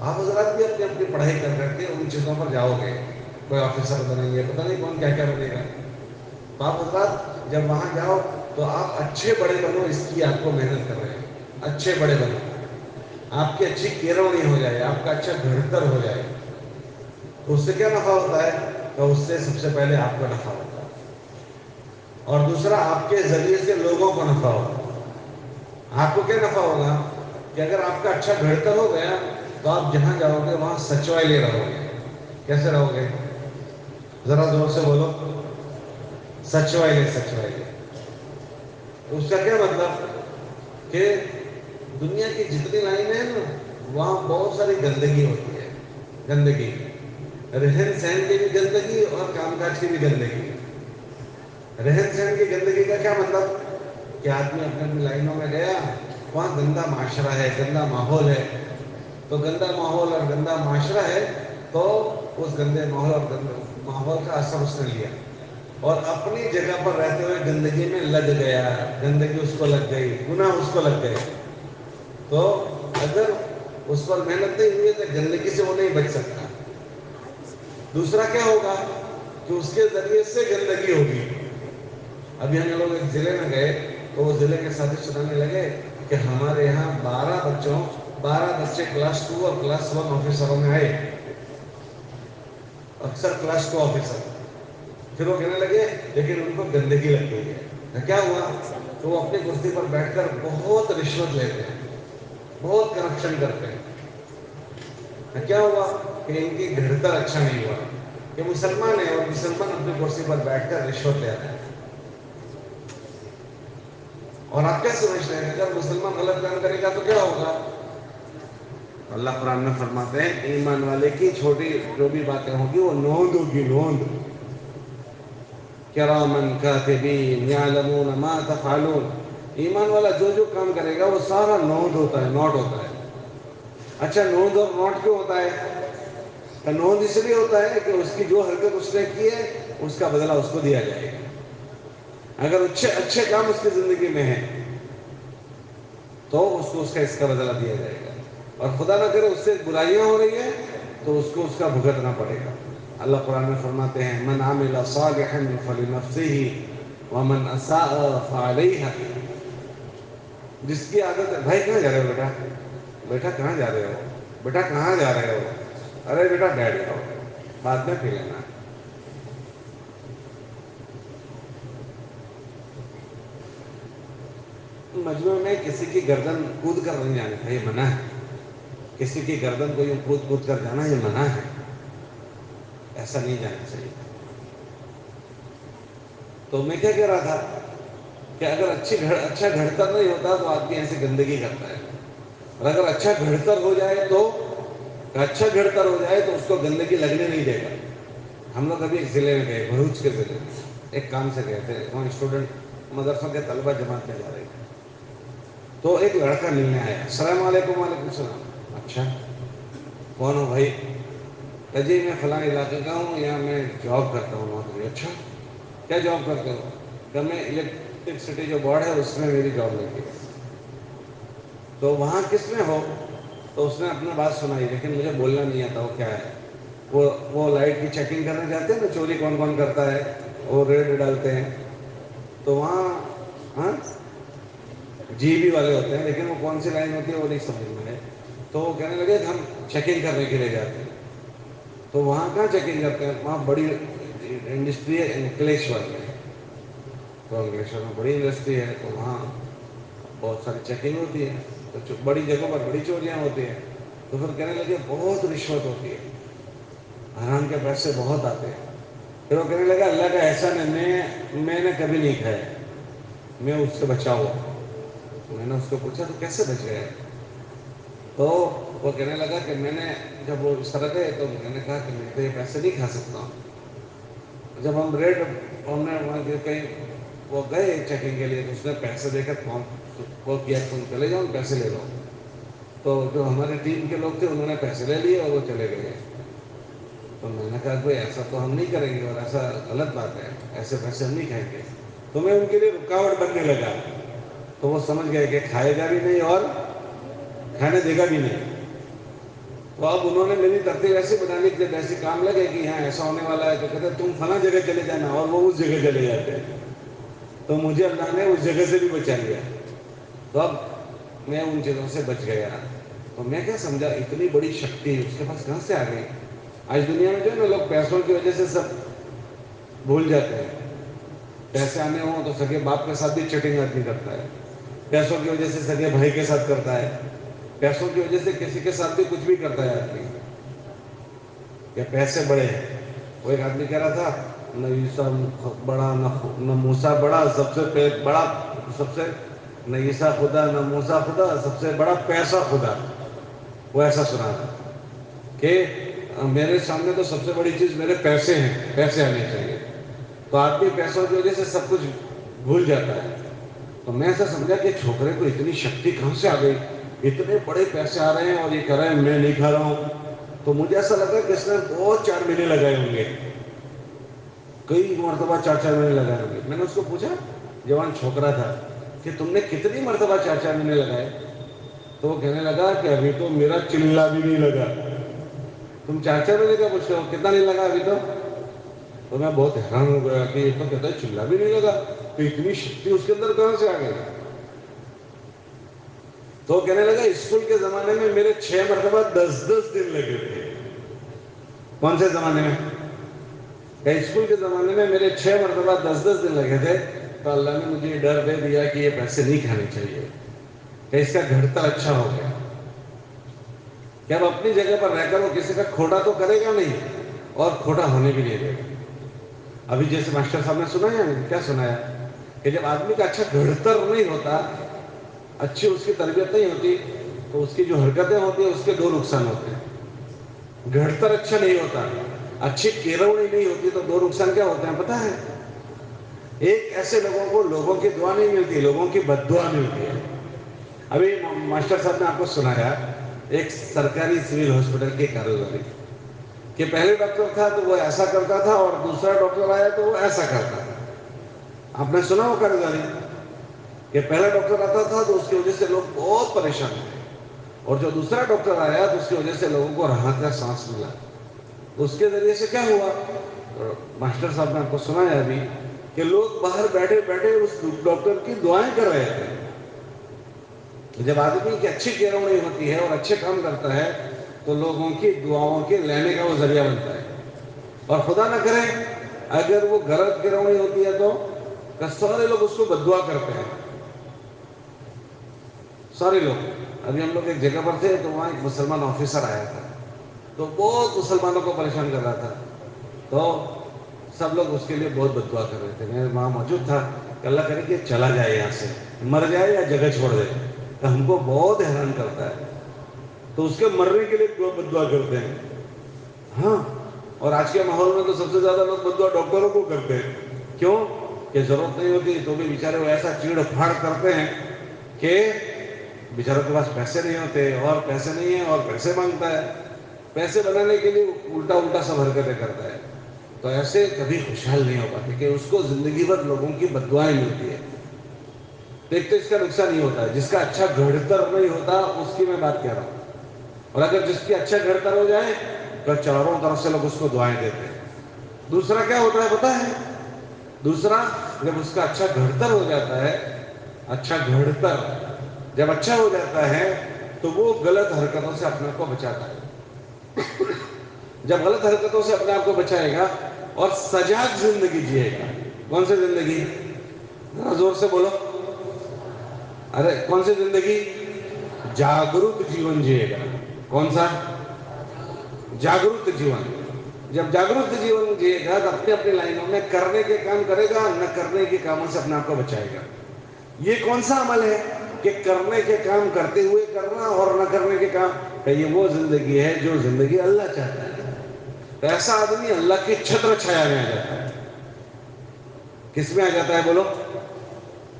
آپ حضرات بھی اپنی اپنی پڑھائی کر کر کے ان چیزوں پر جاؤ گے، کوئی آفیسر بنیں گے، پتہ نہیں کون کیا کیا بنے گا. تو آپ حضرات جب وہاں جاؤ تو آپ اچھے بڑے بنو، اس کی آپ کو محنت کر رہے ہیں. اچھے بڑے بنو، آپ کی اچھی کیروڑی ہو جائے، آپ کا اچھا گھڑتر ہو جائے. تو اس سے کیا نفع ہوتا ہے؟ تو اس سے سب سے پہلے آپ کا نفع ہوتا ہے، اور دوسرا آپ کے ذریعے سے لوگوں کو نفع ہوگا. آپ کو کیا نفع ہوگا کہ اگر آپ کا اچھا گھڑتر ہو گیا تو آپ جہاں جاؤ گے وہاں سچوائی لے رہو گے. کیسے رہو گے؟ ذرا زور سے بولو. سچوائی لے، سچوائی لے. اس کا کیا مطلب کہ دنیا کی جتنی لائنیں ہیں نا وہاں بہت ساری گندگی ہوتی ہے. گندگی، رہن سہن کی بھی گندگی اور کام کاج کی بھی گندگی. رہن سہن کی گندگی کا کیا مطلب کہ آدمی اپنے اپنی لائنوں میں گیا، وہاں گندا معاشرہ ہے، گندا ماحول ہے. تو گندا ماحول اور گندا معاشرہ ہے تو اس گندے ماحول اور گندے ماحول کا اثر اس نے لیا اور اپنی جگہ پر رہتے ہوئے گندگی میں لگ گیا. گندگی اس کو لگ گئی، گناہ اس کو لگ گئے. تو اگر اس پر محنت نہیں ہوئی تو گندگی سے وہ نہیں بچ سکتا. دوسرا کیا ہوگا کہ اس کے ذریعے سے گندگی ہوگی. ابھی ہم لوگ ایک ضلع میں گئے تو وہ ضلع کے ساتھی سنانے لگے کہ ہمارے یہاں 12 بچے کلاس 2 اور کلاس 1 آفیسروں میں آئے. اکثر کلاس 2 آفیسر. پھر وہ کہنے لگے لیکن ان کو گندگی لگ گئی ہے. کیا ہوا؟ تو وہ اپنی کرسی پر بیٹھ کر بہت رشوت لیتے ہیں، بہت کرپشن کرتے ہیں. کیا ہوا کہ ان کی گھڑتر اچھا نہیں ہوا. کہ مسلمان ہے اور مسلمان اپنی کرسی پر بیٹھ کر رشوت لے رہے ہیں. اور آپ کیا سمجھتے ہیں اگر مسلمان غلط کام کرے گا تو کیا ہوگا؟ اللہ قرآن میں فرماتے ہیں ایمان والے کی چھوٹی جو بھی باتیں ہوگی وہ نوند ہوگی، نوند. کرامن کاتبین یعلمون ما تفعلون. ایمان والا جو جو کام کرے گا وہ سارا نوٹ ہوتا ہے، نوٹ ہوتا ہے. اچھا نوٹ اور نوٹ کیوں ہوتا ہے؟ نوٹ اس لیے ہوتا ہے کہ اس کی جو حرکت اس نے کی ہے اس کا بدلہ اس کو دیا جائے گا. اگر اچھے کام اس کی زندگی میں ہیں تو اس کو اس کا بدلہ دیا جائے گا، اور خدا نہ کرے اس سے برائیاں ہو رہی ہیں تو اس کو اس کا بھگتنا پڑے گا. اللہ قرآن میں فرماتے ہیں من عمل صالحا فلنفسه ومن اساء فعليها. جس کی عادت ہے، بھائی کہاں جا رہے ہو بیٹا؟ بیٹا کہاں جا رہے ہو؟ بیٹا کہاں جا رہے ہو؟ ارے بیٹا بیٹھ جاؤ، بعد میں پی لینا. مجموعے میں کسی کی گردن کود کر نہیں جانے کا، یہ منع ہے. کسی کی گردن کو یوں کود کود کر جانا یہ منع ہے، ایسا نہیں جانا چاہیے. تو میں کیا کہہ رہا تھا کہ اگر اچھا گھڑتر نہیں ہوتا تو آدمی ایسی گندگی کرتا ہے، اور اگر اچھا گھڑتر ہو جائے تو اس کو گندگی لگنے نہیں دے گا. ہم لوگ ابھی ایک ضلع میں گئے، بھروچ کے ضلع میں، ایک کام سے گئے تھے. وہاں اسٹوڈنٹ مدرسوں کے طلبہ جماعت میں جا رہے تھے. تو ایک لڑکا ملنے آیا. السلام علیکم. وعلیکم السلام. اچھا کون ہو بھائی؟ جی میں فلاں علاقے کا ہوں، یہاں میں جاب کرتا ہوں نوکری. اچھا کیا جاب کرتے ہو؟ کہ میں الیکٹرسٹی جو بورڈ ہے اس میں میری جاب لگی ہے. تو وہاں کس میں ہو؟ تو اس نے اپنا بات سنائی لیکن مجھے بولنا نہیں آتا وہ کیا ہے. وہ لائٹ کی چیکنگ کرنے جاتے ہیں نا، چوری کون کون کرتا ہے، وہ ریڈ ڈالتے ہیں. تو وہاں جی بی والے ہوتے ہیں لیکن وہ کون سی لائن ہوتی ہے وہ نہیں سمجھ میں ہے. تو وہ کہنے لگے کہ ہم چیکنگ کرنے کے لیے جاتے ہیں. تو وہاں کہاں چیکنگ کرتے ہیں؟ وہاں بڑی انڈسٹری ہے انکلیشور میں. تو انکلیشور میں بڑی انڈسٹری ہے تو وہاں بہت ساری چیکنگ ہوتی ہے. تو بڑی جگہوں پر بڑی چوریاں ہوتی ہیں. تو پھر کہنے لگے بہت رشوت ہوتی ہے، حرام کے پیسے بہت آتے ہیں. پھر وہ کہنے لگا اللہ کا احسان ہے میں نے کبھی نہیں کھایا، میں اس سے بچا ہوا. میں نے اس کو پوچھا تو کیسے بچ گیا؟ تو وہ کہنے لگا کہ میں نے جب وہ اس طرح گئے تو میں نے کہا کہ میں تو یہ پیسے نہیں کھا سکتا ہوں. جب ہم کہیں وہ گئے چیکنگ کے لیے تو اس نے پیسے دے کر وہ کیا تم چلے جاؤ پیسے لے لو. تو جو ہمارے ٹیم کے لوگ تھے انہوں نے پیسے لے لیے اور وہ چلے گئے. تو میں نے کہا کوئی ایسا تو ہم نہیں کریں گے اور ایسا غلط بات ہے، ایسے پیسے ہم نہیں کھائیں گے. تو میں ان کے لیے رکاوٹ بننے لگا. تو وہ سمجھ گئے کہ کھائے گا بھی نہیں اور کھانے دے گا بھی نہیں. تو اب انہوں نے میری ترتیب ایسی بنانی کہ جب ایسے کام لگے کہ یہاں ایسا ہونے والا ہے تو کہتے تم فلاں جگہ چلے جانا، اور وہ اس جگہ چلے جاتے ہیں. تو مجھے اللہ نے اس جگہ سے بھی بچا لیا. تو اب میں ان چیزوں سے بچ گیا. تو میں کیا سمجھا، اتنی بڑی شکتی اس کے پاس کہاں سے آ گئی. آج دنیا میں جو ہے نا، لوگ پیسوں کی وجہ سے سب بھول جاتے ہیں. پیسے آنے ہوں تو سگے باپ کے ساتھ بھی چیٹنگ آدمی کرتا ہے، پیسوں کی وجہ سے سگے بھائی کے ساتھ کرتا ہے، پیسوں کی وجہ سے کسی کے ساتھ بھی کچھ بھی کرتا ہے آدمی. کہ پیسے بڑے ہیں. وہ ایک آدمی کہہ رہا تھا، نہ عیسیٰ بڑا نہ موسیٰ بڑا، سب سے بڑا، سب سے نہ عیسیٰ خدا نہ موسیٰ خدا، سب سے بڑا پیسہ خدا. وہ ایسا سنا تھا کہ میرے سامنے تو سب سے بڑی چیز میرے پیسے ہیں، پیسے آنے چاہیے. تو آدمی پیسوں کی وجہ سے سب کچھ بھول جاتا ہے. تو میں ایسا سمجھا کہ چھوکرے کو اتنی شکتی کہاں سے آ گئی، اتنے بڑے پیسے آ رہے ہیں اور یہ کہہ رہے ہیں میں نہیں کھا رہا ہوں. تو مجھے ایسا لگا کہ اس نے بہت 4 مہینے لگائے ہوں گے، کئی مرتبہ 4 مہینے لگائے ہوں گے. میں نے اس کو پوچھا، جوان چھوکرا تھا، کہ تم نے کتنی مرتبہ 4 مہینے لگائے؟ تو وہ کہنے لگا کہ ابھی تو میرا چلا بھی نہیں لگا. تم 4 مہینے کا پوچھتے ہو کتنا نہیں لگا ابھی تو؟ تو میں بہت حیران ہو گیا کہ یہ تو کہتا ہے چلا بھی نہیں لگا، تو اتنی شکتی اس کے اندر کہاں سے آ گئی؟ تو کہنے لگا اسکول کے زمانے میں میرے 6 مرتبہ 10 دن لگے تھے. کون سے زمانے میں؟ کہ اسکول کے زمانے میں میرے 6 مرتبہ 10 دن لگے تھے. تو اللہ نے مجھے یہ ڈر دے دیا کہ یہ پیسے نہیں کھانے چاہیے، کہ اس کا گھڑتر اچھا ہو گیا. کہ اب اپنی جگہ پر رہ کر وہ کسی کا کھوٹا تو کرے گا نہیں، اور کھوٹا ہونے بھی نہیں دے گا. ابھی جیسے ماسٹر صاحب نے سنایا، کیا سنایا کہ جب آدمی کا اچھا گھڑتر نہیں ہوتا، اچھی اس کی تربیت نہیں ہوتی، تو اس کی جو حرکتیں ہوتی ہیں اس کے 2 نقصان ہوتے ہیں. گھڑتر اچھا نہیں ہوتا، اچھی کیروڑی نہیں ہوتی، تو 2 نقصان کیا ہوتے ہیں پتہ ہے؟ ایک، ایسے لوگوں کو لوگوں کی دعا نہیں ملتی، لوگوں کی بد دعا ملتی ہے. ابھی ماسٹر صاحب نے آپ کو سنایا ایک سرکاری سول ہاسپٹل کے کاروباری کہ پہلے ڈاکٹر تھا تو وہ ایسا کرتا تھا، اور دوسرا ڈاکٹر آیا تو وہ ایسا کرتا تھا. آپ نے سنا وہ کاروباری کہ پہلا ڈاکٹر آتا تھا تو اس کی وجہ سے لوگ بہت پریشان ہوئے، اور جو دوسرا ڈاکٹر آیا تو اس کی وجہ سے لوگوں کو راحت کا سانس ملا. اس کے ذریعے سے کیا ہوا؟ ماسٹر صاحب نے آپ کو سنایا ابھی کہ لوگ باہر بیٹھے بیٹھے اس ڈاکٹر کی دعائیں کر رہے تھے. جب آدمی کی اچھی کیروڑی ہوتی ہے اور اچھے کام کرتا ہے تو لوگوں کی دعاؤں کے لینے کا وہ ذریعہ بنتا ہے. اور خدا نہ کرے اگر وہ غلط کیروڑی ہوتی ہے تو سارے لوگ اس کو بد دعا کرتے ہیں، سارے لوگ. ابھی ہم لوگ ایک جگہ پر تھے تو وہاں ایک مسلمان آفیسر آیا تھا، تو بہت مسلمانوں کو پریشان کر رہا تھا. تو سب لوگ اس کے لیے بہت بد دعا کر رہے تھے. میں وہاں موجود تھا کہ اللہ کرے کہ چلا جائے یہاں سے، مر جائے یا جگہ چھوڑ دے. تو ہم کو بہت حیران کرتا ہے، تو اس کے مرنے کے لیے بد دعا کرتے ہیں. ہاں، اور آج کے ماحول میں تو سب سے زیادہ لوگ بد دعا ڈاکٹروں کو کرتے ہیں. کیوں؟ کہ ضرورت نہیں ہوتی تو بھی بیچارے وہ ایسا چیڑ پھاڑ کرتے ہیں کہ بیچاروں کے پاس پیسے نہیں ہوتے، اور پیسے نہیں ہیں اور پیسے مانگتا ہے. پیسے بنانے کے لیے الٹا الٹا سب حرکتیں کرتا ہے. تو ایسے کبھی خوشحال نہیں ہو پاتے کہ اس کو زندگی بھر لوگوں کی بد دعائیں ملتی ہے. ایک تو اس کا نقصان نہیں ہوتا ہے، جس کا اچھا گھڑتر نہیں ہوتا اس کی میں بات کہہ رہا ہوں. اور اگر جس کی اچھا گھڑتر ہو جائے تو چاروں طرف سے لوگ اس کو دعائیں دیتے ہیں. دوسرا کیا ہوتا ہے پتہ ہے؟ دوسرا، جب اس کا اچھا گھڑتر ہو جاتا ہے، اچھا گھڑتر جب اچھا ہو جاتا ہے تو وہ غلط حرکتوں سے اپنے آپ کو بچاتا ہے. جب غلط حرکتوں سے اپنے آپ کو بچائے گا اور سجاد زندگی جیے گا. کون سی زندگی؟ ذرا زور سے بولو. ارے کون سی زندگی؟ جاگروک جیون جیے گا. کون سا؟ جاگروک جیون. جب جاگروک جیون جیے گا تو اپنی اپنی لائنوں میں کرنے کے کام کرے گا، نہ کرنے کے کاموں سے اپنے آپ کو بچائے گا. یہ کون سا عمل ہے کہ کرنے کے کام کرتے ہوئے کرنا اور نہ کرنے کے کام؟ کہ یہ وہ زندگی ہے جو زندگی اللہ چاہتا ہے. ایسا آدمی اللہ کی چھتر چھایا میں آ جاتا ہے. کس میں آ جاتا ہے بولو؟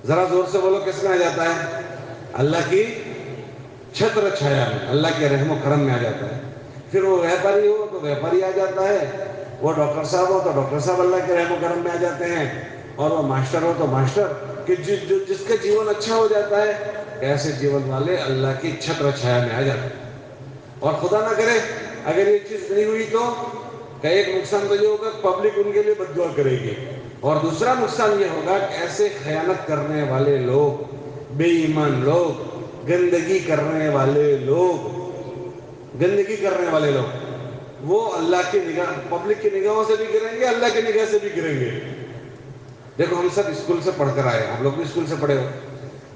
ذرا زور سے بولو، کس میں آ جاتا ہے؟ اللہ کی چھتر چھایا میں، اللہ کے رحم و کرم میں آ جاتا ہے. پھر وہ ویپاری ہو تو ویپاری آ جاتا ہے، وہ ڈاکٹر صاحب ہو تو ڈاکٹر صاحب اللہ کے رحم و کرم میں آ جاتے ہیں، اور وہ ماسٹر ہو تو ماسٹر. کہ جس کا جیون اچھا ہو جاتا ہے ایسے جیون والے اللہ کی چھتر چھایا میں آ جاتے ہیں. اور خدا نہ کرے اگر یہ چیز نہیں ہوئی تو کہ ایک نقصان تو یہ ہوگا پبلک ان کے لیے بد دعا کرے گی، اور دوسرا نقصان یہ ہوگا کہ ایسے خیانت کرنے والے لوگ، بے ایمان لوگ، گندگی کرنے والے لوگ وہ اللہ کی نگاہ، پبلک کی نگاہوں سے بھی گریں گے، اللہ کی نگاہ سے بھی گریں گے۔ دیکھو ہم سب اسکول سے پڑھ کر آئے، آپ لوگ بھی اسکول سے پڑھے ہو۔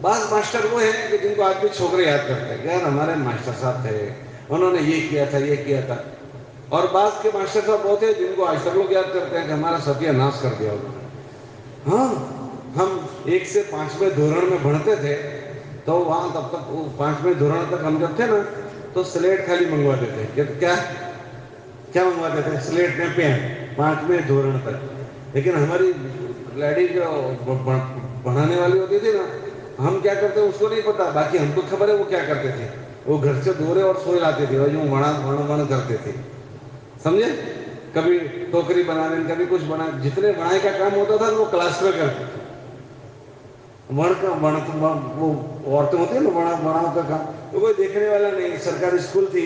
بعض ماسٹر وہ ہیں کہ جن کو آج بھی چھوکرے یاد کرتے ہیں، یار ہمارے ماسٹر صاحب تھے، انہوں نے یہ کیا تھا یہ کیا تھا۔ اور بعض کے ماسٹر صاحب وہ تھے جن کو آج تک لوگ یاد کرتے ہیں کہ ہمارا ستیہ ناش کر دیا انہوں نے۔ ہاں ہم 1 سے 5ویں دھورن میں پڑھتے تھے تو وہاں تب تک 5ویں دھورن تک ہم جب تھے نا تو سلیٹ خالی منگواتے تھے، کیا منگواتے تھے؟ سلیٹ میں پین، 5ویں دھورن تک۔ لیکن ہماری لیڈی جو پڑھانے والی ہوتی تھی نا، ہم کیا کرتے اس کو نہیں پتا، باقی ہم کو خبر ہے وہ کیا کرتے تھے۔ وہ گھر سے دورے اور سوئے لاتے تھے اور یوں وڑ کرتے تھے، سمجھے؟ کبھی ٹوکری بنانے، کبھی کچھ بنا، جتنے بنائی کا کام ہوتا تھا وہ کلاس میں کرتے تھے۔ وہ عورتیں ہوتی ہیں نا بڑاؤں کا کام، تو کوئی دیکھنے والا نہیں۔ سرکاری اسکول تھی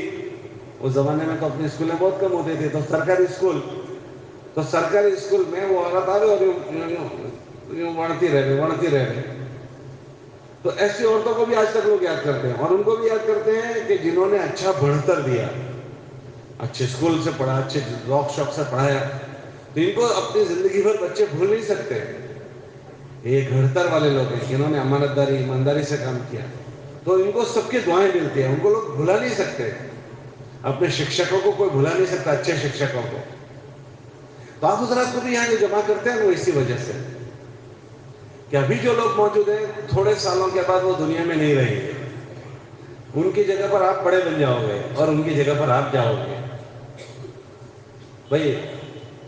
اس زمانے میں، تو اپنی اسکولیں بہت کم ہوتے تھے، تو سرکاری اسکول میں وہ عورت آ گئی اور یوں بڑھتی رہے۔ تو ایسی عورتوں کو بھی آج تک لوگ یاد کرتے ہیں، اور ان کو بھی یاد کرتے ہیں کہ جنہوں نے اچھا بڑھتر دیا، اچھے اسکول سے پڑھا، اچھے ذوق شوق سے پڑھایا، تو ان کو اپنی زندگی بھر بچے بھول نہیں سکتے۔ یہ گھڑتر والے لوگ ہیں جنہوں نے امانت داری، ایمانداری سے کام کیا، تو ان کو سب کی دعائیں ملتی ہیں، ان کو لوگ بھلا نہیں سکتے۔ اپنے شکشکوں کو کوئی بھلا نہیں سکتا، اچھے شکشکوں کو۔ تو آپ حضرات کو بھی یہاں جو جمع کرتے ہیں وہ اسی وجہ سے کہ ابھی جو لوگ موجود ہیں تھوڑے سالوں کے بعد وہ دنیا میں نہیں رہیں گے، ان کی جگہ پر آپ بڑے بن جاؤ گے اور ان کی جگہ پر آپ جاؤ گے۔ بھائی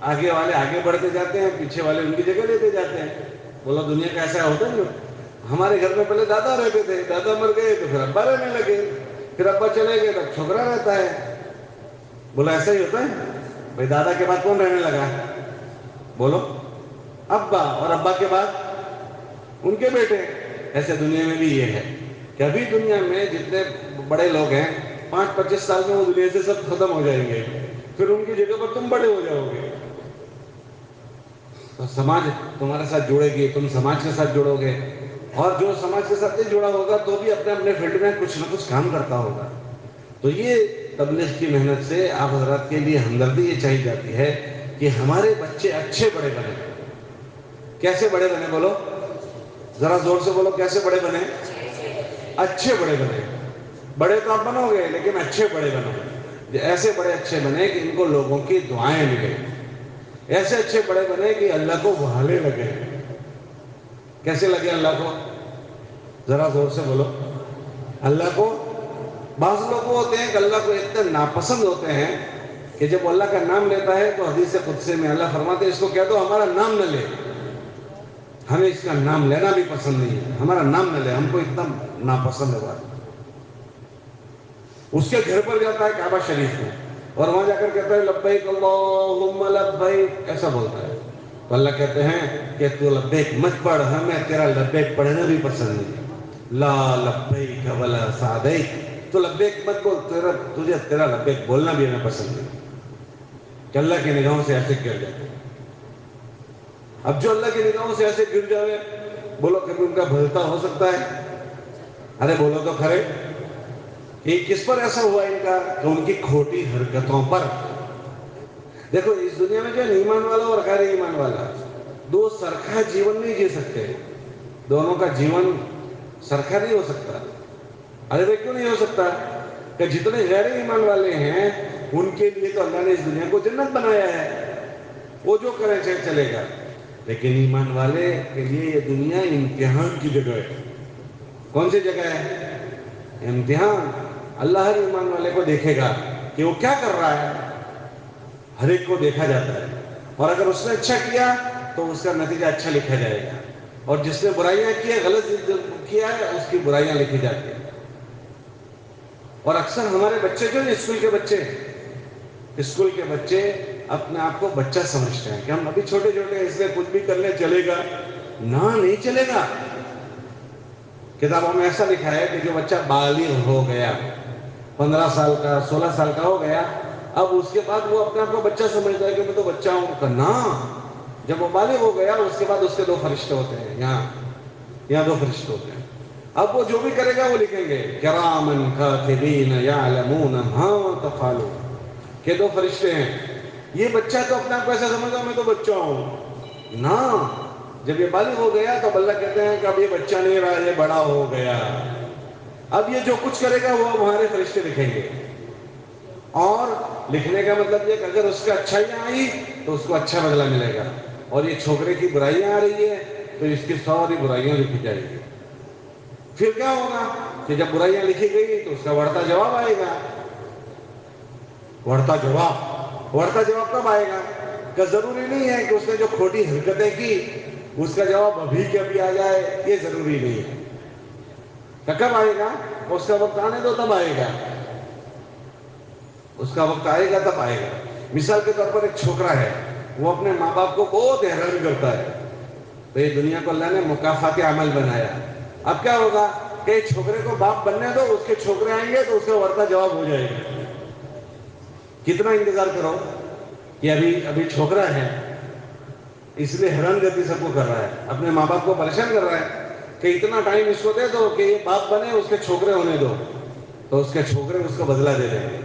آگے والے آگے بڑھتے جاتے ہیں، پیچھے والے ان کی جگہ لیتے جاتے ہیں۔ بولو دنیا کا ایسا ہوتا نہیں؟ ہمارے گھر میں پہلے دادا رہتے تھے، دادا مر گئے تو پھر ابا رہنے لگے، پھر ابا چلے گئے تب چھوکرا رہتا ہے۔ بولو ایسا ہی ہوتا ہے؟ بھائی دادا کے بعد کون رہنے لگا؟ بولو ابا، اور ابا کے بعد ان کے بیٹے۔ ایسے دنیا میں بھی یہ ہے کہ ابھی دنیا میں جتنے بڑے لوگ ہیں 5-25 سال میں وہ دنیا سے سب ختم ہو جائیں گے، پھر ان کی جگہ پر تم بڑے ہو جاؤ گے۔ تو سماج تمہارے ساتھ جڑے گی، تم سماج کے ساتھ جڑو گے، اور جو سماج کے ساتھ نہیں جڑا ہوگا تو بھی اپنے اپنے فیلڈ میں کچھ نہ کچھ کام کرتا ہوگا۔ تو یہ تبلیغ کی محنت سے آپ حضرات کے لیے ہمدردی یہ چاہی جاتی ہے کہ ہمارے بچے اچھے بڑے بنے۔ کیسے بڑے بنے؟ بولو ذرا زور سے بولو، کیسے بڑے بنے؟ اچھے بڑے بنے۔ بڑے تو آپ بنو گے لیکن اچھے بڑے بنو، ایسے بڑے اچھے بنے کہ ان کو لوگوں کی دعائیں ملیں، ایسے اچھے بڑے بنے کہ اللہ کو بھالے لگے۔ کیسے لگے اللہ کو؟ ذرا زور سے بولو، اللہ کو۔ بعض لوگ ہوتے ہیں کہ اللہ کو اتنے ناپسند ہوتے ہیں کہ جب اللہ کا نام لیتا ہے تو حدیث قدسی میں اللہ فرماتے ہیں اس کو کہہ دو ہمارا نام نہ لے، ہمیں اس کا نام لینا بھی پسند نہیں ہے، ہمارا نام نہ لے، ہم کو اتنا ناپسند ہے بات۔ اس کے گھر پر جاتا ہے کعبہ شریف میں، اور وہاں جا کر کہتا ہے لبیک اللہم لبیک، ایسا بولتا ہے، تو اللہ کہتے ہیں کہ تو لبیک مت پڑھ، ہمیں تیرا لبیک پڑھنا بھی پسند نہیں، لا لبیک ولا سعدیک، تو لبیک مت بول، تجھے تیرا لبیک بولنا بھی ہمیں پسند نہیں۔ کہ اللہ کی نگاہوں سے ایسے گر جاتے۔ اب جو اللہ کی نگاہوں سے ایسے گر جاوے، بولو کہ ان کا بھلتا ہو سکتا ہے؟ ارے بولو تو کھرے، کہ کس پر ایسا ہوا ان کا؟ کہ ان کی کھوٹی حرکتوں پر۔ دیکھو اس دنیا میں جو ایمان والا اور غیر ایمان والا دو سرکھا جیون نہیں جی سکتے، دونوں کا جیون سرکھا نہیں ہو سکتا۔ ارے بھائی کیوں نہیں ہو سکتا؟ کہ جتنے غیر ایمان والے ہیں ان کے لیے تو اللہ نے اس دنیا کو جنت بنایا ہے، وہ جو کریں چلے گا، لیکن ایمان والے کے لیے یہ دنیا امتحان کی جگہ ہے۔ کون سی جگہ ہے؟ امتحان۔ اللہ ہر ایمان والے کو دیکھے گا کہ وہ کیا کر رہا ہے، ہر ایک کو دیکھا جاتا ہے، اور اگر اس نے اچھا کیا تو اس کا نتیجہ اچھا لکھا جائے گا، اور جس نے برائیاں کی ہے، غلط کیا ہے، اس کی برائیاں لکھی جاتی ہیں۔ اور اکثر ہمارے بچے جو اسکول کے بچے اپنے آپ کو بچہ سمجھتے ہیں کہ ہم ابھی چھوٹے چھوٹے اس لیے کچھ بھی کرنے چلے گا، نہ نہیں چلے گا۔ کتابوں میں ایسا لکھا ہے کہ جو بچہ بالغ ہو گیا 15 سال کا 16 سال کا ہو گیا، اب اس کے بعد وہ اپنے آپ کو بچہ سمجھتا ہے کہ میں تو بچہ ہوں. کرنا جب وہ بالغ ہو گیا اس کے بعد اس کے 2 فرشتے ہوتے ہیں، یہاں 2 فرشتے ہوتے ہیں. اب وہ جو بھی کرے گا وہ لکھیں گے کرامن کاتبین یعلمون ما تفعلون، کہ 2 فرشتے ہیں. یہ بچہ تو اپنے آپ کو ایسا سمجھتا میں تو بچہ ہوں نا. جب یہ بالغ ہو گیا تو اللہ کہتے ہیں کہ اب یہ بچہ نہیں رہا، یہ بڑا ہو گیا. اب یہ جو کچھ کرے گا وہ ہمارے فرشتے لکھیں گے. اور لکھنے کا مطلب یہ کہ اگر اس کا اچھائیاں آئی تو اس کو اچھا بدلہ ملے گا، اور یہ چھوکرے کی برائیاں آ رہی ہے تو اس کی ساری برائیاں لکھی جائے گی. پھر کیا ہوگا کہ جب برائیاں لکھی گئی تو اس کا بڑھتا جواب آئے گا. بڑھتا جواب کب آئے گا؟ کہ ضروری نہیں ہے کہ اس نے جو کھوٹی حرکتیں کی اس کا جواب ابھی کے ابھی آ جائے، یہ ضروری نہیں ہے. کہ کب آئے گا؟ اس کا وقت آنے دو تب آئے گا. اس کا وقت آئے گا تب آئے گا. مثال کے طور پر ایک چھوکرا ہے، وہ اپنے ماں باپ کو بہت حیران کرتا ہے. تو یہ دنیا کو اللہ نے مکافات عمل بنایا. اب کیا ہوگا کہ چھوکرے کو باپ بننے دو، اس کے چھوکرے آئیں گے تو اس کا ورتا جواب ہو جائے گا. کتنا انتظار کرو کہ ابھی چھوکرا ہے اس لیے حیران گردی سب کو کر رہا ہے، اپنے ماں باپ کو پریشان کر رہا ہے کہ اتنا ٹائم اس کو دے دو کہ یہ باپ بنے، اس کے چھوکرے ہونے دو تو اس کے چھوکرے اس کو بدلہ دے دیں گے.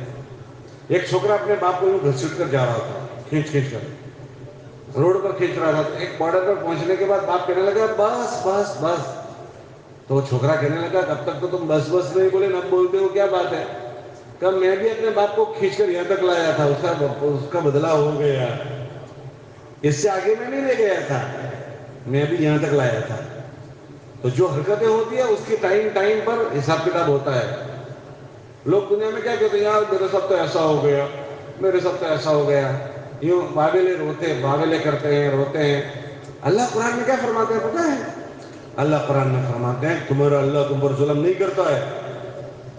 ایک چھوکرا اپنے باپ کو یوں گھسیٹ کر جا رہا تھا، کھینچ کر روڈ پر کھینچ رہا تھا. ایک بارڈر پر پہنچنے کے بعد باپ کہنے لگا بس بس بس. تو چھوکرا کہنے لگا اب تک تو تم بس بس نہیں بولے، نہ بولتے ہو، کیا بات ہے؟ کہ میں بھی اپنے باپ کو کھینچ کر یہاں تک لایا تھا، اس کا بدلہ ہو گیا. اس سے آگے میں نہیں لے گیا تھا، میں بھی یہاں تک لایا تھا. تو جو حرکتیں ہوتی ہیں اس کی ٹائم پر حساب کتاب ہوتا ہے. لوگ دنیا میں کیا کہتے ہیں یار میرے ساتھ تو ایسا ہو گیا، میرے ساتھ تو ایسا ہو گیا، یوں باویلے کرتے ہیں، روتے ہیں. اللہ قرآن میں کیا فرماتے ہیں پتہ ہے؟ اللہ قرآن میں فرماتے ہیں تمہارا اللہ تم پر ظلم نہیں کرتا ہے.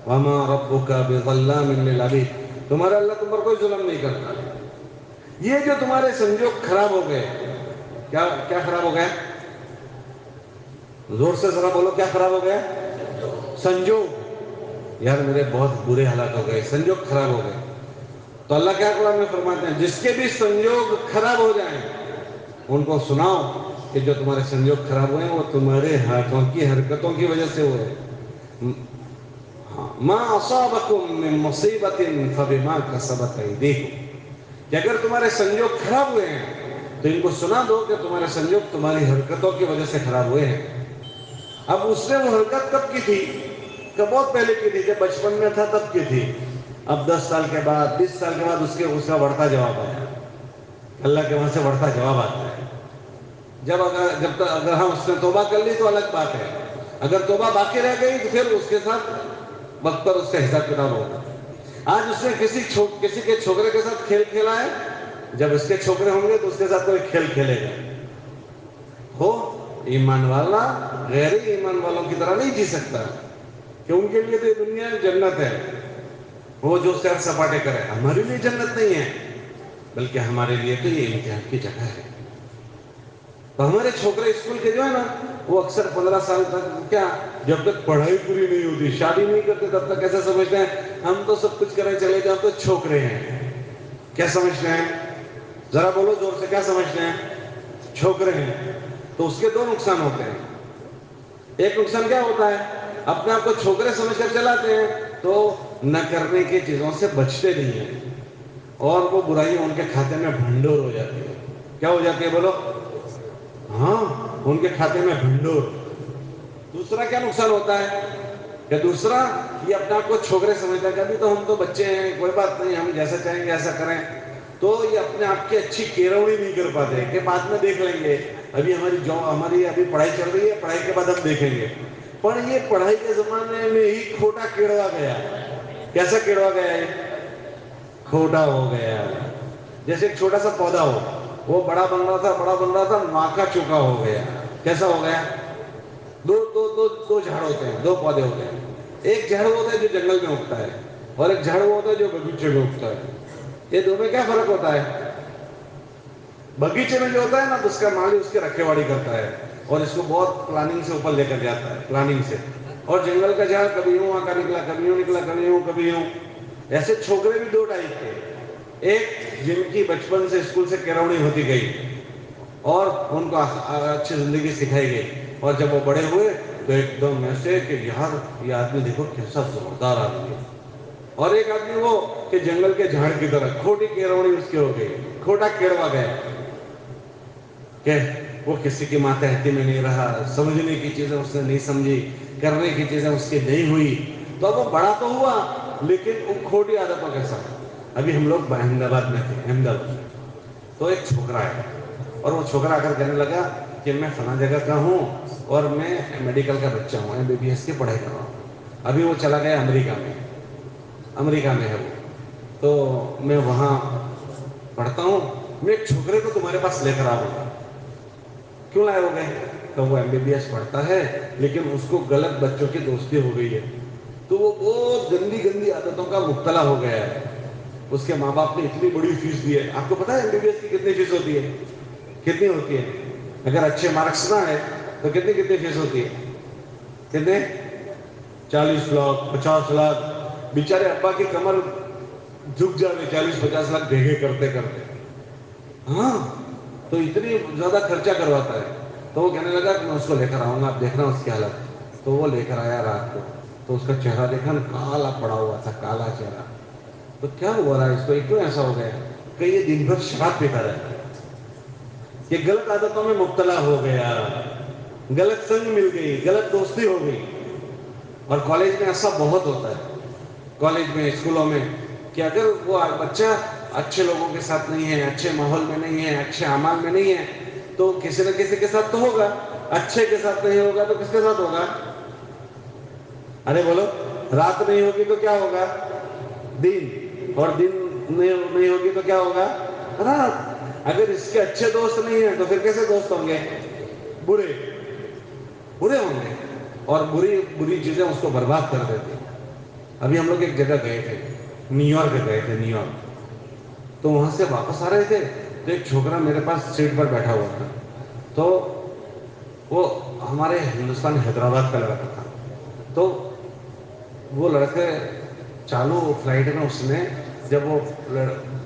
وَمَا رَبُّكَ بِظَلَّامٍ لِّلْعَبِيدِ، تمہارا اللہ تم پر کوئی ظلم نہیں کرتا. یہ جو تمہارے سنجوگ خراب ہو گئے، کیا خراب ہو گیا؟ زور سے ذرا بولو، کیا خراب ہو گیا؟ سنجوگ. یار میرے بہت برے حالات ہو گئے، سنجوگ خراب ہو گئے. تو اللہ کیا قرآن میں فرماتے ہیں جس کے بھی سنجوگ خراب ہو جائیں ان کو سناؤ کہ جو تمہارے سنجوگ خراب ہوئے ہیں وہ تمہارے ہاتھوں کی حرکتوں کی وجہ سے ہوئے. ما اصابکم من مصیبت فبما کسبت ایدیکم، کہ اگر تمہارے سنجوگ خراب ہوئے ہیں تو ان کو سنا دو کہ تمہارے سنجوگ تمہاری حرکتوں کی وجہ سے خراب ہوئے ہیں. اب اس نے وہ حرکت کب کی تھی؟ کہ بہت پہلے کی تھی، جب بچپن میں تھا تب کی تھی. اب 10 سال کے بعد 20 سال کے بعد اس کا بڑھتا جواب آیا. اللہ کے وہاں سے بڑھتا جواب آتا ہے. اگر ہم اس نے توبہ کر لی تو الگ بات ہے، اگر توبہ باقی رہ گئی تو پھر اس کے ساتھ وقت پر اس کا حساب کتاب ہوگا. آج اس نے کسی کے چھوکرے کے ساتھ کھیل کھیلا ہے، جب اس کے چھوکرے ہوں گے تو اس کے ساتھ کوئی کھیل کھیلے گا. ہو ایمان والا غیر ایمان والوں کی طرح نہیں جی سکتا، کہ ان کے لیے تو یہ دنیا جنت ہے، وہ جو سیر سپاٹے کرے. ہمارے لیے جنت نہیں ہے، بلکہ ہمارے لیے تو یہ امتحان کی جگہ ہے. تو ہمارے چھوکرے اسکول کے جو ہے نا وہ اکثر 15 سال تک کیا جب تک پڑھائی پوری نہیں ہوتی، شادی نہیں کرتے تب تک ایسا سمجھتے ہیں ہم تو سب کچھ کریں چلے جاؤ تو چھوکرے ہیں. کیا سمجھتے ہیں؟ ذرا بولو زور سے، کیا سمجھتے ہیں؟ چھوکرے ہیں. تو اس کے 2 نقصان ہوتے ہیں. ایک نقصان کیا ہوتا ہے؟ اپنے آپ کو چھوکرے سمجھ کر چلاتے ہیں تو نہ کرنے کی چیزوں سے بچتے نہیں ہیں، اور وہ برائیاں ان کے کھاتے میں بھنڈور ہو جاتی ہے. کیا ہو جاتی ہے بولو؟ ہاں، ان کے کھاتے میں بھنڈور. دوسرا کیا نقصان ہوتا ہے؟ کہ دوسرا یہ اپنے آپ کو چھوکرے سمجھتا ہے کہ ابھی تو ہم تو بچے ہیں، کوئی بات نہیں، ہم جیسا چاہیں گے ایسا کریں. تو یہ اپنے آپ کی اچھی کیروڑی نہیں کر پاتے کہ بعد میں دیکھ لیں گے، ہماری ابھی پڑھائی چل رہی ہے، پڑھائی کے بعد ہم دیکھیں گے. پر یہ پڑھائی کے زمانے میں ہی کھوٹا کیڑوا گیا. کیسا کیڑوا گیا ہے؟ کھوٹا ہو گیا. جیسے ایک چھوٹا سا پودا ہو، وہ بڑا بن رہا تھا ماکا چوکا ہو گیا. کیسا ہو گیا؟ دو جھاڑ ہوتے ہیں، 2 پودے ہوتے ہیں. ایک جھاڑ ہوتا ہے جو جنگل میں اگتا ہے، اور ایک جھاڑ ہوتا ہے جو باغیچے میں اگتا ہے. یہ دو میں کیا فرق ہوتا ہے؟ باغیچے میں جو ہوتا ہے نا تو اس کا مالی اس کی رکھوالی کرتا ہے اور اس کو بہت پلاننگ سے اوپر لے کر جاتا ہے، پلاننگ سے. اور جنگل کا جھاڑ کبھی یوں آ کر نکلا، کبھی یوں نکلا، کبھی یوں کبھی یوں. ایسے چھوکرے بھی دو ٹائپ تھے. ایک جن کی بچپن سے اسکول سے کیروڑی ہوتی گئی اور ان کو اچھی زندگی سکھائی گئی، اور جب وہ بڑے ہوئے تو ایک دم ایسے کہ یار یہ آدمی دیکھو کیسا زوردار آدمی ہے. اور ایک آدمی وہ کہ جنگل کے جھاڑ کی طرح کھوٹی کیروڑی اس کی ہو گئی، کھوٹا کیڑوا گیا کہ وہ کسی کی ماتحتی میں نہیں رہا، سمجھنے کی چیزیں اس نے نہیں سمجھی، کرنے کی چیزیں اس کی نہیں ہوئی. تو اب وہ بڑا تو ہوا لیکن وہ کھوٹی عادتوں کے ساتھ. ابھی ہم لوگ احمد آباد میں تھے، احمد آباد. تو ایک چھوکرا ہے اور وہ چھوکرا آ کر کہنے لگا کہ میں فلاں جگہ کا ہوں اور میں میڈیکل کا بچہ ہوں، MBBS کی پڑھائی کر رہا ہوں. ابھی وہ چلا گیا امریکہ میں، امریکہ میں ہے وہ. تو میں وہاں پڑھتا ہوں، میں ایک چھوکرے کو تمہارے پاس لے کر آؤں گا. کیوں لائے ہو گئے؟ تو وہ MBBS پڑھتا ہے لیکن اس کو غلط بچوں کی دوستی ہو گئی ہے، تو وہ بہت گندی گندی عادتوں کا مبتلا ہو گیا ہے. اس کے ماں باپ نے اتنی بڑی فیس دی ہے. آپ کو پتا ہے MBBS کی کتنی فیس ہوتی ہے؟ کتنی ہوتی ہے؟ اگر اچھے مارکس نہ آئے تو کتنی فیس ہوتی ہے؟ کتنے؟ 40 لاکھ 50 لاکھ. بیچارے ابا کی کمر جھک جاوے 40-50 لاکھ بھیگے کرتے کرتے. ہاں تو اتنی زیادہ خرچہ کرواتا ہے. تو وہ کہنے لگا کہ میں اس کو لے کر آؤں گا، آپ دیکھنا اس کی حالت. تو وہ لے کر آیا رات کو، تو اس کا چہرہ دیکھا نا، کالا پڑا ہوا تھا، کالا چہرہ. تو کیا ہوا رہا ہے اس کو، کیوں ایسا ہو گیا کہ یہ دن بھر شراب پیتا رہتا ہے، یہ غلط عادتوں میں مبتلا ہو گیا، غلط سنگ مل گئی، غلط دوستی ہو گئی. اور کالج میں ایسا بہت ہوتا ہے، کالج میں اسکولوں میں، کہ اگر وہ بچہ اچھے لوگوں کے ساتھ نہیں ہے، اچھے ماحول میں نہیں ہے، اچھے اعمال میں نہیں ہے، تو کسی نہ کسی کے ساتھ تو ہوگا. اچھے کے ساتھ نہیں ہوگا تو کس کے ساتھ ہوگا؟ ارے بولو، رات نہیں ہوگی تو کیا ہوگا؟ دن. اور دن نہیں ہوگی تو کیا ہوگا؟ رات. اگر اس کے اچھے دوست نہیں ہیں تو پھر کیسے دوست ہوں گے؟ برے برے ہوں گے، اور بری چیزیں اس کو برباد کر دیتی. ابھی ہم لوگ ایک جگہ گئے تھے، نیو یارک گئے تھے، نیو یارک. تو وہاں سے واپس آ رہے تھے تو ایک چھوکرا میرے پاس سیٹ پر بیٹھا ہوا تھا. تو وہ ہمارے ہندوستان حیدرآباد کا لڑکا تھا. تو وہ لڑکے چالو فلائٹ میں اس نے، جب وہ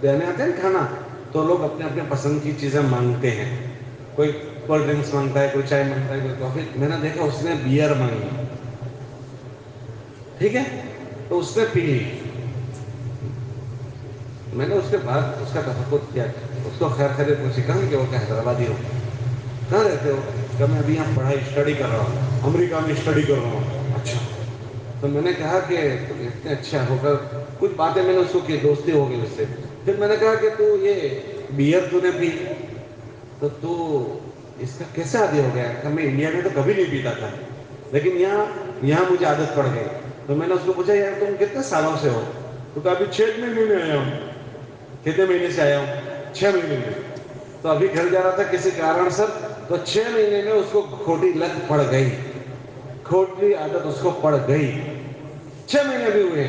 دینے آتے ہیں کھانا تو لوگ اپنے اپنے پسند کی چیزیں مانگتے ہیں. کوئی کولڈ ڈرنکس مانگتا ہے، کوئی چائے مانگتا ہے، کوئی کافی. میں نے دیکھا اس نے بیئر مانگی، ٹھیک ہے، تو اس نے پی لی. میں نے اس کے بعد اس کا تفقد کیا، اس کو خیر خیریت پوچھی، کہاں کہ وہ کہ حیدرآبادی ہو. کہاں رہتے ہو؟ کہ میں ابھی یہاں پڑھائی اسٹڈی کر رہا ہوں، امریکہ میں اسٹڈی کر رہا ہوں. اچھا. تو میں نے کہا کہ اتنے اچھا ہو کر کچھ باتیں میں نے اس کو کی، دوستی ہو گئی اس سے. پھر میں نے کہا کہ تو یہ بیئر تو نے پی، تو اس کا کیسے عادی ہو گیا؟ کہ میں انڈیا میں تو کبھی نہیں پیتا تھا لیکن یہاں مجھے عادت پڑ گئی. تو میں نے اس کو پوچھا یار تم کتنے سالوں سے ہو؟ تو کہا ابھی 6 مہینے میں آیا ہوں. کتنے مہینے سے آیا ہوں؟ 6 مہینے میں. تو ابھی گھر جا رہا تھا کسی کارن سے، تو 6 مہینے میں اس کو کھوٹی لت پڑ گئی، کھوٹی عادت اس کو پڑ گئی. 6 مہینے بھی ہوئے.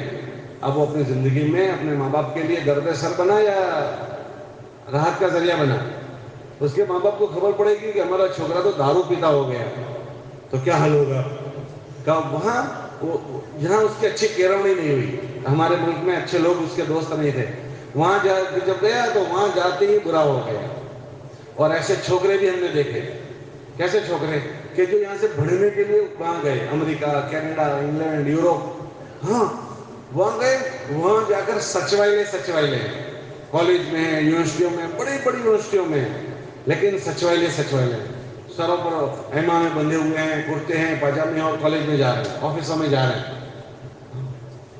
اب وہ اپنی زندگی میں اپنے ماں باپ کے لیے گرد سر بنا یا راحت کا ذریعہ بنا؟ اس کے ماں باپ کو خبر پڑے گی کہ ہمارا چھوکرا تو دارو پیتا ہو گیا، تو کیا حل ہوگا؟ کہ وہاں جہاں اس کی اچھی کیروڑی نہیں ہوئی، ہمارے ملک میں اچھے لوگ اس کے دوست نہیں تھے، وہاں جب گیا تو وہاں جاتے ہی برا ہو گیا. اور ایسے چھوکرے بھی ہم نے دیکھے. کیسے چھوکرے؟ کہ جو یہاں سے پڑھنے کے لیے وہاں گئے، امریکہ، کینیڈا، انگلینڈ، یوروپ، ہاں وہاں گئے، وہاں جا کر سچوائلے کالج میں، یونیورسٹیوں میں، بڑی بڑی یونیورسٹیوں میں، لیکن سچوائلے سروں پر ایمامے بندھے ہوئے ہیں، کرتے ہیں، پاجامے، اور کالج میں جا رہے ہیں، آفسوں میں جا رہے ہیں.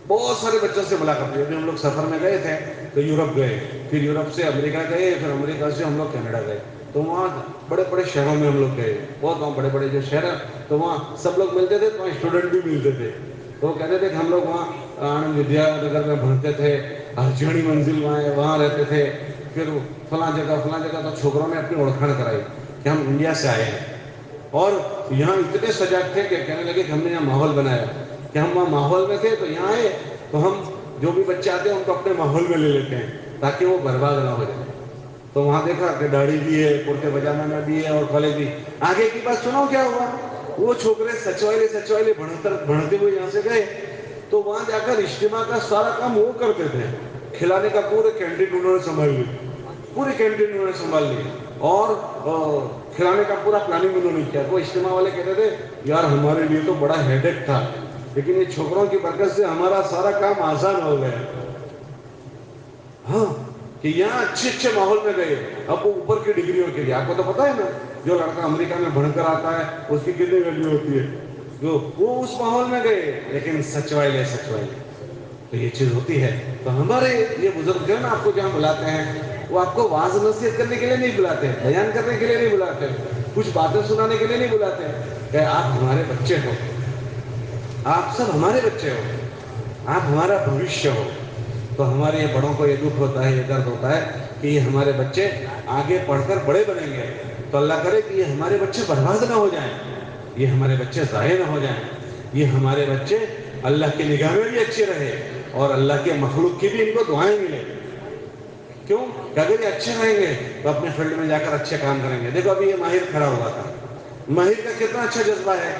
بہت سارے بچوں سے ملاقات ہوئی. ابھی ہم لوگ سفر میں گئے تھے تو یورپ گئے، پھر یورپ سے امریکہ گئے، پھر امریکہ سے ہم لوگ کینیڈا گئے. تو وہاں بڑے بڑے شہروں میں ہم لوگ گئے، بہت وہاں بڑے بڑے جو شہر ہیں تو وہاں سب لوگ ملتے تھے، تو وہاں اسٹوڈنٹ بھی ملتے تھے. تو وہ کہتے تھے کہ ہم لوگ وہاں آنند ودیا نگر میں پڑھتے تھے، ہرچھڑی منزل وہاں رہتے تھے، پھر فلاں جگہ. تو چھوکروں نے اپنی اوڑکھڑ کرائی کہ ہم انڈیا سے آئے ہیں، اور یہاں اتنے سجاگ تھے کہ کہنے لگے کہ ہم نے یہاں ماحول بنایا، کہ ہم وہاں ماحول میں تھے تو یہاں آئے تو ہم جو بھی بچے آتے ہیں ان کو اپنے ماحول میں لے لیتے ہیں تاکہ وہ برباد نہ ہو جائے. تو وہاں دیکھا کہ داڑھی بھی ہے، کرتے پاجامے میں بھی ہے، اور کالج بھی. آگے کی بات سنو کیا ہوا. وہ چھوکرے سچوائلے بڑھتے ہوئے یہاں سے گئے تو وہاں جا کر اجتماع کا سارا کام وہ کرتے تھے. کھلانے کا پورے کینٹین انہوں نے سنبھال لی, پوری کینٹین انہوں نے سنبھال لی, اور کھلانے کا پورا پلاننگ انہوں نے کیا. وہ اجتماع والے کہتے تھے یار ہمارے لیے تو بڑا ہیڈیک تھا, لیکن یہ چھوکروں کی برکت سے ہمارا سارا کام آسان ہو گیا. ہاں کہ یہاں اچھے ماحول میں گئے. اب وہ اوپر کی ڈگریوں کے لیے آپ کو تو پتا ہے نا, جو لڑکا امریکہ میں بڑھ کر آتا ہے اس کی کتنی ویلیو ہوتی ہے, جو وہ اس ماحول میں گئے لیکن سچوائلے تو یہ چیز ہوتی ہے. تو ہمارے یہ بزرگ جو ہے نا آپ کو جہاں بلاتے ہیں وہ آپ کو واعظ نصیحت کرنے کے لیے نہیں بلاتے, بیان کرنے کے لیے نہیں بلاتے, کچھ باتیں سنانے کے لیے نہیں بلاتے کہ آپ ہمارے بچے ہو, آپ سب ہمارے بچے ہو, آپ ہمارا بھوشیہ ہو. تو ہمارے یہ بڑوں کو یہ دکھ ہوتا ہے, یہ درد ہوتا ہے کہ یہ ہمارے بچے آگے پڑھ کر بڑے بنیں گے تو اللہ کرے کہ یہ ہمارے بچے برباد نہ ہو جائیں, یہ ہمارے بچے ضائع نہ ہو جائیں, یہ ہمارے بچے اللہ کی نگاہ میں بھی اچھے رہے اور اللہ کے مخلوق کی بھی ان کو دعائیں ملے. کیوں کہ اگر یہ اچھے رہیں گے تو اپنے فیلڈ میں جا کر اچھے کام کریں گے. دیکھو ابھی یہ ماہر کھڑا ہوا تھا, ماہر کا کتنا اچھا جذبہ ہے,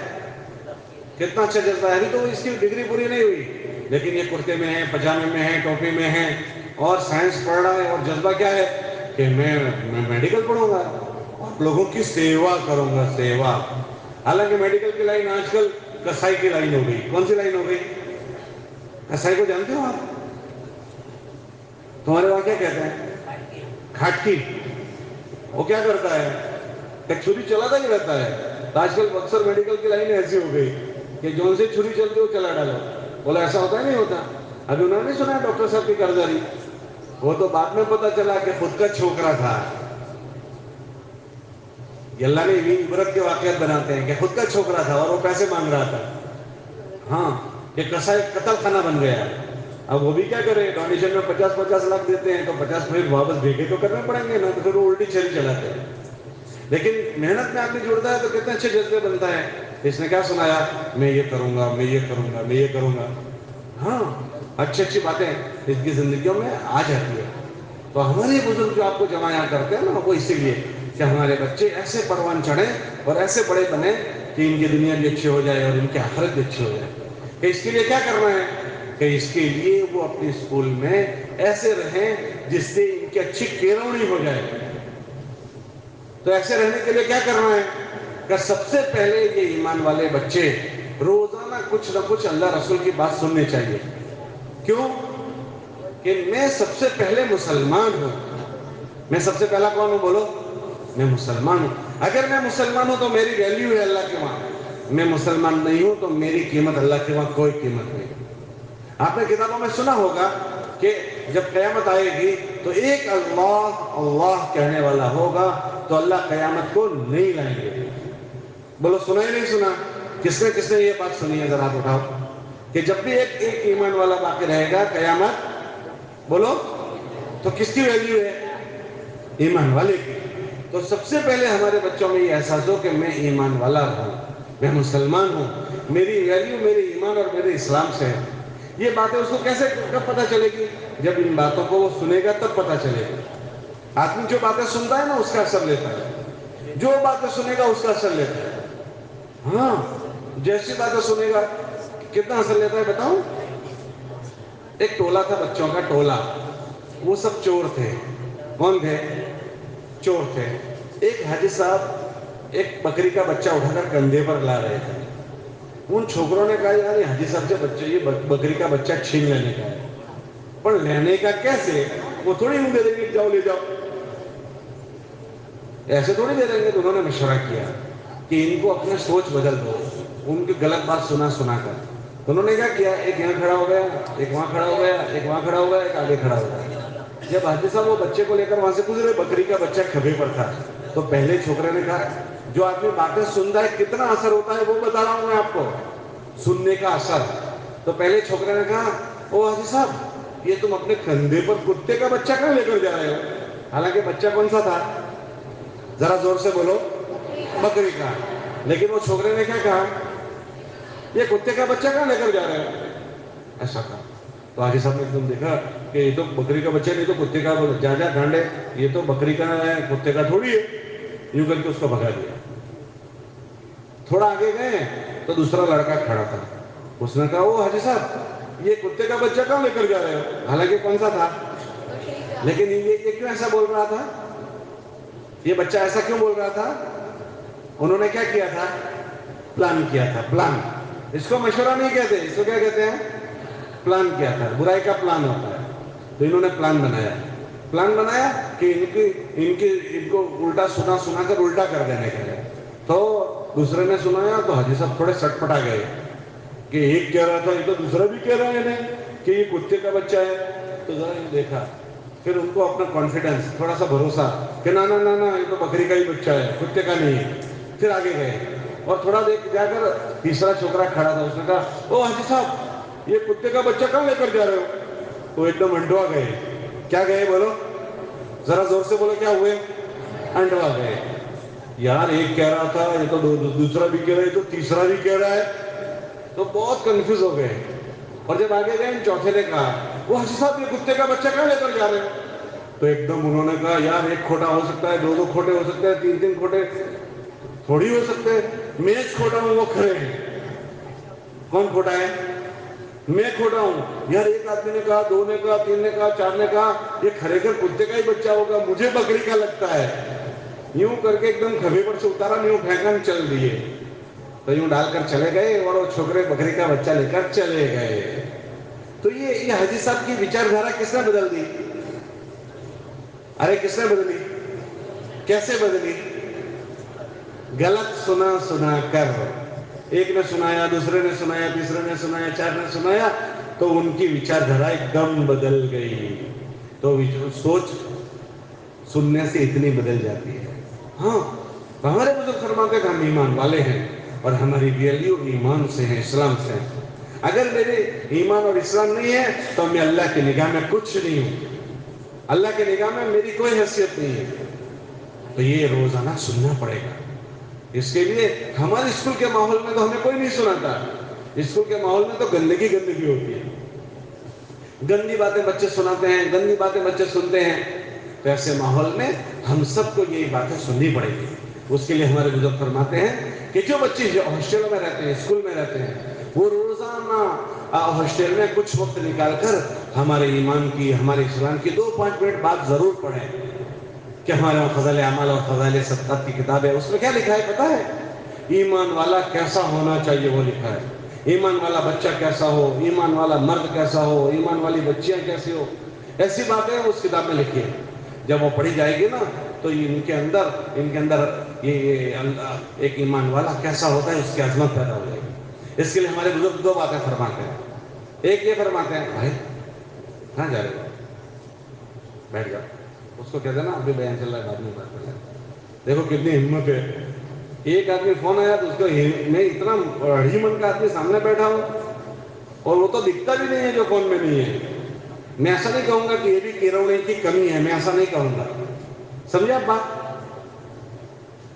کتنا اچھا جذبہ ہے. ابھی تو اس کی ڈگری پوری نہیں ہوئی لیکن یہ کرتے میں ہے, پجامے میں ہے, ٹوپی میں ہے اور سائنس پڑھ رہا ہے. اور جذبہ کیا ہے کہ میں میڈیکل پڑھوں گا اور لوگوں کی سیوا کروں گا, سیوا. حالانکہ میڈیکل کی لائن آج کل کسائی کی لائن ہو گئی. کون سی لائن ہو گئی؟ کسائی کو جانتے ہو آپ؟ تمہارے وہاں کیا کہتے ہیں؟ کھاٹکی. وہ کیا کرتا ہے؟ ایک چھری چلاتا ہی رہتا ہے. آج کل اکثر میڈیکل کی لائن ایسی ہو گئی کہ جون سے چھری چلتی وہ چلا ڈالو. بولا ایسا ہوتا ہے نہیں ہوتا؟ ابھی انہوں نے سنا ڈاکٹر صاحب کی کارگزاری, وہ تو بعد میں پتا چلا کہ خود کا چھوکرا تھا. اللہ نے بھی عبرت کے واقعات بناتے ہیں کہ خود کا چھوکرا تھا اور وہ پیسے مانگ رہا تھا. ہاں کہ کسائی قتل خانہ بن گیا. اب وہ بھی کیا کرے, ڈونیشن میں 50 لاکھ دیتے ہیں تو 50 پھر واپس بھیجے تو کرنے پڑیں گے نا, تو پھر وہ الٹی چھری چلاتے ہیں. لیکن محنت میں آدمی جڑتا ہے تو کتنے اچھے جذبے بنتا ہے. اس نے کیا سنایا, میں یہ کروں گا, میں یہ کروں گا, میں یہ کروں گا. ہاں اچھی باتیں اس کی زندگیوں میں آ جاتی ہے. تو ہمارے بزرگ جو آپ کو جمع یہاں کرتے ہیں نا, وہ اسی لیے کہ ہمارے بچے ایسے پروان چڑھیں اور ایسے بڑے بنیں کہ ان کی دنیا بھی اچھی ہو جائے اور ان کی آخرت بھی اچھی ہو جائے. کہ اس کے لیے کیا کرنا ہے کہ اس کے لیے وہ اپنے اسکول میں ایسے رہیں جس سے ان کی اچھی کیروڑی ہو جائے. تو ایسے رہنے کے لیے کیا کرنا ہے کہ سب سے پہلے یہ ایمان والے بچے روزانہ کچھ نہ کچھ اللہ رسول کی بات سننی چاہیے. کیوں کہ میں سب سے پہلے مسلمان ہوں. میں سب سے پہلا کون ہوں بولو؟ میں مسلمان ہوں. اگر میں مسلمان ہوں تو میری ویلیو ہے اللہ کے وہاں. میں مسلمان نہیں ہوں تو میری قیمت اللہ کے وہاں کوئی قیمت نہیں. آپ نے کتابوں میں سنا ہوگا کہ جب قیامت آئے گی تو ایک اللہ اللہ کہنے والا ہوگا تو اللہ قیامت کو نہیں لائیں گے. بولو سنا ہی نہیں سنا؟ کس نے یہ بات سنی ہے ذرا ہاتھ اٹھاؤ کہ جب بھی ایک ایمان والا باقی رہے گا قیامت, بولو تو کس کی ویلیو ہے؟ ایمان والے کی. تو سب سے پہلے ہمارے بچوں میں یہ احساس ہو کہ میں ایمان والا ہوں, میں مسلمان ہوں, میری ویلیو میرے ایمان اور میرے اسلام سے ہے. یہ باتیں اس کو کیسے کب پتہ چلے گی؟ جب ان باتوں کو وہ سنے گا تب پتہ چلے گا. آدمی جو باتیں سنتا ہے نا اس کا اثر لیتا ہے, جو باتیں سنے گا اس کا اثر لیتا ہے. ہاں جیسی باتیں سنے گا کتنا اثر لیتا ہے بتاؤں. ایک ٹولہ تھا بچوں کا ٹولہ, وہ سب چور تھے. کون تھے؟ چور تھے. ایک حاجی صاحب ایک بکری کا بچہ اٹھا کر کندھے پر لا رہے تھے. ان چھوکروں نے کہا یار حاجی صاحب سے بچے یہ بکری کا بچہ چھین لینے کا ہے. پر لینے کا کیسے؟ وہ تھوڑی ہم دے دیں گے جاؤ لے جاؤ, ایسے تھوڑی دے دیں گے. تو انہوں نے مشورہ کیا کہ ان کو اپنا سوچ بدل دو, ان کی غلط بات سنا کر. تو انہوں نے کیا کیا, ایک یہاں کھڑا ہو گیا, ایک وہاں کھڑا ہو گیا, ایک وہاں کھڑا ہو گیا, ایک آگے کھڑا ہو گیا. جب حاجی صاحب وہ بچے کو لے کر وہاں سے گزرے, بکری کا بچہ کھبے پر تھا. تو پہلے چھوکرے نے کہا جو آدمی باتیں سنتا ہے کتنا اثر ہوتا ہے وہ بتا رہا ہوں میں آپ کو, سننے کا اثر. تو پہلے چھوکرے نے کہا او حاجی صاحب یہ تم اپنے کندھے پر کتے کا بچہ کیوں لے کر جا رہے ہو؟ حالانکہ بچہ کون سا تھا؟ ذرا زور سے بولو. بکری کا. لیکن وہ چھوکرے نے کیا کہا, یہ کتے کا بچہ کہاں لے کر جا رہے ہو؟ ایسا کہا. تو حاجی صاحب نے ایک دم دیکھا کہ یہ تو بکری کا بچہ نہیں تو کتے کا. جا ڈھانڈے, یہ تو بکری کا ہے کتے کا تھوڑی ہے. یوں کر کے اس کو بھگا دیا. تھوڑا آگے گئے تو دوسرا لڑکا کھڑا تھا. اس نے کہا وہ حاجی صاحب یہ کتے کا بچہ کہاں لے کر جا رہے ہو؟ حالانکہ کون سا تھا, لیکن یہ کیوں ایسا بول رہا تھا؟ یہ بچہ ایسا کیوں بول رہا تھا؟ انہوں نے کیا کیا تھا؟ پلان کیا تھا. پلان, اس کو مشورہ نہیں کہتے, اس کو کیا کہتے ہیں؟ پلان کیا تھا. برائی کا پلان ہوتا ہے. تو انہوں نے پلان بنایا کہ ان کو الٹا سنا کر الٹا کر دینے کے لیے. تو دوسرے نے سنایا تو حاجی صاحب تھوڑے سٹ پٹا گئے کہ ایک کہہ رہا تھا یہ تو دوسرا بھی کہہ رہا ہے کہ یہ کتے کا بچہ ہے. تو ذرا دیکھا, پھر ان کو اپنا کانفیڈنس, تھوڑا سا بھروسہ کہ نا یہ تو بکری کا ہی بچہ ہے, کتے کا نہیں ہے. پھر آگے گئے اور تھوڑا دیکھ جا کر تیسرا چھوکرا کھڑا تھا. اس نے کہا او حاجی صاحب یہ کتے کا بچہ کہاں لے کر جا رہے ہو؟ تو ایک دم انڈوا گئے. کیا گئے بولو, ذرا زور سے بولو, کیا ہوئے؟ انڈوا گئے. یار ایک کہہ رہا تھا, یہ تو دوسرا بھی کہہ رہا ہے, تو تیسرا بھی کہہ رہا ہے. تو بہت کنفیوز ہو گئے. اور جب آگے گئے چوتھے نے کہا وہ حاجی صاحب یہ کتے کا بچہ کہاں لے کر جا رہے ہو؟ تو ایک دم انہوں نے کہا یار ایک کھوٹا ہو سکتا ہے, دو کھوٹے ہو سکتے ہیں, تین کھوٹے تھوڑی ہو سکتے ہیں. میں کھوٹا ہوں, وہ کھڑے ہیں. کون کھوٹا ہے؟ میں کھوٹا ہوں. یار ایک آدمی نے کہا, دو نے کہا, تین نے کہا, چار نے کہا یہ کھڑے کر کتے کا ہی بچہ ہوگا, مجھے بکری کا لگتا ہے. یوں کر کے ایک دم کھبے پر سے اتارا, یوں پھینکا, چل دیے. تو یوں ڈال کر چلے گئے اور وہ چھوکرے بکری کا بچہ لے کر چلے گئے. تو یہ حاجی صاحب کی وچار دھارا کس نے بدل دی؟ ارے کس نے بدلی؟ کیسے بدلی؟ غلط سنا کر. ایک نے سنایا, دوسرے نے سنایا, تیسرے نے سنایا, چار نے سنایا, تو ان کی وچار دھارا ایک دم بدل گئی. تو سوچ سننے سے اتنی بدل جاتی ہے. ہاں, ہمارے بزرگ فرماتے ہیں کہ ہم ایمان والے ہیں اور ہماری ویلیو ایمان سے ہے, اسلام سے ہے. اگر میرے ایمان اور اسلام نہیں ہے تو میں اللہ کی نگاہ میں کچھ نہیں ہوں, اللہ کی نگاہ میں میری کوئی حیثیت نہیں ہے. تو یہ روزانہ سننا پڑے گا. اس کے لیے ہمارے اسکول کے ماحول میں تو ہمیں کوئی نہیں سناتا. اسکول کے ماحول میں تو گندگی ہوتی ہے, گندی باتیں بچے سناتے ہیں, گندی باتیں بچے سنتے ہیں. تو ایسے ماحول میں ہم سب کو یہی باتیں سننی پڑے گی. اس کے لیے ہمارے بزرگ فرماتے ہیں کہ جو بچے ہاسٹلوں میں رہتے ہیں, اسکول میں رہتے ہیں, وہ روزانہ ہاسٹل میں کچھ وقت نکال کر ہمارے ایمان کی, ہمارے اسلام کی 2-5 منٹ بات ضرور پڑھیں کہ ہمارے فضائل اعمال اور فضائل صدقات کی کتاب ہے. اس میں کیا لکھا ہے پتہ ہے؟ ایمان والا کیسا ہونا چاہیے وہ لکھا ہے. ایمان والا بچہ کیسا ہو, ایمان والا مرد کیسا ہو, ایمان والی بچیاں کیسی ہو, ایسی باتیں اس کتاب میں لکھی ہیں. جب وہ پڑھی جائے گی نا تو ان کے اندر یہ ایک ایمان والا کیسا ہوتا ہے اس کی عظمت پیدا ہو جائے گی. اس کے لیے ہمارے بزرگ 2 باتیں فرماتے ہیں. ایک یہ فرماتے ہیں, بھائی کہاں جا رہے ہو, بیٹھ جاؤ. اس کو کہتے ہیں نا ابھی بیان چل رہا ہے, بعد میں بات کر لیں. دیکھو کتنی ہمت ہے. ایک آدمی فون آیا تو اس کو, میں اتنا بڑی من کا آدمی سامنے بیٹھا ہوں اور وہ تو دکھتا بھی نہیں ہے جو فون میں نہیں ہے. میں ایسا نہیں کہوں گا کہ یہ بھی کیروڑے کی کمی ہے, میں ایسا نہیں کہوں گا. سمجھے آپ بات؟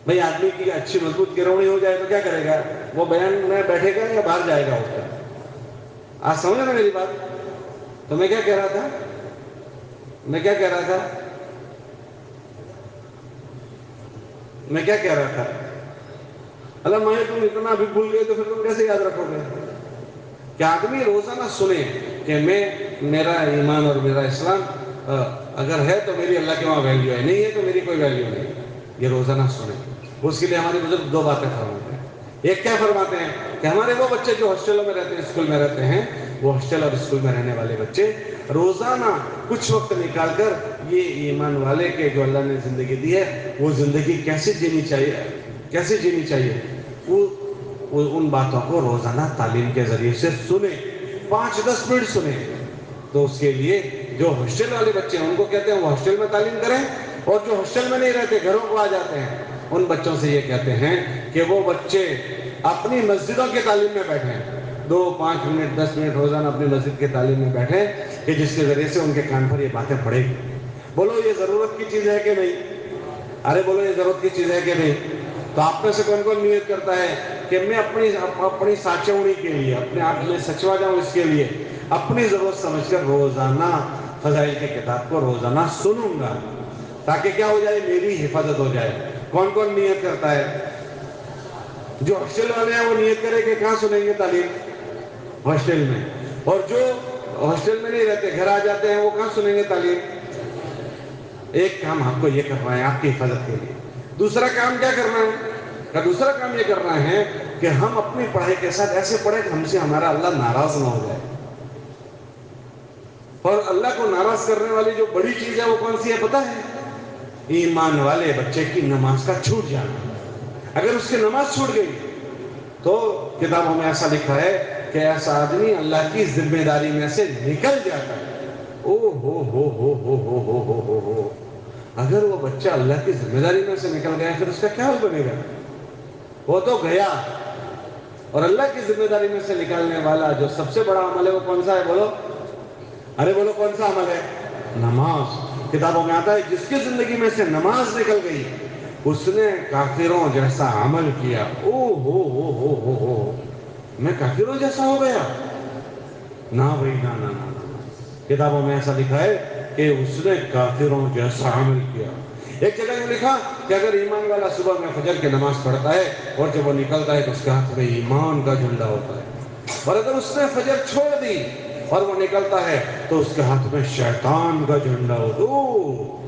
بھائی آدمی کی اچھی مضبوط کیروڑی ہو جائے تو کیا کرے گا؟ وہ بیان میں بیٹھے گا یا باہر جائے گا اس کا؟ آج سمجھے نا میری بات؟ تو میں کیا کہہ رہا تھا؟ میں کیا کہہ رہا تھا؟ اللہ ماہی تم اتنا ابھی بھول گئے تو پھر تم کیسے یاد رکھو گے؟ کہ آدمی روزانہ سنے کہ میرا ایمان اور میرا اسلام اگر ہے تو میری اللہ کے وہاں ویلیو ہے, نہیں ہے تو میری کوئی ویلیو نہیں. یہ روزانہ سنے. اس کے لیے ہمارے بزرگ 2 باتیں فرماتے ہیں. ایک کیا فرماتے ہیں کہ ہمارے وہ بچے جو ہاسٹلوں میں رہتے ہیں, اسکول میں رہتے ہیں, وہ ہاسٹل اور اسکول میں رہنے والے بچے روزانہ کچھ وقت نکال کر یہ ایمان والے کے جو اللہ نے زندگی دی ہے وہ زندگی کیسے جینی چاہیے, وہ ان باتوں کو روزانہ تعلیم کے ذریعے سے سنیں. 5-10 منٹ سنیں. تو اس کے لیے جو ہاسٹل والے بچے ہیں ان کو کہتے ہیں وہ ہاسٹل میں تعلیم کریں, اور جو ہاسٹل میں نہیں رہتے گھروں کو آ جاتے ہیں ان بچوں سے یہ کہتے ہیں کہ وہ بچے اپنی مسجدوں کی تعلیم میں بیٹھیں. 2-5 منٹ 10 منٹ روزانہ اپنی مسجد کی تعلیم میں بیٹھیں کہ جس کے ذریعے سے ان کے کان پر یہ باتیں پڑے گی. بولو یہ ضرورت کی چیز ہے کہ نہیں؟ ارے بولو یہ ضرورت کی چیز ہے کہ نہیں؟ تو آپ میں سے کون نیت کرتا ہے کہ میں اپنی ساچوڑی کے لیے, اپنے آپ میں سچوا جاؤں, اس کے لیے اپنی ضرورت سمجھ کر روزانہ فضائل کی کتاب کو روزانہ سنوں گا تاکہ کیا ہو جائے, میری حفاظت ہو جائے. کون نیت کرتا ہے؟ جو ہاسٹل والے ہیں وہ نیت کرے کہ کہاں سنیں گے تعلیم؟ ہاسٹل میں. اور جو ہاسٹل میں نہیں رہتے گھر آ جاتے ہیں وہ کہاں سنیں گے تعلیم؟ ایک کام آپ کو یہ کرنا ہے آپ کی حفاظت کے لیے. دوسرا کام کیا کرنا ہے؟ دوسرا کام یہ کرنا ہے کہ ہم اپنی پڑھائی کے ساتھ ایسے پڑھیں کہ ہم سے ہمارا اللہ ناراض نہ ہو جائے. اور اللہ کو ناراض کرنے والی جو بڑی چیز ہے وہ کون سی ہے پتہ ہے؟ ایمان والے بچے کی نماز کا چھوٹ جانا. اگر اس کی نماز چھوٹ گئی تو کتابوں میں ایسا لکھا ہے کہ ایسا آدمی اللہ کی ذمہ داری میں سے نکل جاتا ہے. او ہو اگر وہ بچہ اللہ کی ذمہ داری میں سے نکل گیا پھر اس کا کیا حال بنے گا؟ وہ تو گیا. اور اللہ کی ذمہ داری میں سے نکالنے والا جو سب سے بڑا عمل ہے وہ کون سا ہے؟ بولو، ارے بولو کون سا عمل ہے؟ نماز. کتابوں میں آتا ہے جس کی زندگی میں سے نماز نکل گئی اس نے کافروں جیسا عمل کیا. او ہو میں کافروں جیسا ہو گیا؟ نہ بھائی نہ. کتابوں میں ایسا لکھا ہے کہ اس نے کافروں جیسا عمل کیا. ایک جگہ یہ لکھا کہ اگر ایمان والا صبح میں فجر کی نماز پڑھتا ہے اور جب وہ نکلتا ہے تو اس کے ہاتھ میں ایمان کا جھنڈا ہوتا ہے. اور اگر اس نے فجر چھوڑ دی اور وہ نکلتا ہے تو اس کے ہاتھ میں شیطان کا جھنڈا ہو.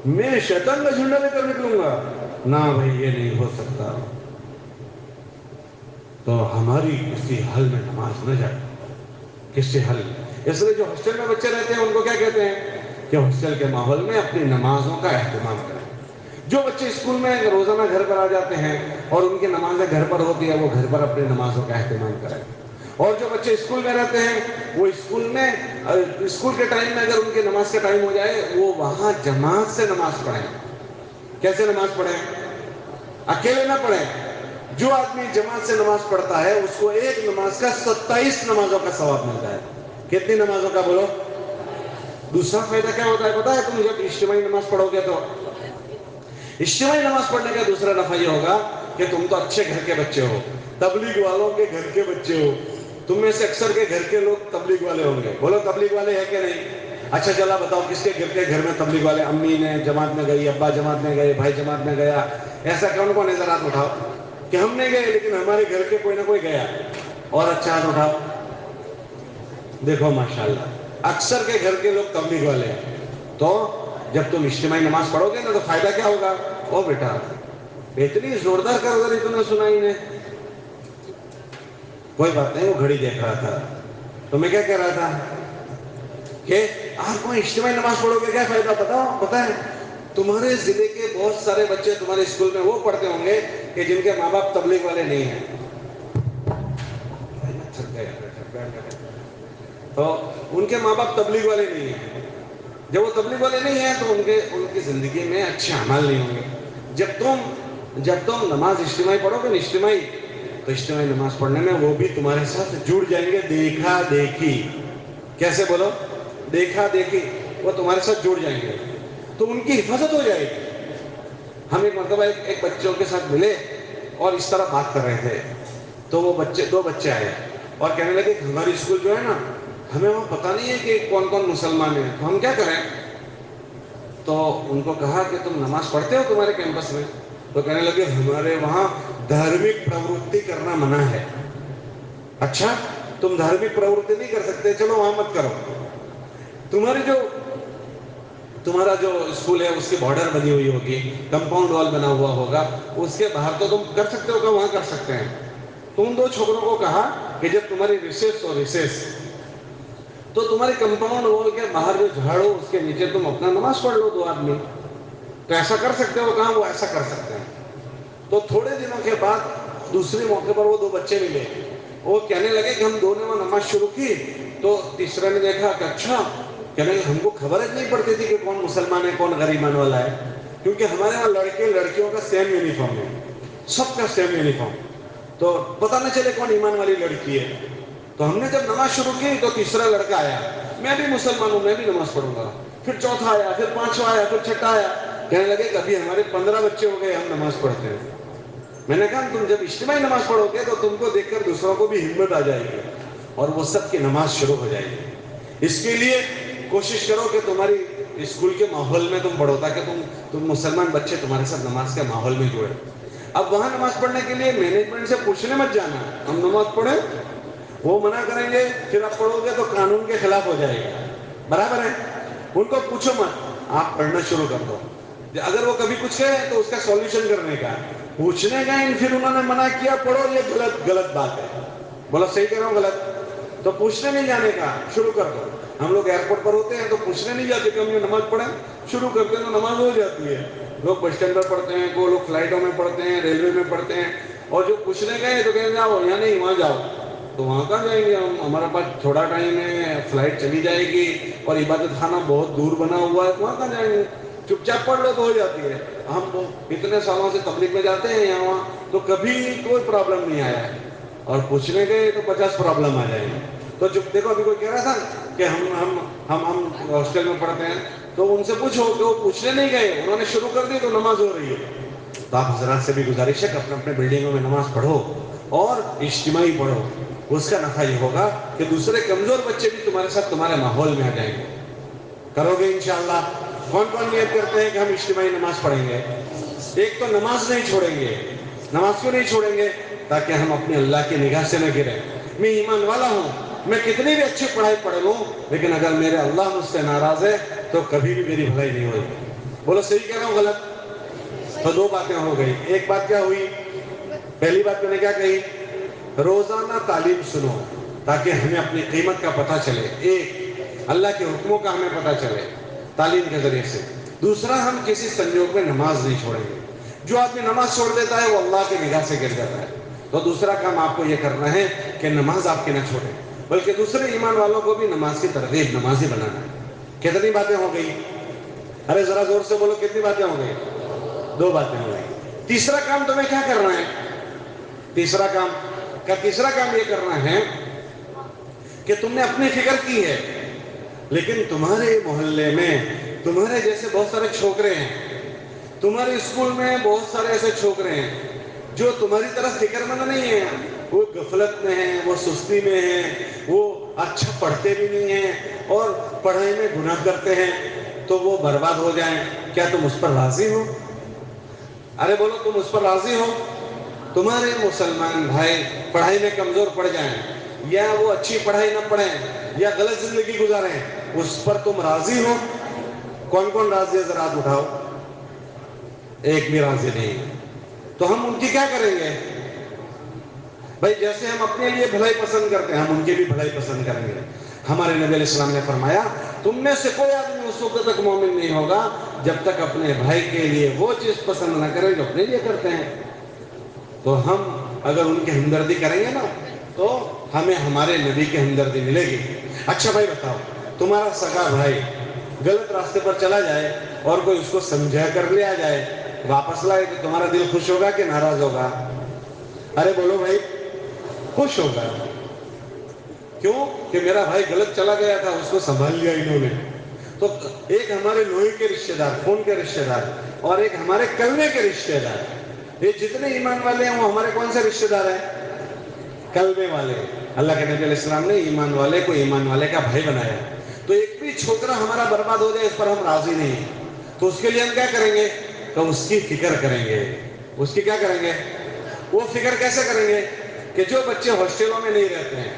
میں شیطان کا جھنڈا لے کر نکلوں گا؟ نہ بھائی یہ نہیں ہو سکتا. تو ہماری کسی حل میں نماز نہ جائے، کسی حل. اس لیے جو ہاسٹل میں بچے رہتے ہیں ان کو کیا کہتے ہیں کہ ہاسٹل کے ماحول میں اپنی نمازوں کا اہتمام کریں. جو بچے اسکول میں روزانہ گھر پر آ جاتے ہیں اور ان کی نمازیں گھر پر ہوتی ہے وہ گھر پر اپنی نمازوں کا اہتمام کریں. اور جو بچے اسکول میں رہتے ہیں وہ اسکول کے ٹائم میں اگر ان کی نماز کا ٹائم ہو جائے وہ وہاں جماعت سے نماز پڑھیں. کیسے نماز پڑھیں؟ اکیلے نہ پڑھیں. جو آدمی جماعت سے نماز پڑھتا ہے اس کو ایک نماز کا 27 نمازوں کا ثواب ملتا ہے. کتنی نمازوں کا بولو؟ دوسرا فائدہ کیا ہوتا ہے پتہ ہے؟ تم جب اجتماعی نماز پڑھو گے تو اجتماعی نماز پڑھنے کا دوسرا نفع یہ ہوگا کہ تم تو اچھے گھر کے بچے ہو، تبلیغ والوں کے گھر کے بچے ہو. تم میں سے اکثر کے گھر کے لوگ تبلیغ والے ہوں گے. بولو تبلیغ والے ہیں کہ نہیں؟ اچھا چلا بتاؤ کس کے گھر میں تبلیغ والے؟ امی نے جماعت میں گئی، ابا جماعت میں گئے، بھائی جماعت میں گیا. ایسا کون کون نظر ہاتھ اٹھاؤ کہ ہم نہیں گئے لیکن ہمارے گھر کے کوئی نہ کوئی گیا. اور اچھا ہاتھ اٹھاؤ. دیکھو ماشاءاللہ اکثر کے گھر کے لوگ تبلیغ والے ہیں. تو جب تم اجتماعی نماز پڑھو گے نا تو فائدہ کیا ہوگا؟ او بیٹا اتنی زوردار کارگری تم نے سنائی نے. کوئی بات نہیں، وہ گھڑی دیکھ رہا تھا. تو میں کیا کہہ رہا تھا کہ آپ کو اجتماعی نماز پڑھو گے کیا فائدہ پتہ ہے؟ تمہارے ضلع کے بہت سارے بچے تمہارے اسکول میں وہ پڑھتے ہوں گے کہ جن کے ماں باپ تبلیغ والے نہیں ہیں. تو ان کے ماں باپ تبلیغ والے نہیں ہیں. جب وہ تبلیغ والے نہیں ہیں تو ان کی زندگی میں اچھے اعمال نہیں ہوں گے. جب تم نماز اجتماعی پڑھو گے اجتماعی تو اجتماعی نماز پڑھنے میں وہ بھی تمہارے ساتھ جڑ جائیں گے. دیکھا دیکھی. کیسے بولو؟ دیکھا دیکھی. وہ تمہارے ساتھ جڑ جائیں گے تو ان کی حفاظت ہو جائے گی. ہم ایک مرتبہ ایک بچوں کے ساتھ ملے اور اس طرح بات کر رہے تھے تو وہ دو بچے آئے اور کہنے لگے کہ ہماری اسکول جو ہے نا ہمیں وہاں پتہ نہیں ہے کہ کون کون مسلمان ہیں تو ہم کیا کریں. تو ان کو کہا کہ تم نماز پڑھتے ہو تمہارے کیمپس میں؟ تو کہنے لگے ہمارے وہاں دھارمک پروتی کرنا منع ہے. اچھا تم دھارمک پروتی نہیں کر سکتے، چلو وہاں مت کرو. تمہارا جو اسکول ہے اس کی بارڈر بنی ہوئی ہوگی، کمپاؤنڈ وال بنا ہوا ہوگا، اس کے باہر تو تم کر سکتے ہو کہ وہاں کر سکتے ہیں. تو ان دو چھوکروں کو کہا کہ جب تمہاری ریسیس تو تمہارے کمپاؤنڈ وال کے باہر جو جھاڑ ہو اس کے نیچے تم اپنا نماز پڑھ لو دو آدمی. تو ایسا کر سکتے ہو؟ کہاں وہ ایسا کر سکتے ہیں. تو تھوڑے دنوں کے بعد دوسرے موقع پر وہ دو بچے ملے. وہ کہنے لگے کہ ہم دونوں نے نماز شروع کی تو تیسرے نے دیکھا کہ اچھا کہنے لگے ہم کو خبر ہی نہیں پڑتی تھی کہ کون مسلمان ہے کون غیر ایمان والا ہے، کیونکہ ہمارے وہاں لڑکے لڑکیوں کا سیم یونیفارم ہے، سب کا سیم یونیفارم. تو پتہ نہ چلے کون ایمان والی لڑکی ہے. تو ہم نے جب نماز شروع کی تو تیسرا لڑکا آیا، میں بھی مسلمان ہوں میں بھی نماز پڑھوں گا. پھر چوتھا آیا، پھر پانچواں آیا، پھر چھٹا آیا. کہنے لگے کبھی ہمارے 15 بچے ہو گئے ہم نماز پڑھتے ہیں. میں نے کہا تم جب اجتماعی نماز پڑھو گے تو تم کو دیکھ کر دوسروں کو بھی ہمت آ جائے گی اور وہ سب کی نماز شروع ہو جائے گی. اس کے لیے کوشش کرو کہ تمہاری اسکول کے ماحول میں تم پڑھو تاکہ تم مسلمان بچے تمہارے ساتھ نماز کے ماحول میں جڑے. اب وہاں نماز پڑھنے کے لیے مینجمنٹ سے پوچھنے مت جانا ہم نماز پڑھیں، وہ منع کریں گے، پھر آپ پڑھو گے تو قانون کے خلاف ہو جائے گا، برابر ہے؟ ان کو پوچھو مت، آپ پڑھنا شروع کر دو۔ اگر وہ کبھی کچھ کہے تو اس کا سولوشن کرنے کا، پوچھنے گئے پھر انہوں نے منع کیا پڑھو، یہ غلط بات ہے، بولا صحیح کہہ رہا ہوں غلط، تو پوچھنے نہیں جانے کا شروع کر دو۔ ہم لوگ ایئرپورٹ پر ہوتے ہیں تو پوچھنے نہیں جاتے کہ ہم یہ نماز پڑھیں، شروع کرتے ہیں تو نماز ہو جاتی ہے۔ لوگ بس اسٹینڈ پر پڑھتے ہیں، وہ لوگ فلائٹوں میں پڑھتے ہیں، ریلوے میں پڑھتے ہیں، اور جو پوچھنے گئے تو کہیں جاؤ یہاں نہیں وہاں جاؤ، تو وہاں کہاں جائیں گے ہم؟ ہمارے پاس تھوڑا ٹائم ہے، فلائٹ چلی جائے گی اور عبادت خانہ بہت دور بنا ہوا ہے، وہاں کہاں جائیں گے؟ چپ چاپ پڑھ لو تو ہو جاتی ہے۔ ہم اتنے سالوں سے تبلیغ میں جاتے ہیں یہاں وہاں، تو کبھی کوئی پرابلم نہیں آیا ہے، اور پوچھنے گئے تو 50 پرابلم آ جائیں گے۔ تو چپ، دیکھو ابھی کوئی کہہ رہا تھا کہ ہم ہاسٹل میں پڑھتے ہیں، تو ان سے پوچھو کہ وہ پوچھنے نہیں گئے، انہوں نے شروع کر دی تو نماز ہو رہی ہے۔ تو آپ حضرات سے بھی گزارش ہے کہ اپنے اپنے بلڈنگوں میں نماز پڑھو اور اجتماعی پڑھو، اس کا نفع یہ ہوگا کہ دوسرے کمزور بچے بھی تمہارے ساتھ تمہارے ماحول میں آ جائیں گے۔ کرو گے انشاءاللہ؟ کون کون نیت کرتے ہیں کہ ہم اجتماعی نماز پڑھیں گے؟ ایک تو نماز نہیں چھوڑیں گے۔ نماز کیوں نہیں چھوڑیں گے؟ تاکہ ہم اپنی اللہ کی نگاہ سے نہ گریں۔ میں ایمان والا ہوں، میں کتنی بھی اچھی پڑھائی پڑھ لوں، لیکن اگر میرے اللہ مجھ سے ناراض ہے تو کبھی بھی میری بھلائی نہیں ہوگی۔ بولو صحیح کہہ رہا ہوں غلط؟ تو دو باتیں ہو گئی۔ ایک بات کیا ہوئی؟ پہلی بات میں نے کیا کہی؟ روزانہ تعلیم سنو تاکہ ہمیں اپنی قیمت کا پتہ چلے، ایک اللہ کے حکموں کا ہمیں پتہ چلے تعلیم کے ذریعے سے۔ دوسرا، ہم کسی سنجوگ میں نماز نہیں چھوڑیں گے۔ جو آدمی نماز چھوڑ دیتا ہے وہ اللہ کی نگاہ سے گر جاتا ہے۔ تو دوسرا کام آپ کو یہ کرنا ہے کہ نماز آپ کی نہ چھوڑیں، بلکہ دوسرے ایمان والوں کو بھی نماز کی ترغیب، نمازی بنانا ہے۔ کتنی باتیں ہو گئی؟ ارے ذرا زور سے بولو، کتنی باتیں ہو گئی؟ دو باتیں ہو گئی۔ تیسرا کام تمہیں کیا کرنا ہے؟ تیسرا کام یہ کرنا ہے کہ تم نے اپنی فکر کی ہے، لیکن تمہارے محلے میں تمہارے جیسے بہت سارے چھوکرے ہیں، تمہارے اسکول میں بہت سارے ایسے چھوکرے ہیں جو تمہاری طرح فکر مند نہیں ہیں، وہ غفلت میں ہیں، وہ سستی میں ہیں، وہ اچھا پڑھتے بھی نہیں ہیں اور پڑھائی میں گناہ کرتے ہیں، تو وہ برباد ہو جائیں۔ کیا تم اس پر راضی ہو؟ ارے بولو، تم اس پر راضی ہو؟ تمہارے مسلمان بھائی پڑھائی میں کمزور پڑ جائیں، یا وہ اچھی پڑھائی نہ پڑھیں، یا غلط زندگی گزاریں، اس پر تم راضی ہو؟ کون کون راضی ہے ذرا ہاتھ اٹھاؤ۔ ایک بھی راضی نہیں۔ تو ہم ان کی کیا کریں گے؟ بھائی جیسے ہم اپنے لیے بھلائی پسند کرتے ہیں، ہم ان کی بھی بھلائی پسند کریں گے۔ ہمارے نبی علیہ السلام نے فرمایا، تم میں سے کوئی آدمی اس وقت تک مومن نہیں ہوگا جب تک اپنے بھائی کے لیے وہ چیز پسند نہ کرے جو اپنے لیے کرتے ہیں۔ تو ہم اگر ان کی ہمدردی کریں گے نا تو ہمیں ہمارے نبی کی ہمدردی ملے گی۔ اچھا بھائی بتاؤ، تمہارا سگا بھائی غلط راستے پر چلا جائے اور کوئی اس کو سمجھا کر لے آ جائے، واپس لائے، تو تمہارا دل خوش ہوگا کہ ناراض ہوگا؟ ارے بولو بھائی، خوش ہوگا۔ کیوں؟ کہ میرا بھائی غلط چلا گیا تھا، اس کو سنبھال لیا انہوں نے۔ تو ایک ہمارے لوہے کے رشتہ دار، خون کے رشتہ دار، اور ایک ہمارے کلمے کے رشتہ دار، یہ جتنے ایمان والے ہیں وہ ہمارے کون سے رشتہ دار ہیں؟ کلمے والے۔ اللہ کے نبی علیہ السلام نے ایمان والے کو ایمان والے کا بھائی بنایا۔ تو ایک بھی چھوکرا ہمارا برباد ہو جائے اس پر ہم راضی نہیں، تو اس کے لیے ہم کیا کریں گے؟ تو اس کی فکر کریں گے۔ اس کی کیا کریں گے؟ وہ فکر کیسے کریں گے؟ کہ جو بچے ہاسٹلوں میں نہیں رہتے ہیں،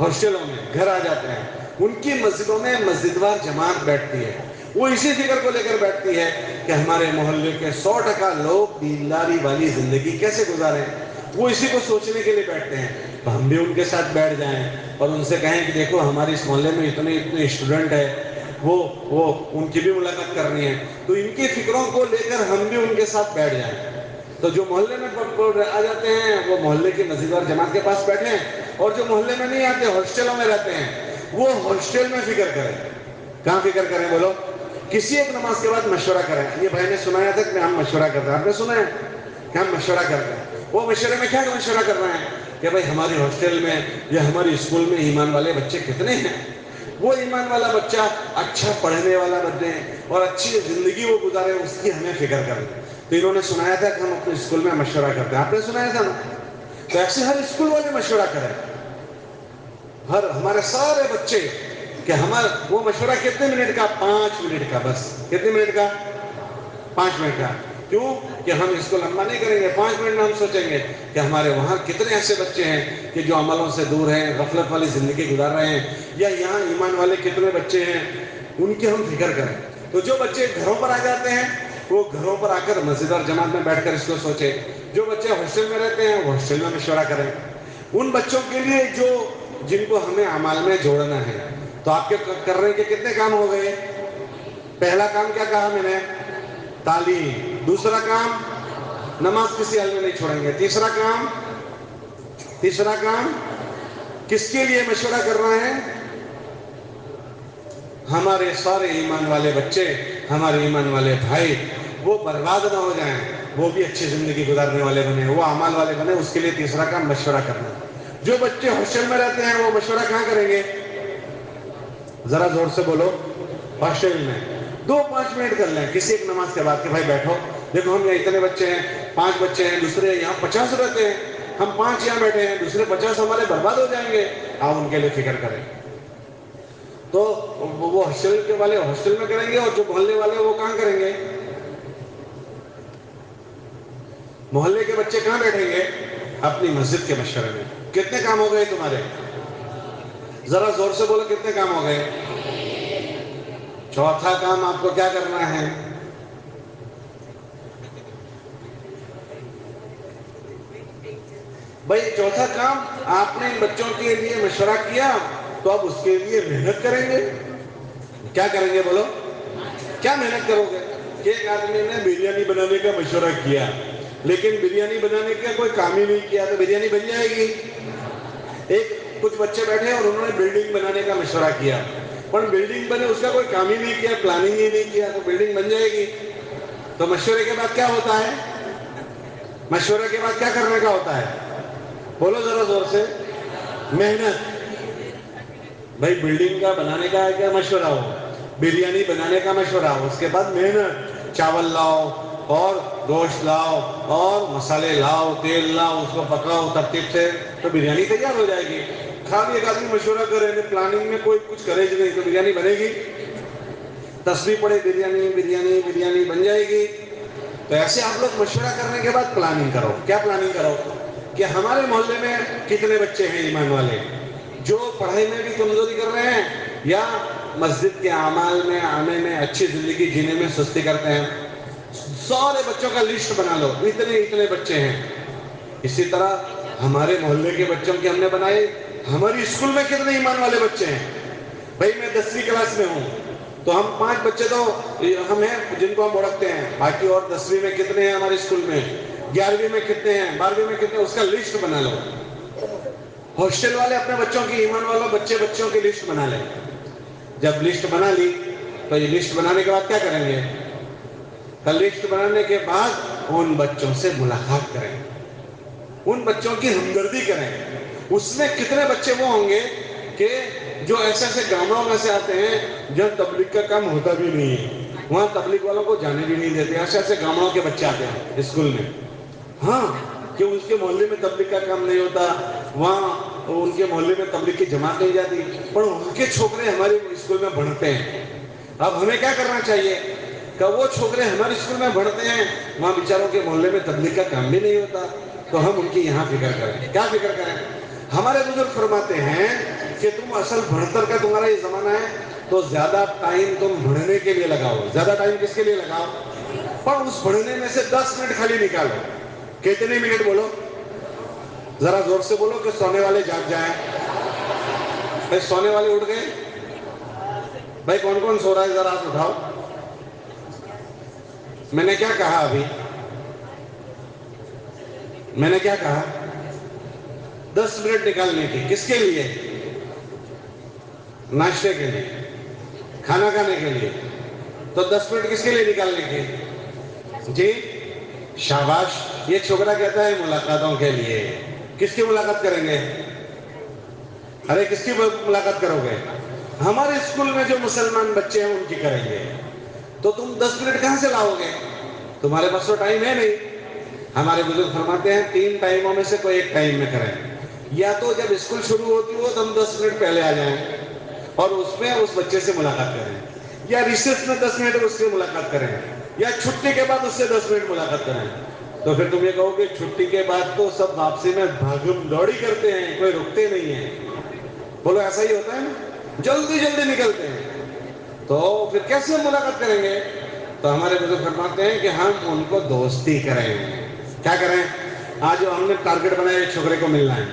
ہاسٹلوں میں گھر آ جاتے ہیں، ان کی مسجدوں میں مسجد وار جماعت بیٹھتی ہے، وہ اسی فکر کو لے کر بیٹھتی ہے کہ ہمارے محلے کے 100% لوگ دینداری والی زندگی کیسے گزاریں، وہ اسی کو سوچنے کے لیے بیٹھتے ہیں۔ تو ہم بھی ان کے ساتھ بیٹھ جائیں اور ان سے کہیں کہ دیکھو ہمارے اس محلے میں اتنے اسٹوڈنٹ ہیں، وہ ان کی بھی ملاقات کرنی ہے، تو ان کی فکروں کو لے کر ہم بھی ان کے ساتھ بیٹھ جائیں۔ تو جو محلے میں آ جاتے ہیں وہ محلے کی مسجد اور جماعت کے پاس بیٹھیں، اور جو محلے میں نہیں آتے، ہاسٹلوں میں رہتے ہیں، وہ ہاسٹل میں فکر کریں۔ کہاں فکر کریں بولو؟ کسی ایک نماز کے بعد مشورہ کریں۔ یہ بھائی نے سنایا تھا کہ ہم مشورہ کرتے ہیں، آپ نے سنا ہے کہ ہم مشورہ کرتے ہیں؟ وہ مشورے میں کیا مشورہ کر رہے ہیں کہ بھائی ہماری ہاسٹل میں یا ہماری اسکول میں ایمان والے بچے کتنے ہیں، وہ ایمان والا بچہ اچھا پڑھنے والا بنے اور اچھی زندگی وہ گزارے، اس کی ہمیں فکر کریں۔ تو انہوں نے سنایا تھا کہ ہم اپنے اسکول میں مشورہ کرتے ہیں، آپ نے سنایا تھا نا؟ تو ایسے ہر اسکول والے مشورہ کریں، ہمارے سارے بچے، کہ ہمارا وہ مشورہ کتنے منٹ کا؟ 5 منٹ کا، بس کتنے منٹ کا؟ 5 منٹ کا۔ کیوں کہ ہم اس کو لمبا نہیں کریں گے. 5 منٹ میں ہم سوچیں گے کہ ہمارے وہاں کتنے ایسے بچے ہیں کہ جو عملوں سے دور ہیں, غفلت والی زندگی گزار رہے ہیں, یا یہاں ایمان والے کتنے بچے ہیں, ان کی ہم فکر کریں. تو جو بچے گھروں پر آ جاتے ہیں وہ گھروں پر آ کر مسجد اور جماعت میں بیٹھ کر اس کو سوچیں. جو بچے ہاسٹل میں رہتے ہیں وہ ہاسٹل میں مشورہ کریں. ان بچوں کے لیے جو جن کو ہمیں اعمال میں جوڑنا ہے. تو آپ کے کرنے کے کتنے کام ہو گئے؟ پہلا کام کیا کہا میں نے؟ تعلیم. دوسرا کام نماز کسی حال میں نہیں چھوڑیں گے. تیسرا کام کس کے لیے مشورہ کرنا ہے؟ ہمارے سارے ایمان والے بچے, ہمارے ایمان والے بھائی وہ برباد نہ ہو جائیں, وہ بھی اچھی زندگی گزارنے والے بنے, وہ اعمال والے بنے. اس کے لیے تیسرا کام مشورہ کرنا. جو بچے ہاسٹل میں رہتے ہیں وہ مشورہ کہاں کریں گے؟ ذرا زور سے بولو. ہاسٹل میں 2-5 منٹ کر لیں کسی ایک نماز کے بعد کہ بھائی بیٹھو, دیکھو ہم یہاں اتنے بچے ہیں, 5 بچے ہیں, دوسرے یہاں 50 رہتے ہیں, ہم 5 یہاں بیٹھے ہیں, دوسرے 50 ہمارے برباد ہو جائیں گے. آپ ان کے لیے فکر کریں. تو وہ ہاسٹل کے والے ہاسٹل میں کریں گے, اور جو محلے والے وہ کہاں کریں گے؟ محلے کے بچے کہاں بیٹھیں گے؟ اپنی مسجد کے مشورے میں. کتنے کام ہو گئے تمہارے؟ ذرا زور سے بولو, کتنے کام ہو گئے؟ چوتھا کام آپ کو کیا کرنا ہے؟ بھائی چوتھا کام, آپ نے ان بچوں کے لیے مشورہ کیا تو اب اس کے لیے محنت کریں گے. کیا کریں گے بولو؟ کیا محنت کرو گے؟ کہ ایک آدمی نے بریانی بنانے کا مشورہ کیا, لیکن بریانی بنانے کا کوئی کام ہی نہیں کیا, تو بریانی بن جائے گی؟ کچھ بچے بیٹھے اور انہوں نے بلڈنگ بنانے کا مشورہ کیا, پر بلڈنگ بنے اس کا کوئی کام ہی نہیں کیا, پلاننگ ہی نہیں کیا, تو بلڈنگ بن جائے گی؟ تو مشورے کے بعد کیا ہوتا ہے؟ مشورے کے بعد کیا کرنے کا ہوتا ہے؟ بولو ذرا زور سے. محنت. بھائی بلڈنگ کا بنانے کا کیا مشورہ ہو؟ بریانی بنانے کا مشورہ ہو. اس کے بعد محنت. چاول لاؤ اور گوشت لاؤ اور مسالے لاؤ, تیل لاؤ, اس کو پکاؤ ترتیب سے, تو بریانی تیار ہو جائے گی. خالی ایک آدمی مشورہ کرے, پلاننگ میں کوئی کچھ کرے نہیں, تو بریانی بنے گی؟ تسبیح پڑھے بریانی بریانی بریانی بن جائے گی. تو ایسے آپ لوگ مشورہ کرنے کے بعد پلاننگ کرو. کیا پلاننگ کرو؟ کہ ہمارے محلے میں کتنے بچے ہیں ایمان والے جو پڑھائی میں بھی کمزوری کر رہے ہیں, یا مسجد کے اعمال میں آنے میں, اچھی زندگی جینے میں سستی کرتے ہیں. سارے بچوں کا لسٹ بنا لو, اتنے بچے ہیں. اسی طرح ہمارے محلے کے بچوں کی ہم نے بنائی. ہماری اسکول میں کتنے ایمان والے بچے ہیں؟ بھائی میں 10ویں کلاس میں ہوں تو ہم 5 بچے تو ہم ہیں جن کو ہم اوڑکتے ہیں, باقی اور 10ویں میں کتنے ہیں ہمارے اسکول میں, 11ویں میں کتنے ہیں, 12ویں میں کتنے, اس کا لسٹ بنا لو. ہاسٹل والے اپنے بچوں کی, ایمان والوں بچوں کی لسٹ بنا لیں. جب لسٹ بنا لی تو یہ لسٹ بنانے کے بعد کیا کریں گے؟ لسٹ بنانے کے بعد ان بچوں سے ملاقات کریں, ان بچوں کی ہمدردی کریں. اس میں کتنے بچے وہ ہوں گے کہ جو ایسے گاموں میں سے آتے ہیں جہاں تبلیغ کا کام ہوتا بھی نہیں ہے, وہاں تبلیغ والوں کو جانے بھی نہیں دیتے. ایسے گاموں کے بچے آتے ہیں اسکول میں, ہاں, کہ اس کے محلے میں تبلیغ کا کام نہیں ہوتا, وہاں ان کے محلے میں تبلیغ کی جماعت نہیں جاتی, پر ان کے چھوکرے ہمارے اسکول میں پڑھتے ہیں. اب ہمیں کیا کرنا چاہیے کہ وہ چھوکرے ہمارے اسکول میں پڑھتے ہیں, وہاں بیچاروں کے محلے میں تبلیغ کا کام بھی نہیں ہوتا, تو ہم ان کی یہاں فکر کریں. کیا فکر کریں؟ ہمارے بزرگ فرماتے ہیں کہ تم اصل بڑھتر کا تمہارا یہ زمانہ ہے تو زیادہ ٹائم تم بڑھنے کے لیے لگاؤ. زیادہ ٹائم کس کے لیے لگاؤ؟ پر اس بڑھنے میں سے 10 منٹ خالی نکالو. کتنے منٹ بولو؟ ذرا زور سے بولو کہ سونے والے جاگ جائیں. بھائی سونے والے اٹھ گئے؟ بھائی کون کون سو رہا ہے ذرا ہاتھ اٹھاؤ. میں نے کیا کہا ابھی؟ میں نے کیا کہا؟ 10 منٹ نکالنے کی. کس کے لیے؟ ناشتے کے لیے, کھانا کھانے کے لیے. تو 10 منٹ کس کے لیے نکالنے کی؟ جی شاباش. یہ چھوکرا کہتا ہے ملاقاتوں کے لیے. کس کی ملاقات کریں گے؟ ارے کس کی ملاقات کرو گے؟ ہمارے اسکول میں جو مسلمان بچے ہیں ان کی کریں گے. تو تم 10 منٹ کہاں سے لاؤ گے؟ تمہارے پاس تو ٹائم ہے نہیں. ہمارے بزرگ فرماتے ہیں 3 ٹائموں میں سے کوئی ایک ٹائم میں کریں. یا تو جب اسکول شروع ہوتی ہو تو ہم 10 منٹ پہلے آ جائیں اور اس میں اس بچے سے ملاقات کریں. یا ریسیس میں 10 منٹ اس سے ملاقات کریں, یا چھٹی کے بعد اس سے 10 منٹ ملاقات کریں. تو پھر تم یہ کہو کہ چھٹی کے بعد تو سب واپسی میں بھاگم دوڑی کرتے ہیں, کوئی رکتے نہیں ہیں. بولو ایسا ہی ہوتا ہے نا, جلدی جلدی نکلتے ہیں. تو پھر کیسے ہم ملاقات کریں گے؟ تو ہمارے بزرگ فرماتے ہیں کہ ہم ان کو دوستی کریں. کیا کریں؟ آج ہم نے ٹارگٹ بنایا ایک چھوکرے کو ملنا ہے,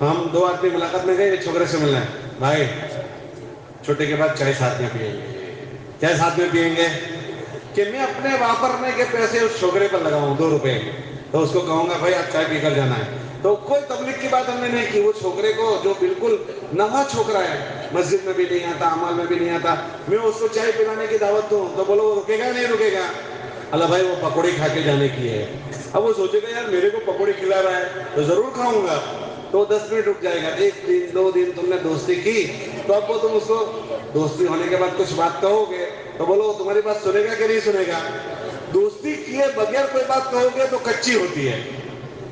ہم 2 آدمی ملاقات میں گئے, ایک چھوکرے سے ملنا ہے. بھائی چھٹی کے بعد چائے ساتھ میں پیئیں گے. چائے ساتھ میں پیئیں گے کہ میں اپنے واپرنے کے پیسے اس چھوکرے پر لگاؤں 2 روپے, تو اس کو کہوں گا بھائی آپ چائے پی کر جانا ہے. تو کوئی تبلیغ کی بات ہم نے نہیں کی. وہ چھوکرے کو جو بالکل نواں چھوکرا ہے, مسجد میں بھی نہیں آتا, اعمال میں بھی نہیں آتا, میں اس کو چائے پلانے کی دعوت دوں تو بولو وہ رکے گا نہیں رکے گا؟ اللہ بھائی وہ پکوڑی کھا کے جانے کی ہے. اب وہ سوچے گا یار میرے کو پکوڑی کھلا رہا ہے تو ضرور کھاؤں گا, تو 10 منٹ رک جائے گا. 1 دن 2 دن تم نے دوستی کی, تو اب وہ تم اس کو دوستی ہونے کے بعد کچھ بات کہو گے تو بولو تمہاری بات سنے گا کہ نہیں سنے گا؟ دوستی کیے بغیر کوئی بات کہو گے تو کچی ہوتی ہے.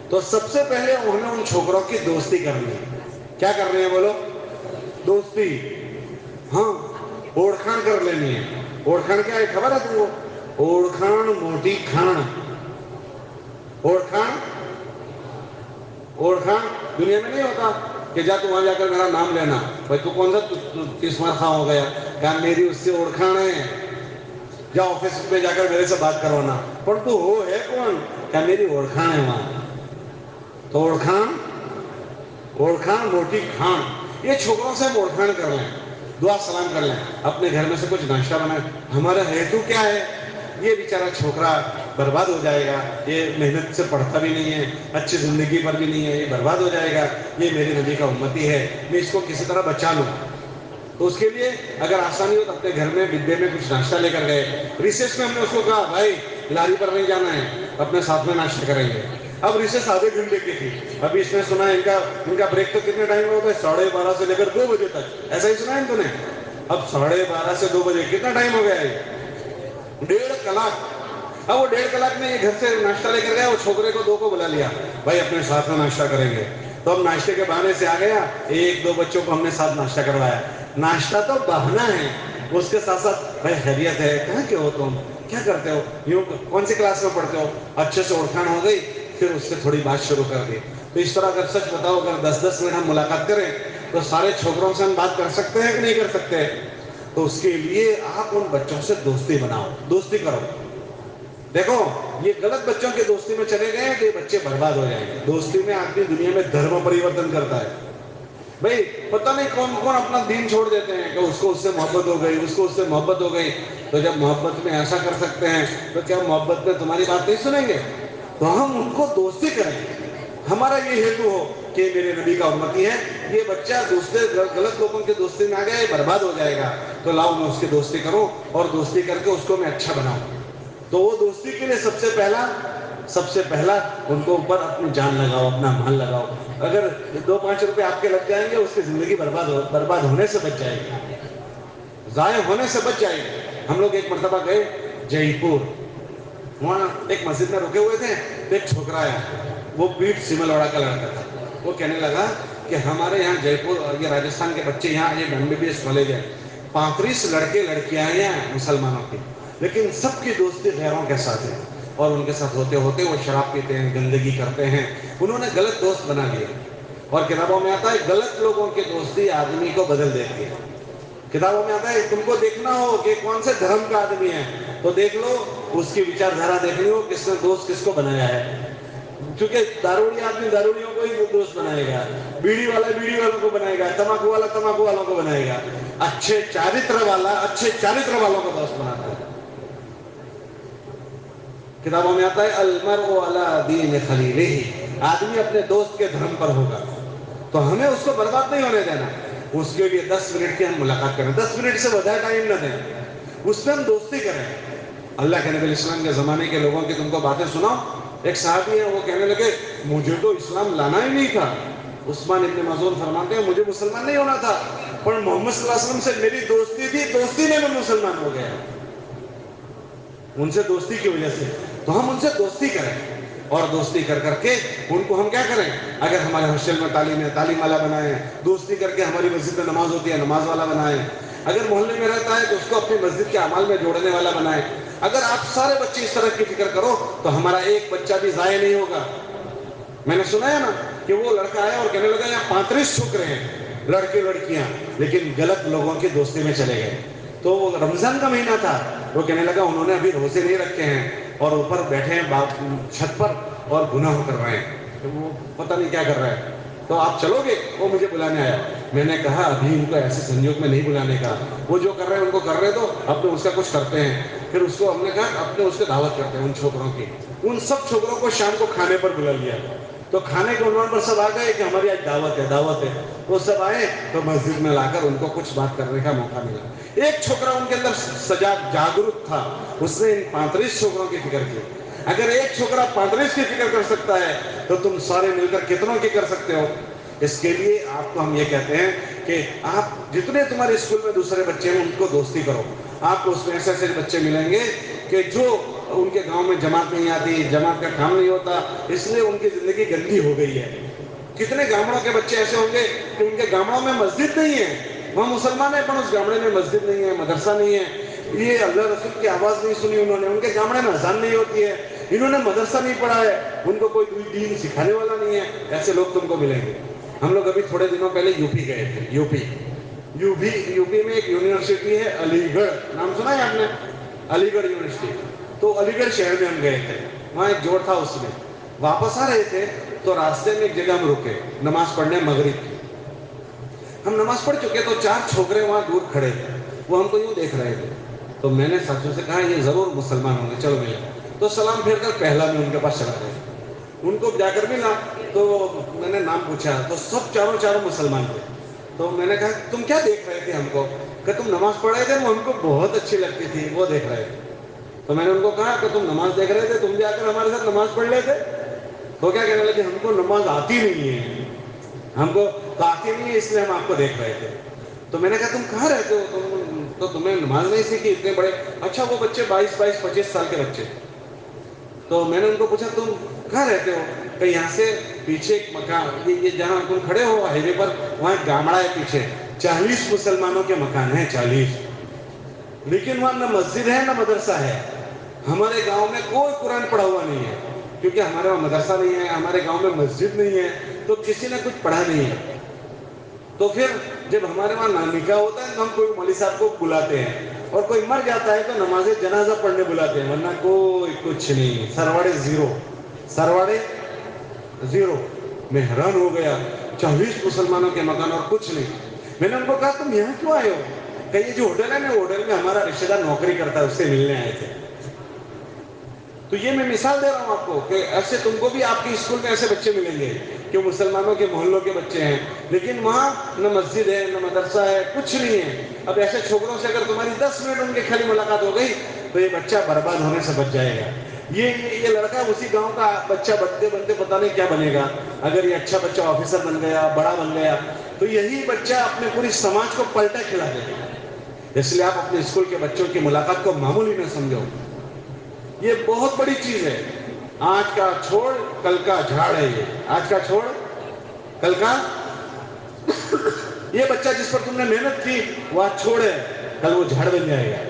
تو سب سے پہلے انہیں ان چھوکروں کی دوستی کرنی ہے. کیا کرنی ہے بولو؟ دوستی. ہاں, اوڑکھان کر لینی ہے. اوڑکھان کیا ہے خبر ہے تم کو؟ اوڑکھان موٹی کھان. اوڑکھان, اوڑکھان دنیا میں نہیں ہوتا کہ جا تو وہاں جا کر میرا نام لینا. بھائی تو کون سا 30واں خواہ ہو گیا, کہا میری اس سے اوڑکھان ہے, جا آفس میں جا کر میرے سے بات کروانا. پر تو ہو ہے کون؟ کہا میری اوڑکھان ہے وہاں. تو اوڑکھان, اوڑکھان موٹی کھان. یہ چھوکروں سے ہم اوڑکھان کر لیں, دعا سلام کر لیں, اپنے گھر میں سے کچھ ناشتہ بنائیں. ہمارا ہیتو کیا ہے؟ یہ بیچارہ چھوکرا برباد ہو جائے گا, یہ محنت سے پڑھتا بھی نہیں ہے, اچھی زندگی پر بھی نہیں ہے, یہ برباد ہو جائے گا, یہ میرے نبی کا امتی ہے, میں اس کو کسی طرح بچا لوں. تو اس کے لیے اگر آسانی ہو تو اپنے گھر میں بدے میں کچھ ناشتہ لے کر گئے. ریسیس میں ہم نے اس کو کہا بھائی لاری پر نہیں جانا ہے, اپنے ساتھ میں ناشتہ کریں گے. اب ریسیس آدھے گھنٹے کی تھی. ابھی اس نے سنا ان کا بریک تو کتنے ٹائم میں ہوتا ہے؟ 12:30 سے لے کر 2 بجے تک. ایسا ہی سنا ہے تو نے؟ اب 12:30 سے 2 بجے کتنا ٹائم ہو گیا ہے؟ 1.5 کلاک. اب وہ 1.5 کلاک میں یہ گھر سے ناشتہ لے کر گیا. وہ چھوکرے کو 2 کو بلا لیا, بھائی اپنے ساتھ میں ناشتہ کریں گے. تو اب ناشتے کے بہانے سے آ گیا, 1-2 بچوں کو ہم نے ساتھ ناشتہ کروایا. ناشتہ تو بہانہ ہے, اس کے ساتھ ساتھ بھائی خیریت ہے, کہاں کے ہو تم, کیا کرتے ہو, یوں کون سی کلاس میں پڑھتے ہو, اچھے سے اوڑکھان ہو گئی. پھر اس سے تھوڑی بات شروع کر دی. تو اس طرح اگر سچ بتاؤ اگر 10-10 منٹ ہم ملاقات کریں تو سارے چھوکروں سے ہم بات کر سکتے ہیں کہ نہیں کر سکتے؟ تو اس کے لیے آپ ان بچوں سے دوستی بناؤ, دوستی کرو. دیکھو یہ غلط بچوں کی دوستی میں چلے گئے تو یہ بچے برباد ہو جائیں گے. دوستی میں آدمی دنیا میں دھرم پریورتن کرتا ہے. بھائی پتہ نہیں کون کون اپنا دین چھوڑ دیتے ہیں کہ اس کو اس سے محبت ہو گئی, اس کو اس سے محبت ہو گئی. تو جب محبت میں ایسا کر سکتے ہیں تو کیا محبت میں تمہاری بات نہیں سنیں گے؟ تو ہم ان کو دوستی کریں. ہمارا یہ ہیتو ہو کہ میرے نبی کا امتی ہے, یہ بچہ دوسرے غلط لوگوں کی دوستی میں آ گیا, یہ برباد ہو جائے گا. تو لاؤ میں اس کی دوستی کروں, اور دوستی کر کے اس کو میں اچھا بناؤں. تو وہ دوستی کے لیے سب سے پہلا ان کو اوپر اپنی جان لگاؤ, اپنا مال لگاؤ. اگر 2-5 روپے آپ کے لگ جائیں گے, اس کی زندگی برباد ہونے سے بچ جائے گی, ضائع ہونے سے بچ جائے گی. ہم لوگ ایک مرتبہ گئے جے پور, وہاں ایک مسجد میں رکے ہوئے تھے. تو ایک چھوکرا آیا, وہ پیٹ سملوڑا کا لڑکا تھا. وہ کہنے لگا کہ ہمارے یہاں جے پور, یہ راجستھان کے بچے یہاں, یہ MBBS کالج ہے, 35 لڑکے لڑکیاں ہیں مسلمانوں کی, لیکن سب کی دوستی غیروں کے ساتھ ہے. اور ان کے ساتھ ہوتے ہوتے وہ شراب پیتے ہیں, گندگی کرتے ہیں. انہوں نے غلط دوست بنا لیا. اور کتابوں میں آتا ہے غلط لوگوں کی دوستی آدمی کو بدل دیتی ہے. کتابوں میں آتا ہے تم کو دیکھنا ہو کہ کون سے دھرم کا آدمی ہے تو دیکھ لو اس کی وچار دھارا دیکھنی ہو, کس نے دوست کس کو بنایا ہے. کیونکہ داروڑی آدمی داروڑیوں کو ہی دوست بنائے گا, بیڑی والا بیڑی والوں کو بنائے گا, تمباکو والا تمباکو والوں کو بنائے گا. اچھے چارتر والا اچھے چارتر والوں کو دوست بناتا ہے. کتابوں میں آتا ہے المرء علی دین خلیلہ, آدمی اپنے دوست کے دھرم پر ہوگا. تو ہمیں اس کو برباد نہیں ہونے دینا. اس کے لیے 10 منٹ کی ہم ملاقات کریں, 10 منٹ سے زیادہ ٹائم نہ دیں, اس میں ہم دوستی کریں. اللہ کے نبی اسلام کے زمانے کے لوگوں کی تم کو باتیں سناؤ. ایک صحابی ہیں, وہ کہنے لگے مجھے تو اسلام لانا ہی نہیں تھا. عثمان ابن مظعون فرماتے ہیں مجھے مسلمان نہیں ہونا تھا, پر محمد صلی اللہ علیہ وسلم سے میری دوستی تھی, دوستی میں مسلمان ہو گیا. ان سے دوستی کی وجہ سے. تو ہم ان سے دوستی کریں, اور دوستی کر کر کے ان کو ہم کیا کریں, اگر ہمارے ہاسٹل میں تعلیم ہے تعلیم والا بنائیں, دوستی کر کے ہماری مسجد میں نماز ہوتی ہے نماز والا بنائیں, اگر محلے میں رہتا ہے تو اس کو اپنی مسجد کے اعمال میں جوڑنے والا بنائیں. اگر آپ سارے بچے اس طرح کی فکر کرو تو ہمارا ایک بچہ بھی ضائع نہیں ہوگا. میں نے سنا ہے نا کہ وہ لڑکا آیا اور کہنے لگا یہاں 35 چھوکرے ہیں لڑکے لڑکیاں, لیکن غلط لوگوں کی دوستی میں چلے گئے. تو وہ رمضان کا مہینہ تھا, وہ کہنے لگا انہوں نے ابھی روزے نہیں رکھے ہیں اور اوپر بیٹھے ہیں چھت پر اور گناہ کر رہے ہیں, تو وہ پتہ نہیں کیا کر رہا ہے, تو آپ چلو گے؟ وہ مجھے بلانے آیا. میں نے کہا ابھی ان کو ایسے سنجوگ میں نہیں بلانے کا, وہ جو کر رہے ہیں ان کو کر رہے تو اپنے اس کا کچھ کرتے ہیں. پھر اس کو ہم نے کہا اپنے اس سے دعوت کرتے ہیں ان چھوکروں کی. ان سب چھوکروں کو شام کو کھانے پر بلا لیا, تو کھانے کے عنوان پر سب آ گئے کہ ہماری آج دعوت ہے دعوت ہے. وہ سب آئے تو مسجد میں لا کر ان کو کچھ بات کرنے کا موقع ملا. ایک چھوکرا ان کے اندر جاگرک تھا, اس نے ان 35 چھوکروں کی فکر کی. اگر ایک چھوکرا 35 کی فکر کر سکتا ہے تو تم سارے مل کر کتنوں کی کر سکتے ہو؟ اس کے لیے آپ کو ہم یہ کہتے ہیں کہ آپ جتنے تمہارے اسکول میں دوسرے بچے ہیں ان کو دوستی کرو. آپ کو اس میں ایسے ایسے بچے ملیں گے کہ جو ان کے گاؤں میں جماعت نہیں آتی, جماعت کا کام نہیں ہوتا, اس لیے ان کی زندگی گندی ہو گئی ہے. کتنے گامڑوں کے بچے ایسے ہوں گے کہ ان کے گامڑوں میں مسجد نہیں ہے, وہ مسلمان ہے پر اس گامڑے میں مسجد نہیں ہے, مدرسہ نہیں ہے, یہ اللہ رسول کی آواز نہیں سنی انہوں نے, ان کے گامڑے میں اذان نہیں ہوتی ہے, انہوں نے مدرسہ نہیں پڑھا ہے, ان کو کوئی دین سکھانے والا نہیں ہے. ایسے لوگ تم کو ملیں گے. ہم لوگ ابھی تھوڑے دنوں پہلے یو پی گئے تھے. یو پی میں ایک یونیورسٹی ہے علی گڑھ, نام سنا ہے آپ نے؟ علی گڑھ یونیورسٹی. تو علی گڑھ شہر میں ہم گئے تھے, وہاں ایک جوڑ تھا, اس میں واپس آ رہے تھے تو راستے میں ایک جگہ ہم رکے نماز پڑھنے مغرب کی. ہم نماز پڑھ چکے تو 4 چھوکرے وہاں دور کھڑے تھے, وہ ہم کو یوں دیکھ رہے تھے. تو میں نے ساتھیوں سے کہا یہ ضرور مسلمان ہوں گے, چلو ملے. تو سلام پھیر کر پہلا میں ان کے پاس چلا گیا. ان کو جا کر ملا تو میں نے نام پوچھا تو سب چاروں مسلمان تھے. تو میں نے کہا تم کیا دیکھ رہے تھے ہم کو؟ کہ تم نماز پڑھ رہے تھے, وہ ہم کو بہت اچھی لگتی تھی, وہ دیکھ رہے تھے. تو میں نے ان کو کہا کہ تم نماز دیکھ رہے تھے, تم بھی آ کر ہمارے ساتھ نماز پڑھ لیتے. تو کیا کہنے لگے ہم کو نماز آتی نہیں ہے, ہم کو تو آتی نہیں ہے, اس لیے ہم آپ کو دیکھ رہے تھے. تو میں نے کہا تم کہاں رہتے ہو؟ تو تمہیں نماز نہیں سیکھی اتنے بڑے. اچھا وہ بچے 22-25 سال کے بچے. تو میں نے ان کو پوچھا تم کہاں رہتے ہو؟ کہ یہاں سے پیچھے ایک مکان, یہ جہاں تم کھڑے ہو ہائی وے پر, وہاں ایک گامڑا ہے پیچھے, 40 مسلمانوں کے مکان ہیں, 40. لیکن وہاں نہ مسجد ہے نہ مدرسہ ہے. ہمارے گاؤں میں کوئی قرآن پڑھا ہوا نہیں ہے, کیونکہ ہمارے وہاں مدرسہ نہیں ہے, ہمارے گاؤں میں مسجد نہیں ہے, تو کسی نے کچھ پڑھا نہیں ہے. تو پھر جب ہمارے وہاں نکاح ہوتا ہے تو ہم کوئی مولوی صاحب کو بلاتے ہیں, اور کوئی مر جاتا ہے تو نماز جنازہ پڑھنے بلاتے ہیں, ورنہ کوئی کچھ نہیں, سرواڑے زیرو. میں حیران ہو گیا, 40 مسلمانوں کے مکان اور کچھ نہیں. میں نے ان کو کہا تم یہاں کیوں آئے ہو؟ کہ یہ جو ہوٹل ہے نا, ہوٹل میں ہمارا رشتہ دار نوکری کرتا ہے, اس سے ملنے آئے تھے. تو یہ میں مثال دے رہا ہوں آپ کو کہ ایسے تم کو بھی آپ کے اسکول میں ایسے بچے ملیں گے کہ مسلمانوں کے محلوں کے بچے ہیں, لیکن وہاں نہ مسجد ہے نہ مدرسہ ہے, کچھ نہیں ہے. اب ایسے چھوکروں سے اگر تمہاری 10 منٹ ان کے خالی ملاقات ہو گئی تو یہ بچہ برباد ہونے سے بچ جائے گا. یہ لڑکا اسی گاؤں کا بچہ بنتے بنتے پتہ نہیں کیا بنے گا. اگر یہ اچھا بچہ آفیسر بن گیا, بڑا بن گیا, تو یہی بچہ اپنے پوری سماج کو پلٹا کھلا دے گا. اس لیے آپ اپنے اسکول کے بچوں کی ملاقات کو معمولی نہ سمجھو, یہ بہت بڑی چیز ہے. آج کا چھوڑ کل کا جھاڑ ہے, یہ آج کا چھوڑ کل کا. یہ بچہ جس پر تم نے محنت کی وہ آج چھوڑ ہے, کل وہ جھاڑ بن جائے گا.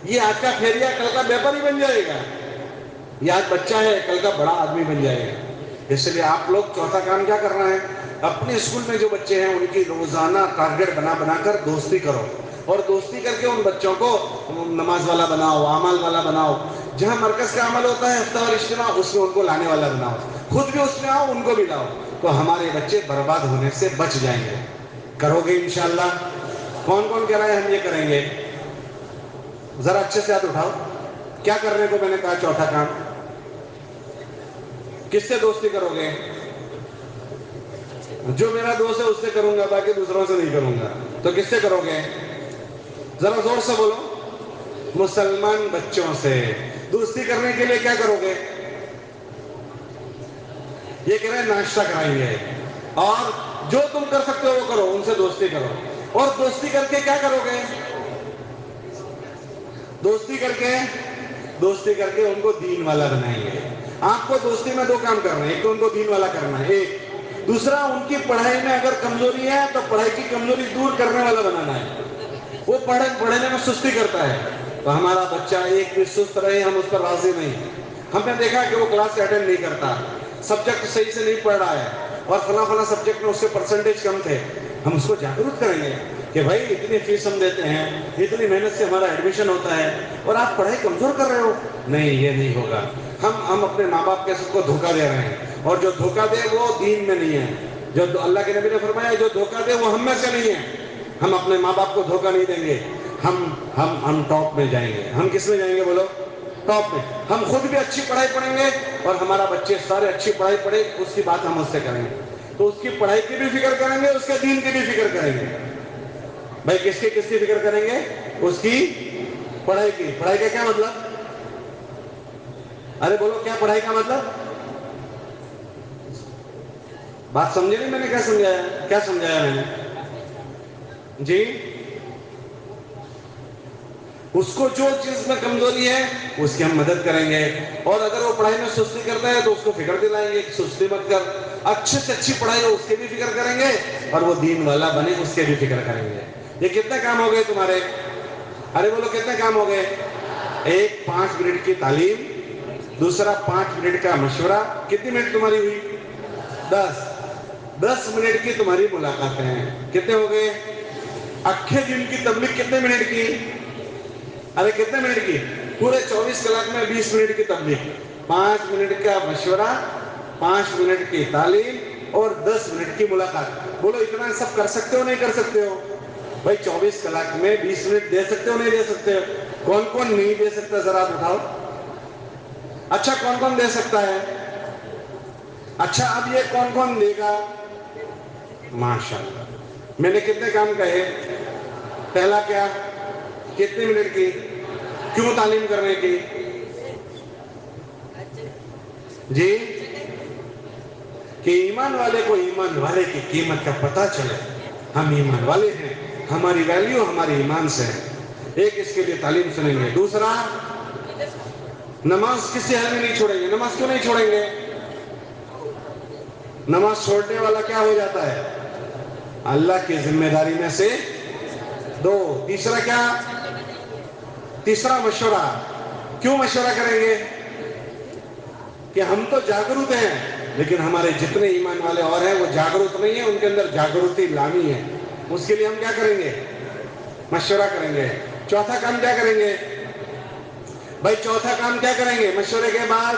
یہ آج کا کھیریا کل کا بیپاری بن جائے گا. یہ آج بچہ ہے کل کا بڑا آدمی بن جائے گا. اس لیے آپ لوگ چوتھا کام کیا کرنا ہے, اپنے اسکول میں جو بچے ہیں ان کی روزانہ ٹارگیٹ بنا کر دوستی کرو, اور دوستی کر کے ان بچوں کو نماز والا بناؤ, اعمال والا بناؤ. جہاں مرکز کا عمل ہوتا ہے ہفتہ وار اجتماع, اس میں ان کو لانے والا بناؤ, خود بھی اس میں آؤ ان کو بھی لاؤ, تو ہمارے بچے برباد ہونے سے بچ جائیں گے. کرو گے انشاءاللہ؟ کون کون کہہ رہا ہے ہم یہ کریں گے؟ ذرا اچھے سے ہاتھ اٹھاؤ. کیا کرنے کو میں نے کہا چوتھا کام؟ کس سے دوستی کرو گے؟ جو میرا دوست ہے اس سے کروں گا, باقی دوسروں سے نہیں کروں گا. تو کس سے کرو گے؟ ذرا زور سے بولو. مسلمان بچوں سے. دوستی کرنے کے لیے کیا کرو گے؟ یہ کہہ رہے ہیں ناشتہ کرائیں گے, اور جو تم کر سکتے ہو وہ کرو, ان سے دوستی کرو. اور دوستی کر کے کیا کرو گے؟ دوستی کر کے ان کو دین والا بنائیں گے. آپ کو دوستی میں 2 کام کرنا ہے, ایک تو ان کو دین والا کرنا ہے, ایک دوسرا ان کی پڑھائی میں اگر کمزوری ہے تو پڑھائی کی کمزوری دور کرنے والا بنانا ہے. وہ پڑھنے میں سستی کرتا ہے، تو ہمارا بچہ ایک بھی سست رہے ہم اس پر راضی نہیں۔ ہم نے دیکھا کہ وہ کلاس اٹینڈ نہیں کرتا، سبجیکٹ صحیح سے نہیں پڑھ رہا ہے، اور فلاں سبجیکٹ میں اس کے پرسنٹیج کم تھے، ہم اس کو جاگرت کریں گے کہ بھائی اتنی فیس ہم دیتے ہیں، اتنی محنت سے ہمارا ایڈمیشن ہوتا ہے، اور آپ پڑھائی کمزور کر رہے ہو۔ نہیں، یہ نہیں ہوگا۔ ہم اپنے ماں باپ کے سب کو دھوکہ دے رہے ہیں، اور جو دھوکہ دے وہ دین میں نہیں ہے۔ جو اللہ کے نبی نے فرمایا جو دھوکہ دے وہ ہم میں سے نہیں ہے۔ ہم اپنے ماں باپ کو دھوکہ نہیں دیں گے، ہم ٹاپ میں جائیں گے۔ ہم کس میں جائیں گے بولو؟ ٹاپ میں۔ ہم خود بھی اچھی پڑھائی پڑھیں گے، اور ہمارا بچے سارے اچھی پڑھائی پڑھے، اس کی بات ہم اس سے کریں گے، تو اس کی پڑھائی کی بھی فکر کریں گے، اس کے دین کی بھی فکر کریں گے۔ بھائی کس کی فکر کریں گے؟ اس کی پڑھائی کی۔ پڑھائی کا کیا مطلب؟ ارے بولو، کیا پڑھائی کا مطلب؟ بات سمجھے نہیں میں نے کیا سمجھایا؟ کیا سمجھایا میں نے؟ جی، اس کو جو چیز میں کمزوری ہے اس کی ہم مدد کریں گے، اور اگر وہ پڑھائی میں سستی کرتا ہے تو اس کو فکر دلائیں گے کہ سستی مت کر، اچھے سے اچھی پڑھائی ہو اس کی بھی فکر کریں گے، اور وہ دین والا بنے اس کے بھی فکر کریں گے۔ یہ کتنے کام ہو گئے تمہارے؟ ارے بولو کتنے کام ہو گئے؟ ایک 5 منٹ کی تعلیم، دوسرا 5 منٹ کا مشورہ۔ کتنی منٹ تمہاری ہوئی؟ 10 منٹ کی تمہاری ملاقاتیں ہیں۔ کتنے ہو گئے؟ اکھے دن کی تبلیغ کتنے منٹ کی؟ ارے کتنے منٹ کی؟ پورے 24 کلاک میں 20 منٹ کی تبلیغ، 5 منٹ کا مشورہ، 5 منٹ کی تعلیم، اور 10 منٹ کی ملاقات۔ بولو اتنا سب کر سکتے ہو نہیں کر سکتے ہو؟ بھائی 24 کلاک میں 20 منٹ دے سکتے ہو نہیں دے سکتے ہو؟ کون کون نہیں دے سکتا ذرا بتاؤ؟ اچھا کون کون دے سکتا ہے؟ اچھا اب یہ کون کون دے گا؟ ماشاءاللہ۔ میں نے کتنے کام کہے؟ پہلا کیا؟ کتنے منٹ کی؟ کیوں تعلیم کرنے کی؟ جی، کہ ایمان والے کو ایمان والے کی قیمت کا پتہ چلے۔ ہم ایمان والے ہیں، ہماری ویلیو ہمارے ایمان سے ہے۔ ایک اس کے لیے تعلیم سنیں گے۔ دوسرا، نماز کسی حال میں نہیں چھوڑیں گے۔ نماز کیوں نہیں چھوڑیں گے؟ نماز چھوڑنے والا کیا ہو جاتا ہے؟ اللہ کی ذمہ داری میں سے 2۔ تیسرا کیا؟ تیسرا مشورہ۔ کیوں مشورہ کریں گے؟ کہ ہم تو جاگرت ہیں، لیکن ہمارے جتنے ایمان والے اور ہیں وہ جاگرت نہیں ہیں، ان کے اندر جاگرتی لانی ہے۔ اس کے لیے ہم کیا کریں گے؟ مشورہ کریں گے۔ چوتھا کام کیا کریں گے؟ بھائی چوتھا کام کیا کریں گے مشورے کے بعد؟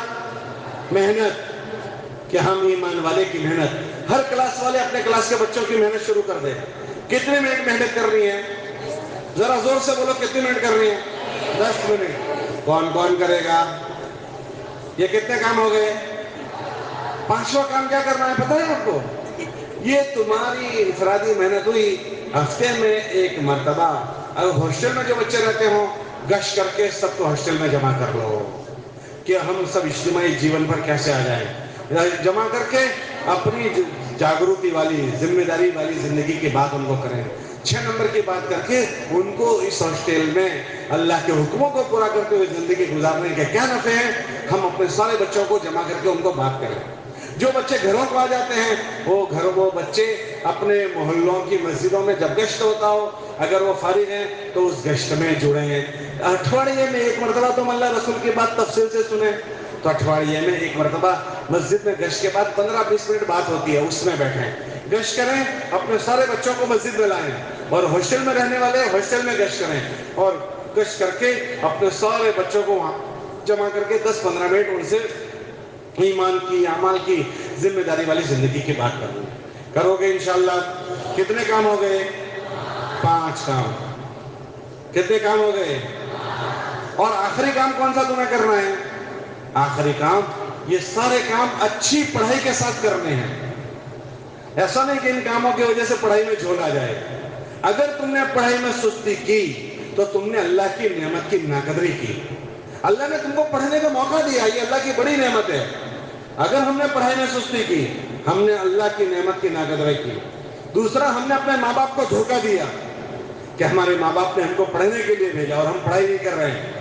محنت، کہ ہم ایمان والے کی محنت۔ ہر کلاس والے اپنے کلاس کے بچوں کی محنت شروع کر دیں۔ کتنے منٹ محنت کرنی ہے؟ ذرا زور سے بولو، کتنے منٹ کرنی ہے؟ 10 منٹ۔ کون کون کرے گا؟ یہ کتنے کام ہو گئے؟ 5واں کام کیا کرنا ہے پتہ ہے آپ کو؟ یہ تمہاری انفرادی محنت ہوئی، ہفتے میں 1 مرتبہ اگر ہاسٹل میں جو بچے رہتے ہوں گشت کر کے سب کو ہاسٹل میں جمع کر لو، کہ ہم سب اجتماعی جیون پر کیسے آ جائیں۔ جمع کر کے اپنی جاگروتی والی ذمہ داری والی زندگی کی بات ان کو کریں۔ 6 نمبر کی بات کر کے ان کو اس ہاسٹل میں اللہ کے حکموں کو پورا کرتے ہوئے زندگی گزارنے کے کیا نفع ہیں، ہم اپنے سارے بچوں کو جمع کر کے ان کو بات کریں۔ جو بچے گھروں کو آ جاتے ہیں وہ بچے اپنے محلوں کی مسجدوں میں جب گشت ہوتا ہو، اگر وہ فارغ ہیں تو اس گشت میں جڑے ہیں۔ اٹھواڑیے میں 1 مرتبہ تم اللہ رسول کی بات تفصیل سے سنیں، تو اٹھواڑیے میں 1 مرتبہ مسجد میں گشت کے بعد 15-20 منٹ بات ہوتی ہے، اس میں بیٹھیں، گشت کریں، اپنے سارے بچوں کو مسجد میں لائیں، اور ہاسٹل میں رہنے والے ہاسٹل میں گشت کریں، اور گشت کر کے اپنے سارے بچوں کو وہاں جمع کر کے 10-15 منٹ ان سے ایمان کی، اعمال کی، ذمہ داری والی زندگی کی بات کرو گے انشاءاللہ۔ کتنے کام ہو گئے؟ 5 کام۔ کتنے کام ہو گئے؟ اور آخری کام کون سا تمہیں کرنا ہے؟ آخری کام، یہ سارے کام اچھی پڑھائی کے ساتھ کرنے ہیں۔ ایسا نہیں کہ ان کاموں کی وجہ سے پڑھائی میں جھول آ جائے۔ اگر تم نے پڑھائی میں سستی کی تو تم نے اللہ کی نعمت کی ناقدری کی۔ اللہ نے تم کو پڑھنے کا موقع دیا، یہ اللہ کی بڑی نعمت ہے۔ اگر ہم نے پڑھائی میں سستی کی، ہم نے اللہ کی نعمت کی ناقدری کی۔ دوسرا، ہم نے اپنے ماں باپ کو دھوکہ دیا کہ ہمارے ماں باپ نے ہم کو پڑھنے کے لیے بھیجا اور ہم پڑھائی نہیں کر رہے ہیں،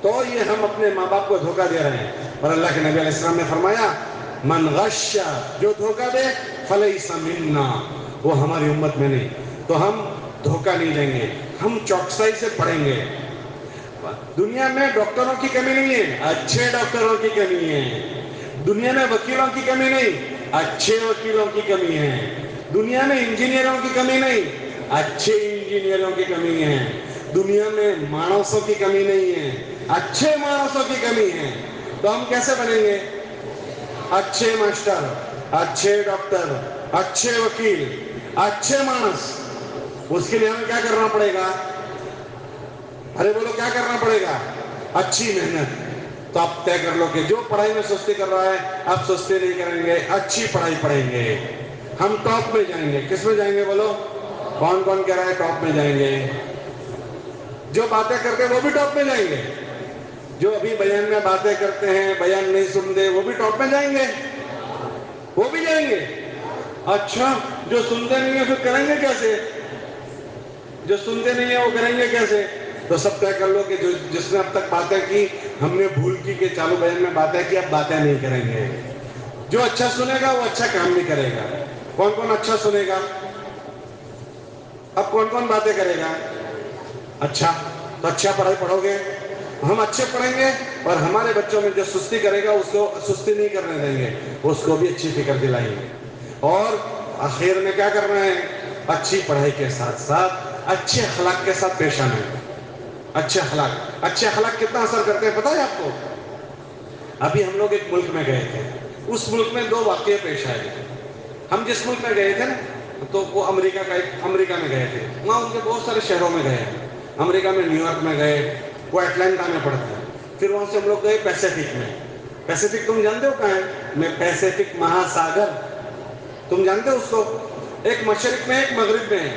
تو یہ ہم اپنے ماں باپ کو دھوکہ دے رہے ہیں۔ اور اللہ کے نبی علیہ السلام نے فرمایا، من غش، جو دھوکہ دے، فلیس منا، وہ ہماری امت میں نہیں۔ تو ہم دھوکہ نہیں دیں گے، ہم چوکسائی سے پڑھیں گے. دنیا میں ڈاکٹروں کی کمی نہیں ہے, اچھے ڈاکٹروں کی کمی ہے. دنیا میں وکیلوں کی کمی نہیں, اچھے وکیلوں کی کمی ہے. دنیا میں انجینئروں کی کمی نہیں, اچھے انجینئروں کی کمی ہے. دنیا میں مانسوں کی کمی نہیں ہے, اچھے مانسوں کی کمی ہے. تو ہم کیسے بنیں گے؟ اچھے ماسٹر, اچھے ڈاکٹر, اچھے وکیل, اچھے مانس. اس کے لیے ہمیں کیا کرنا پڑے گا؟ ارے بولو کیا کرنا پڑے گا؟ اچھی محنت. تو آپ طے کر لو کہ جو پڑھائی میں سستی کر رہا ہے آپ سستی نہیں کریں گے, اچھی پڑھائی پڑھیں گے. ہم ٹاپ میں جائیں گے. کس میں جائیں گے بولو؟ کون کون کہہ رہا ہے ٹاپ میں جائیں گے؟ جو باتیں کرتے ہیں وہ بھی ٹاپ میں جائیں گے. جو ابھی بیان میں باتیں کرتے ہیں, بیان نہیں سنتے, وہ بھی ٹاپ میں جائیں گے. وہ بھی جائیں گے. اچھا, جو سنتے نہیں ہیں پھر کریں گے کیسے؟ جو سنتے نہیں ہیں وہ کریں گے کیسے؟ تو سب طے کر لو کہ جس نے اب تک باتیں کی, ہم نے بھول کی کہ چالو بیان میں باتیں کی, اب باتیں نہیں کریں گے. جو اچھا سنے گا وہ اچھا کام بھی کرے گا. کون کون اچھا سنے گا؟ اب کون کون باتیں کرے گا؟ اچھا, تو اچھا پڑھائی پڑھو گے. ہم اچھے پڑھیں گے اور ہمارے بچوں میں جو سستی کرے گا اس کو سستی نہیں کرنے دیں گے, اس کو بھی اچھی فکر دلائیں گے. اور آخر میں کیا کرنا ہے؟ اچھی پڑھائی کے ساتھ ساتھ اچھے اخلاق کے ساتھ پیش آنا ہے. اچھے اخلاق, اچھے اخلاق کتنا اثر کرتے ہیں پتہ ہے آپ کو؟ ابھی ہم لوگ ایک ملک میں گئے تھے, اس ملک میں 2 واقعے پیش آئے. ہم جس ملک میں گئے تھے نا, تو وہ امریکہ میں گئے تھے. وہاں ان کے بہت سارے شہروں میں گئے. امریکہ میں نیو یارک میں گئے, وہ اٹلانٹا میں پڑتا ہے. پھر وہاں سے ہم لوگ گئے پیسیفک میں. پیسیفک تم جانتے ہو کہاں ہے؟ میں پیسیفک مہا ساگر, تم جانتے ہو اس کو؟ ایک مشرق میں ایک مغرب میں ہے.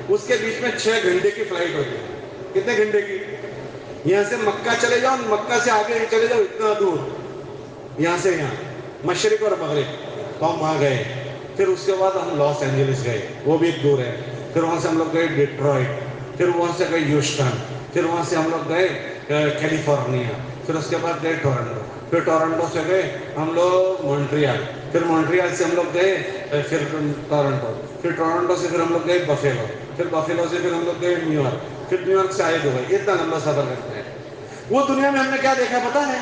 اس کے بیچ میں 6 گھنٹے کی فلائٹ ہوتی ہے. کتنے گھنٹے کی؟ یہاں سے مکہ چلے جاؤ, مکہ سے آگے چلے جاؤ اتنا دور, یہاں سے یہاں, مشرق اور مغرب. تو ہم وہاں گئے. پھر اس کے بعد ہم لاس اینجلس گئے, وہ بھی ایک دور ہے. پھر وہاں سے ہم لوگ گئے ڈیٹرائٹ, پھر وہاں سے گئے ہیوسٹن, پھر وہاں سے ہم لوگ گئے کیلیفورنیا, پھر اس کے بعد گئے ٹورنٹو, پھر ٹورنٹو سے گئے ہم لوگ مونٹریال, پھر مونٹریال سے ہم لوگ گئے پھر ٹورنٹو, پھر ٹورنٹو سے پھر ہم لوگ گئے بفیلو, پھر بفیلو سے پھر ہم لوگ گئے نیو یارک, پھر نیو یارک سے آئے دبئی. اتنا لمبا سفر کرتے ہیں. وہ دنیا میں ہم نے کیا دیکھا پتا ہے؟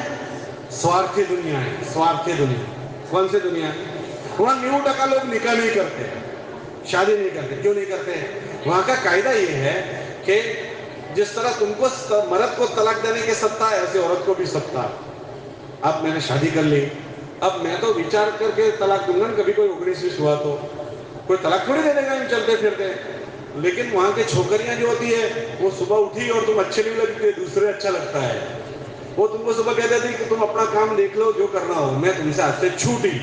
سوارتھی دنیا ہے, سوارتھی دنیا. کون سی دنیا؟ وہاں 90% لوگ نکاح نہیں کرتے, شادی نہیں کرتے. کیوں نہیں کرتے؟ وہاں کا قاعدہ یہ ہے کہ جس طرح تم کو مرد کو طلاق دینے کی ستا ہے, ایسے عورت کو بھی ستا ہے. اب میں نے شادی کر لی, اب میں تو وچار کر کے طلاق دوں گا, کبھی کوئی 19-20 ہوا تو کوئی طلاق تھوڑی دے دے گا چلتے پھرتے. لیکن وہاں کی چھوکریاں جو ہوتی ہے, وہ صبح اٹھی اور تم اچھے نہیں لگتے, دوسرے اچھا لگتا ہے. وہ تم کو صبح کہہ دیتی کہ تم اپنا کام دیکھ لو, جو کرنا ہو, میں تم سے آج سے چھوٹی.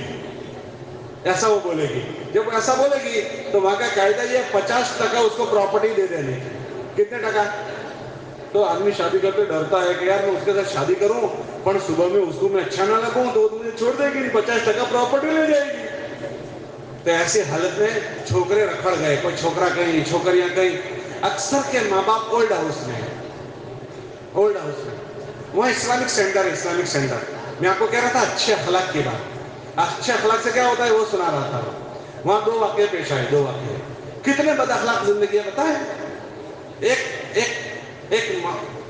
ایسا وہ بولے گی. جب ایسا بولے گی تو وہاں کا قاعدہ یہ 50% اس کو پراپرٹی دے دینی. کتنے ٹکا؟ تو آدمی شادی کرتے ڈرتا ہے کہ یار میں اس کے ساتھ شادی کروں پر صبح میں اس کو میں اچھا نہ لگوں تو مجھے چھوڑ دے گی, 50% پراپرٹی لے جائے گی. تو ایسی حالت میں چھوکرے رکھڑ گئے, کوئی چھوکرا کہیں, چھوکریاں کہیں. اکثر کے ماں باپ اولڈ ہاؤس میں, اولڈ ہاؤس میں. وہاں اسلامک سینٹر ہے, اسلامک سینٹر. میں آپ کو کہہ رہا تھا اچھے اخلاق کی بات. اچھے اخلاق سے کیا ہوتا ہے وہ سنا رہا تھا. وہاں 2 واقعے پیش آئے, 2 واقعے. کتنے بد اخلاق زندگی ہے پتہ ہے؟ ایک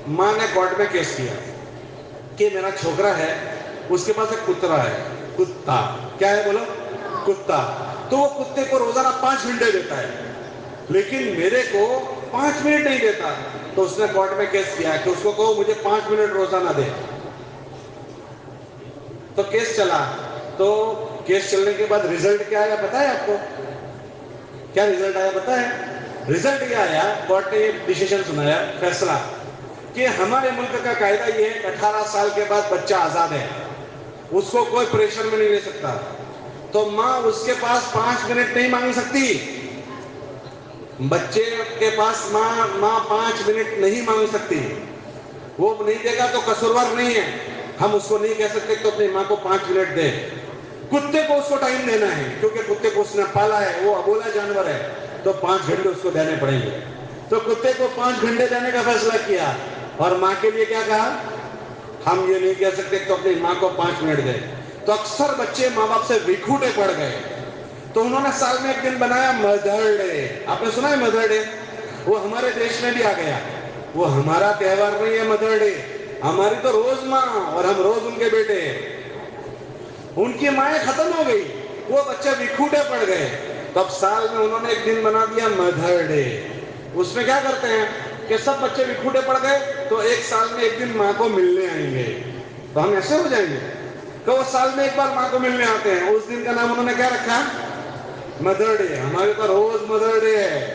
ماں نے کورٹ میں کیس کیا کہ میرا چھوکرا ہے, اس کے پاس ایک کترا ہے. کتا کیا ہے بولو؟ کتا. تو وہ کتے کو روزانہ 5 گھنٹے دیتا ہے, لیکن میرے کو 5 منٹ نہیں دیتا. تو اس نے کورٹ میں کیس کیا کہ اس کو کہو مجھے 5 منٹ روزانہ دے. تو کیس چلا. تو کیس چلنے کے بعد رزلٹ کیا آیا پتا ہے آپ کو؟ کیا رزلٹ آیا پتا ہے؟ رزلٹ یہ آیا, کورٹ نے یہ ڈیسیژن سنایا, فیصلہ, کہ ہمارے ملک کا قاعدہ یہ ہے کہ 18 سال کے بعد بچہ آزاد ہے, اس کو کوئی پریشر میں نہیں لے سکتا. تو ماں اس کے پاس 5 منٹ نہیں مانگ سکتی. بچے کے پاس ماں 5 منٹ نہیں مانگ سکتی. وہ نہیں دے گا تو قصوروار نہیں ہے. ہم اس کو نہیں کہہ سکتے کہ تو اپنی ماں کو 5 منٹ دے. کتے کو اس کو ٹائم دینا ہے, کیونکہ کتے کو اس نے پالا ہے, وہ ابولا جانور ہے, تو 5 گھنٹے اس کو دینے پڑیں گے. تو کتے کو 5 گھنٹے دینے کا فیصلہ کیا. اور ماں کے لیے کیا کہا؟ ہم یہ نہیں کہہ سکتے کہ تو اپنی ماں کو 5 منٹ دے. تو اکثر بچے ماں باپ سے وکھوٹے پڑ گئے. تو انہوں نے سال میں ایک دن بنایا مدر ڈے. آپ نے سنا ہے مدر ڈے؟ وہ ہمارے دیش میں بھی آ گیا. وہ ہمارا تہوار نہیں ہے مدر ڈے، ہماری تو روز ماں اور ہم روز ان کے بیٹے. ان کی مائیں ختم ہو گئی، وہ بچہ بکھوٹے پڑ گئے. تب سال میں انہوں نے ایک دن بنا دیا مدر ڈے. اس میں کیا کرتے ہیں کہ سب بچے بکھوٹے پڑ گئے تو ایک سال میں ایک دن ماں کو ملنے آئیں گے. تو ہم ایسے ہو جائیں گے کہ وہ سال میں ایک بار ماں کو ملنے آتے ہیں. اس دن کا نام انہوں نے کیا رکھا؟ Mother day. ہمارے تو روز مدر ڈے ہے.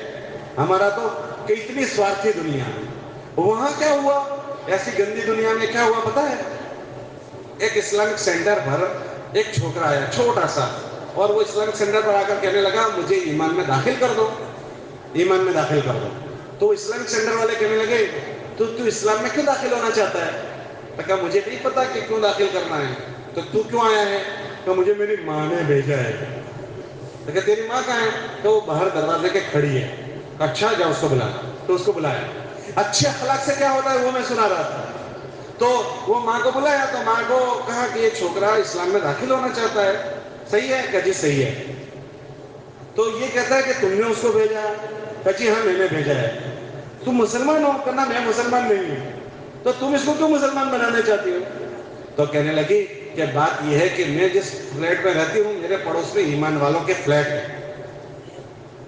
ہمارا تو کہ اتنی سوارتھی دنیا. وہاں کیا ہوا؟ ایسی گندی دنیا میں کیا ہوا پتا ہے؟ ایک اسلامک سینٹر پر ایک چھوکرا آیا چھوٹا سا، اور وہ اسلامک سینٹر پر آ کر کہنے لگا مجھے ایمان میں داخل کر دو، ایمان میں داخل کر دو. تو اسلامک سینٹر والے کہنے لگے تو اسلام میں کیوں داخل ہونا چاہتا ہے؟ تو کہا مجھے نہیں پتا کہ کیوں داخل کرنا ہے. تو کیوں آیا ہے؟ تو مجھے میری ماں نے بھیجا ہے. تو کہ تیری ماں کہاں ہے؟ تو وہ باہر دروازے کے کھڑی ہے. اچھا جاؤ اس کو بلا. تو اس کو بلایا. اچھے اخلاق سے کیا ہوتا ہے وہ میں سنا رہا تھا. تو وہ ماں کو بلایا تو ماں کو کہا کہ یہ چھوکرا اسلام میں داخل ہونا چاہتا ہے، صحیح ہے؟ کہ جی صحیح ہے. تو یہ کہتا ہے کہ تم نے اس کو بھیجا؟ کہ جی ہاں میں نے بھیجا ہے. تم مسلمان ہو؟ کہنا میں مسلمان نہیں ہوں. تو تم اس کو کیوں مسلمان بنانا چاہتی ہو؟ تو کہنے لگی کہ بات یہ ہے کہ میں جس فلیٹ میں رہتی ہوں میرے پڑوس میں ایمان والوں کے فلیٹ ہے.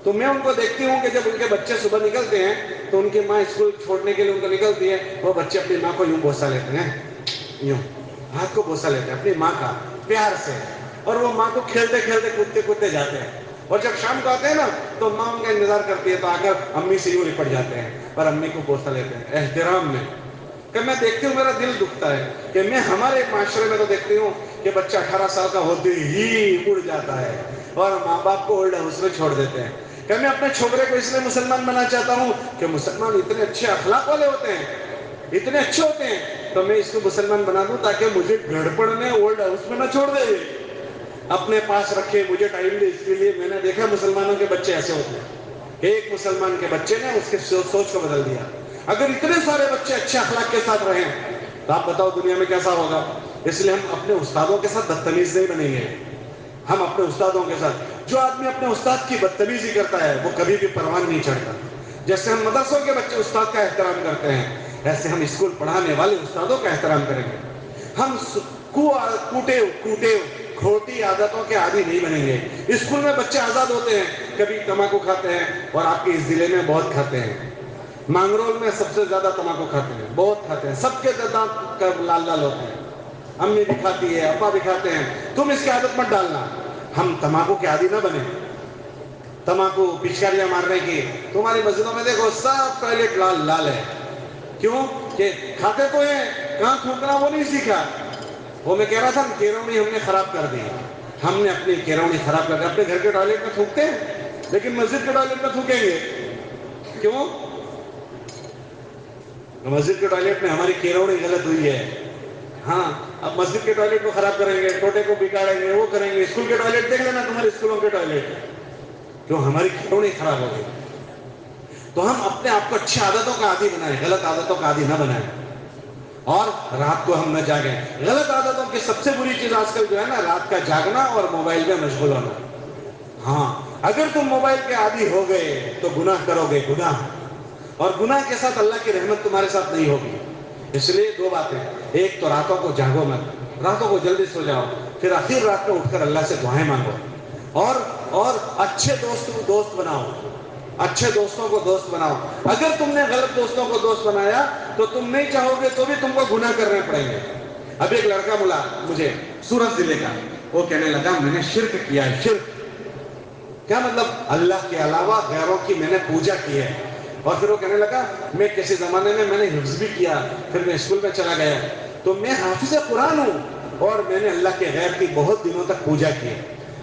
تو میں ان کو دیکھتی ہوں کہ جب ان کے بچے صبح نکلتے ہیں تو ان کی ماں اسکول چھوڑنے کے لیے ان کو نکلتی ہے، وہ بچے اپنی ماں کو یوں بوسہ لیتے ہیں، یوں ہاتھ کو بوسہ لیتے ہیں اپنی ماں کا پیار سے، اور وہ ماں کو کھیلتے کھیلتے کودتے کودتے جاتے ہیں. اور جب شام کو آتے ہیں نا تو ماں ان کا انتظار کرتی ہے تو آ کر امی سے یوں لپٹ جاتے ہیں اور امی کو بوسہ لیتے ہیں احترام میں. کہ میں دیکھتی ہوں میرا دل دکھتا ہے کہ میں ہمارے معاشرے میں تو دیکھتی ہوں کہ بچہ 18 سال کا ہوتے ہی اڑ جاتا ہے اور ماں باپ کو اولڈ ہاؤس میں چھوڑ دیتے ہیں. کہ میں اپنے چھوکرے کو اس لیے مسلمان بنانا چاہتا ہوں کہ مسلمان اتنے اچھے اخلاق والے ہوتے ہیں، اتنے اچھے ہوتے ہیں، تو میں اس کو مسلمان بنا دوں تاکہ مجھے گڑپڑ میں اولڈ ہاؤس میں نہ چھوڑ دے، اپنے پاس رکھے، مجھے ٹائم دے. اس کے لیے میں نے دیکھا مسلمانوں کے بچے ایسے ہوتے ہیں. ایک مسلمان کے بچے نے اس کے سوچ کو بدل دیا. اگر اتنے سارے بچے اچھے اخلاق کے ساتھ رہیں تو آپ بتاؤ دنیا میں کیسا ہوگا. اس لیے ہم اپنے استادوں کے ساتھ بدتمیز نہیں بنیں گے. ہم اپنے استادوں کے ساتھ، جو آدمی اپنے استاد کی بدتمیزی کرتا ہے وہ کبھی بھی پروان نہیں چڑھتا. جیسے ہم مدرسوں کے بچے استاد کا احترام کرتے ہیں ایسے ہم اسکول پڑھانے والے استادوں کا احترام کریں گے. ہم کوٹے کھوٹی عادتوں کے عادی نہیں بنیں گے. اسکول میں بچے آزاد ہوتے ہیں، کبھی تمباکو کھاتے ہیں اور آپ کے اس ضلع میں بہت کھاتے ہیں. مانگرول میں سب سے زیادہ تمباکو کھاتے ہیں، بہت کھاتے ہیں، سب کے دانت لال لال ہوتے ہیں. امی بھی کھاتی ہے، ابا بھی کھاتے ہیں. تم اس کی عادت مت ڈالنا. ہم تمباکو کے عادی نہ بنیں. تمباکو پچکاریاں مارنے کی، تمہاری مسجدوں میں دیکھو سب ٹوائلٹ لال لال ہے. کیوں؟ کہ کھاتے تو ہیں، کہاں تھوکنا وہ نہیں سیکھا. وہ میں کہہ رہا تھا کیرونی ہم نے خراب کر دی. ہم نے اپنی کیرونی خراب کر دی. اپنے گھر کے ٹوائلٹ میں تھوکتے ہیں لیکن مسجد کے ٹوائلٹ میں تھوکیں گے. کیوں؟ مسجد کے ٹوائلٹ میں ہماری کیرونی غلط ہوئی ہے. ہاں، اب مسجد کے ٹوائلٹ کو خراب کریں گے، ٹوٹے کو بگاڑیں گے، وہ کریں گے. اسکول کے ٹوائلٹ دیکھ لینا تمہارے اسکولوں کے ٹوائلٹ، کیوں؟ ہماری کیرونی خراب ہو گئی. تو ہم اپنے آپ کو اچھی عادتوں کا عادی بنائیں، غلط عادتوں کا عادی نہ بنائیں. اور رات کو ہم نہ جاگیں. غلط عادتوں کی سب سے بری چیز آج کل جو ہے نا، رات کا جاگنا اور موبائل میں مشغول ہونا. ہاں، اگر تم موبائل کے عادی ہو گئے تو گناہ کرو گے، گناہ، اور گناہ کے ساتھ اللہ کی رحمت تمہارے ساتھ نہیں ہوگی. اس لیے دو باتیں، ایک تو راتوں کو جاگو مت، راتوں کو جلدی سو جاؤ، پھر آخر رات کو اٹھ کر اللہ سے دعائیں مانگو. اور اچھے دوست بناؤ، اچھے دوستوں کو دوست بناؤ. اگر تم نے غلط دوستوں کو دوست بنایا تو تم نہیں چاہو گے تو بھی تم کو گناہ کرنے پڑیں گے. اب ایک لڑکا ملا مجھے سورت ضلع کا، وہ کہنے لگا میں نے شرک کیا ہے. شرک کیا مطلب؟ اللہ کے علاوہ غیروں کی میں نے پوجا کی ہے. اور پھر وہ کہنے لگا میں کسی زمانے میں نے حفظ بھی کیا، پھر میں اسکول میں چلا گیا تو میں حافظ قرآن ہوں اور میں نے اللہ کے غیر کی بہت دنوں تک پوجا کی.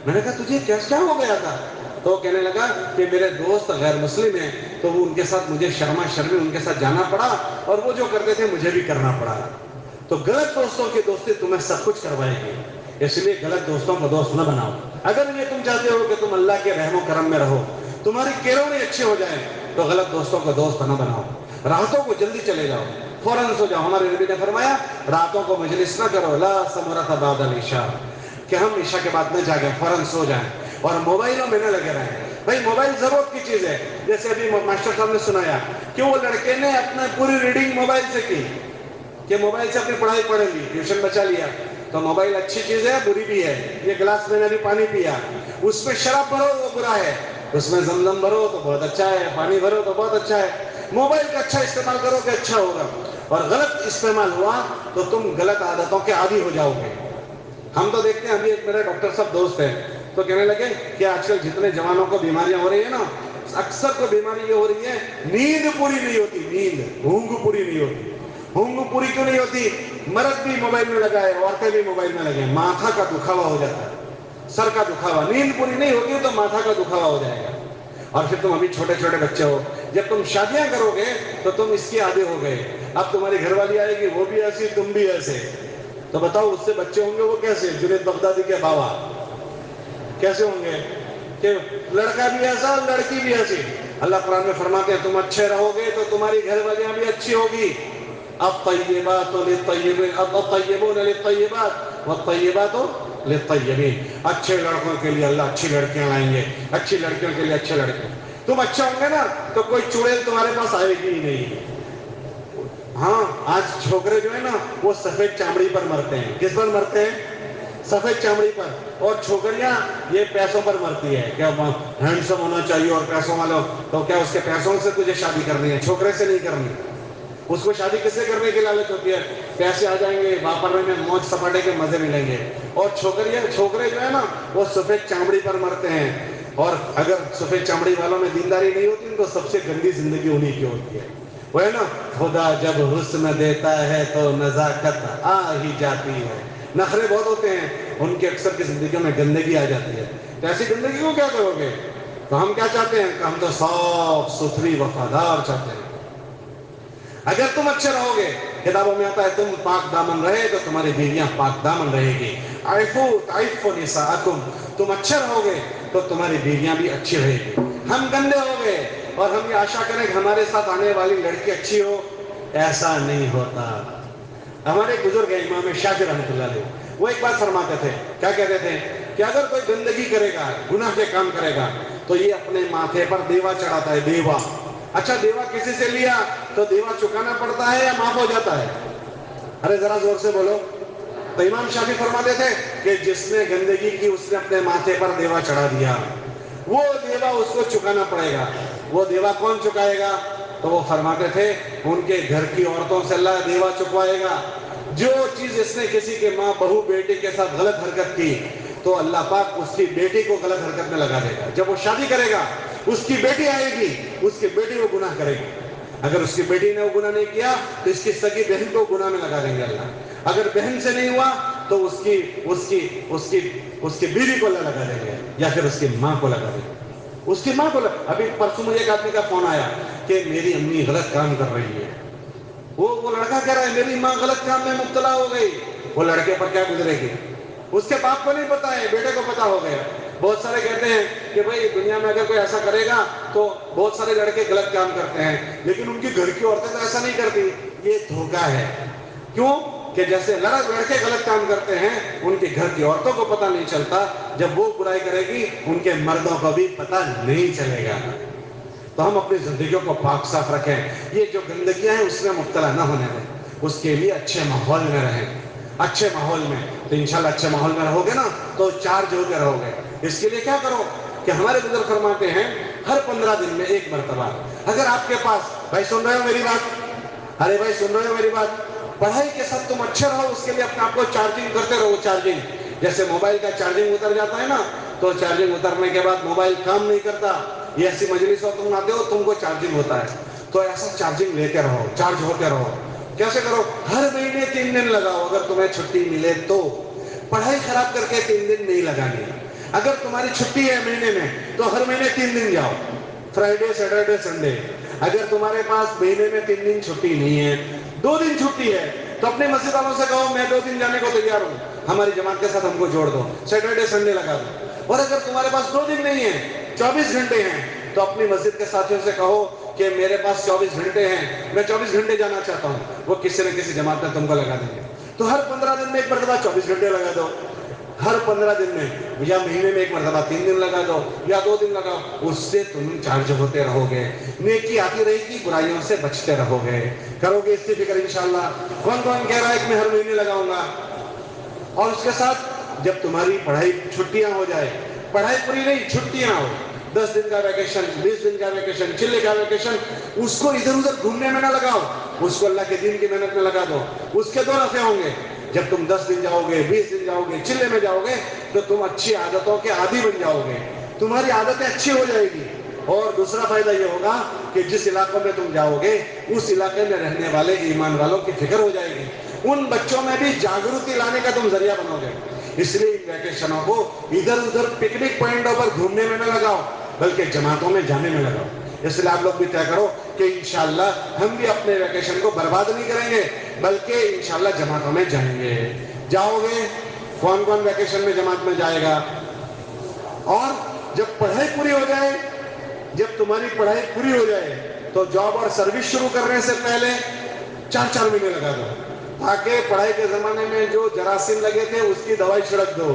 میں نے کہا تجھے کیا ہو گیا تھا؟ تو وہ کہنے لگا کہ میرے دوست غیر مسلم ہیں تو وہ ان کے ساتھ مجھے شرما شرمی ان کے ساتھ جانا پڑا اور وہ جو کرتے تھے مجھے بھی کرنا پڑا. تو غلط دوستوں کی دوستی تمہیں سب کچھ کروائے گی. اس لیے غلط دوستوں کو دوست نہ بناؤ. اگر یہ تم چاہتے ہو کہ تم اللہ کے رحم و کرم میں رہو، تمہاری کیرونی اچھی ہو جائے، تو غلط دوستوں کو دوست نہ بناؤ. راتوں کو جلدی چلے جاؤ، فوراً سو جاؤ. ہمارے نبی نے فرمایا راتوں کو مجلس نہ کرو، لا ثمرۃ بعد العشاء، کہ ہم عشاء کے بعد نہ جاگیں، فوراً سو جائیں اور موبائلوں میں نہ لگے رہیں. بھائی موبائل ضرورت کی چیز ہے. جیسے ابھی ماسٹر صاحب نے سنایا کہ وہ لڑکے نے اپنا پوری ریڈنگ موبائل سے کی کہ موبائل سے اپنی پڑھائی پڑھ لی, ٹیوشن بچا لیا. تو موبائل اچھی چیز ہے بری بھی ہے. یہ گلاس میں نے ابھی پانی پیا, اس میں شراب بھرو وہ برا ہے, اس میں زمزم بھرو تو بہت اچھا ہے, پانی بھرو تو بہت اچھا ہے. موبائل کا اچھا استعمال کرو گے اچھا ہوگا, اور غلط استعمال ہوا تو تم غلط عادتوں کے عادی ہو جاؤ گے. ہم تو دیکھتے ہیں, ابھی ایک میرے ڈاکٹر صاحب دوست ہیں تو کہنے لگے کہ آج کل جتنے جوانوں کو بیماریاں ہو رہی ہیں نا, اکثر کو بیماری یہ ہو رہی ہے نیند پوری نہیں ہوتی, نیند اونگ پوری نہیں ہوتی. اونگ پوری کیوں نہیں ہوتی؟ مرد بھی موبائل میں لگا ہے, عورتیں بھی موبائل میں لگے, ماتھا کا دکھاوا ہو جاتا ہے, سر کا دکھاوا. نیند پوری نہیں ہوگی تو ماتھا کا دکھاوا ہو جائے گا. اور پھر تم ابھی چھوٹے چھوٹے بچے ہو, جب تم شادیاں کرو گے تو تم اس کے عادی ہو گئے. اب تمہاری گھر والی آئے گی, وہ بھی ایسی تم بھی ایسے, تو بتاؤ اس سے بچے ہوں گے وہ کیسے؟ جنید بغدادی کے بابا کیسے ہوں گے کہ لڑکا بھی ایسا اور لڑکی بھی ایسی. اللہ قرآن میں فرماتے ہیں تم اچھے رہو گے تو تمہاری گھر والیاں بھی اچھی ہوگی. الطیبات للطیبین الطیبون للطیبات والطیبات للطیبین. اچھے لڑکوں کے لیے اللہ اچھی لڑکیاں لائیں گے, اچھی لڑکیوں کے لیے اچھے لڑکے. تم اچھا ہوں گے نا تو کوئی چڑیل تمہارے پاس آئے گی ہی نہیں. ہاں, آج چھوکرے جو ہیں نا وہ سفید چامڑی پر مرتے ہیں. کس پر مرتے ہیں؟ سفید چمڑی پر. اور چھوکریاں یہ پیسوں پر مرتی ہے, کیا ہینڈسم ہونا چاہیے اور پیسوں والا, تو کیا اس کے پیسوں سے تجھے شادی کرنی ہے؟ چھوکرے سے نہیں کرنی. اس کو شادی کس سے کرنے کی لالچ ہوتی ہے؟ پیسے آ جائیں گے, واپرنے میں موج سپاٹے کے مزے ملیں گے. اور چھوکرے جو ہے نا وہ سفید چمڑی پر مرتے ہیں. اور اگر سفید چمڑی والوں میں دینداری نہیں ہوتی تو سب سے گندی زندگی انہی کی ہوتی ہے. وہ ہے نا, خدا جب حسن دیتا ہے تو نزاکت آ ہی جاتی ہے. نخرے بہت ہوتے ہیں, ان کے اکثر کی زندگیوں میں گندگی آ جاتی ہے. تو ایسی گندگی کو کیا کرو گے؟ تو ہم کیا چاہتے ہیں کہ ہم تو صاف ستھری وفادار چاہتے ہیں. اگر تم اچھے رہو گے, کتابوں میں آتا ہے تم پاک دامن رہے تو تمہاری بیویاں پاک دامن رہے گی. عفو تعفو نساءکم, تم اچھے رہو گے تو تمہاری بیویاں بھی اچھی رہے گی. ہم گندے ہو گئے اور ہم یہ آشا کریں کہ ہمارے ساتھ آنے والی لڑکی اچھی ہو, ایسا نہیں ہوتا. ہمارے بزرگ ہیں امام شافعی رحمۃ اللہ علیہ, وہ ایک بات فرماتے تھے, کیا کہتے تھے کہ اگر کوئی گندگی کرے گا, گناہ کے کام کرے گا, تو یہ اپنے ماتھے پر دیوا چڑھاتا ہے. دیوا, اچھا دیوا کسی سے لیا تو دیوا چکانا پڑتا ہے یا معاف ہو جاتا ہے؟ ارے ذرا زور سے بولو. تو امام شافعی فرماتے تھے کہ جس نے گندگی کی اس نے اپنے ماتھے پر دیوا چڑھا دیا, وہ دیوا اس کو چکانا پڑے گا. وہ دیوا کون چکائے گا؟ تو وہ فرماتے تھے ان کے گھر کی عورتوں سے اللہ دیوا چکوائے گا. جو چیز اس نے کسی کے ماں بہو بیٹی کے ساتھ غلط حرکت کی تو اللہ پاک اس کی بیٹی کو غلط حرکت میں لگا دے گا. جب وہ شادی کرے گا اس کی بیٹی آئے گی, اس کی بیٹی وہ گناہ کرے گی. اگر اس کی بیٹی نے وہ گناہ نہیں کیا تو اس کی سگی بہن کو گناہ میں لگا دیں گے اللہ. اگر بہن سے نہیں ہوا تو اس کی بیوی کو اللہ لگا دیں گے, یا پھر اس کی ماں کو لگا دیں گے. اس کی ماں کو ابھی پرسوں مجھے ایک آدمی کا فون آیا کہ میری امی غلط کام کر رہی ہے. وہ لڑکا کہہ رہا ہے میری ماں غلط کام میں مبتلا ہو گئی. وہ لڑکے پر کیا گزرے گی؟ اس کے باپ کو نہیں پتا ہے, بیٹے کو پتا ہو گیا. بہت سارے کہتے ہیں کہ بھائی دنیا میں اگر کوئی ایسا کرے گا تو بہت سارے لڑکے غلط کام کرتے ہیں, لیکن ان کی گھر کی عورتیں تو ایسا نہیں کرتی. یہ دھوکہ ہے. کیوں کہ جیسے لڑکے غلط کام کرتے ہیں ان کے گھر کی عورتوں کو پتہ نہیں چلتا, جب وہ برائی کرے گی ان کے مردوں کو بھی پتہ نہیں چلے گا. تو ہم اپنی زندگیوں کو پاک صاف رکھیں. یہ جو گندگیاں ہیں اس میں مبتلا نہ ہونے دیں. اس کے لیے اچھے ماحول میں رہیں. اچھے ماحول میں تو انشاءاللہ اچھے ماحول میں رہو گے نا تو چارج ہو کے رہو گے. اس کے لیے کیا کرو کہ ہمارے بزرگ فرماتے ہیں ہر 15 دن میں ایک مرتبہ اگر آپ کے پاس, بھائی سن رہے ہو میری بات؟ ارے بھائی سن رہے ہو میری بات؟ پڑھائی کے ساتھ تم اچھے رہو, اس کے لیے اپنے آپ کو چارجنگ کرتے رہو. چارجنگ جیسے موبائل کا چارجنگ اتر جاتا ہے نا, تو چارجنگ اترنے کے بعد موبائل کام نہیں کرتا. یہ ایسی مجلس ہو تم آتے ہو تم کو چارجنگ ہوتا ہے, تو ایسا چارجنگ لیتے رہو, چارج ہوتے رہو. کیسے کرو؟ ہر مہینے 3 دن لگاؤ. اگر تمہیں چھٹی ملے تو پڑھائی خراب کر کے 3 دن نہیں لگانی. اگر تمہاری چھٹی ہے مہینے میں تو ہر مہینے 3 دن جاؤ, فرائیڈے سیٹرڈے سنڈے. اگر تمہارے پاس مہینے میں 3 دن چھٹی نہیں ہے, 2 دن چھٹی ہے, تو اپنے مسجد والوں سے کہو میں 2 دن جانے کو تیار ہوں, ہماری جماعت کے ساتھ ہم کو جوڑ دو, سیٹرڈے سنڈے لگا دو. اور اگر تمہارے پاس 2 دن نہیں ہے, 24 گھنٹے ہیں, تو اپنی مسجد کے ساتھیوں سے کہو کہ میرے پاس 24 گھنٹے ہیں, میں 24 گھنٹے جانا چاہتا ہوں. وہ کسی نہ کسی جماعت میں تم کو لگا دیں گے. تو ہر 15 دن میں ایک مرتبہ 24 گھنٹے لگا دو. ہر 15 دن میں یا مہینے میں ایک مرتبہ 3 دن لگا دو یا 2 دن لگاؤ، اس سے تم چارج ہوتے رہو گے، نیکی آتی رہے گی، برائیوں سے بچتے رہو گے، کرو گے اس کی فکر انشاءاللہ۔ کون کون کہہ رہا ہے کہ میں ہر مہینے لگاؤں گا؟ اور اس کے ساتھ جب تمہاری پڑھائی چھٹیاں ہو جائے، پڑھائی پوری نہیں چھٹیاں ہو، 10 دن کا ویکیشن، 20 دن کا ویکیشن، چلے کا ویکیشن، اس کو ادھر ادھر گھومنے میں نہ لگاؤ، اس کو اللہ کے دین کی محنت میں لگا دو، اس کے 2 نفع ہوں گے۔ جب تم 10 دن جاؤ گے، 20 دن جاؤ گے، چلے میں جاؤ گے، تو تم اچھی عادتوں کے عادی بن جاؤ گے، تمہاری عادتیں اچھی ہو جائے گی۔ اور دوسرا فائدہ یہ ہوگا کہ جس علاقوں میں تم جاؤ گے، اس علاقے میں رہنے والے ایمان والوں کی فکر ہو جائے گی، ان بچوں میں بھی جاگرتی لانے کا تم ذریعہ بنو گے۔ اس لیے ان ویکیشنوں کو ادھر ادھر پکنک پوائنٹوں پر گھومنے میں نہ لگاؤ، بلکہ جماعتوں میں جانے میں لگاؤ۔ اس لیے آپ لوگ بھی طے کرو کہ انشاءاللہ ہم بھی اپنے ویکیشن کو برباد نہیں کریں گے، بلکہ انشاءاللہ جماعتوں میں جائیں گے۔ جاؤ گے؟ کون کون ویکیشن میں جماعت میں جائے گا؟ اور جب پڑھائی پوری ہو جائے، جب تمہاری پڑھائی پوری ہو جائے تو جاب اور سروس شروع کرنے سے پہلے 4 مہینے لگا دو، تاکہ پڑھائی کے زمانے میں جو جراثیم لگے تھے اس کی دوائی چھڑک دو،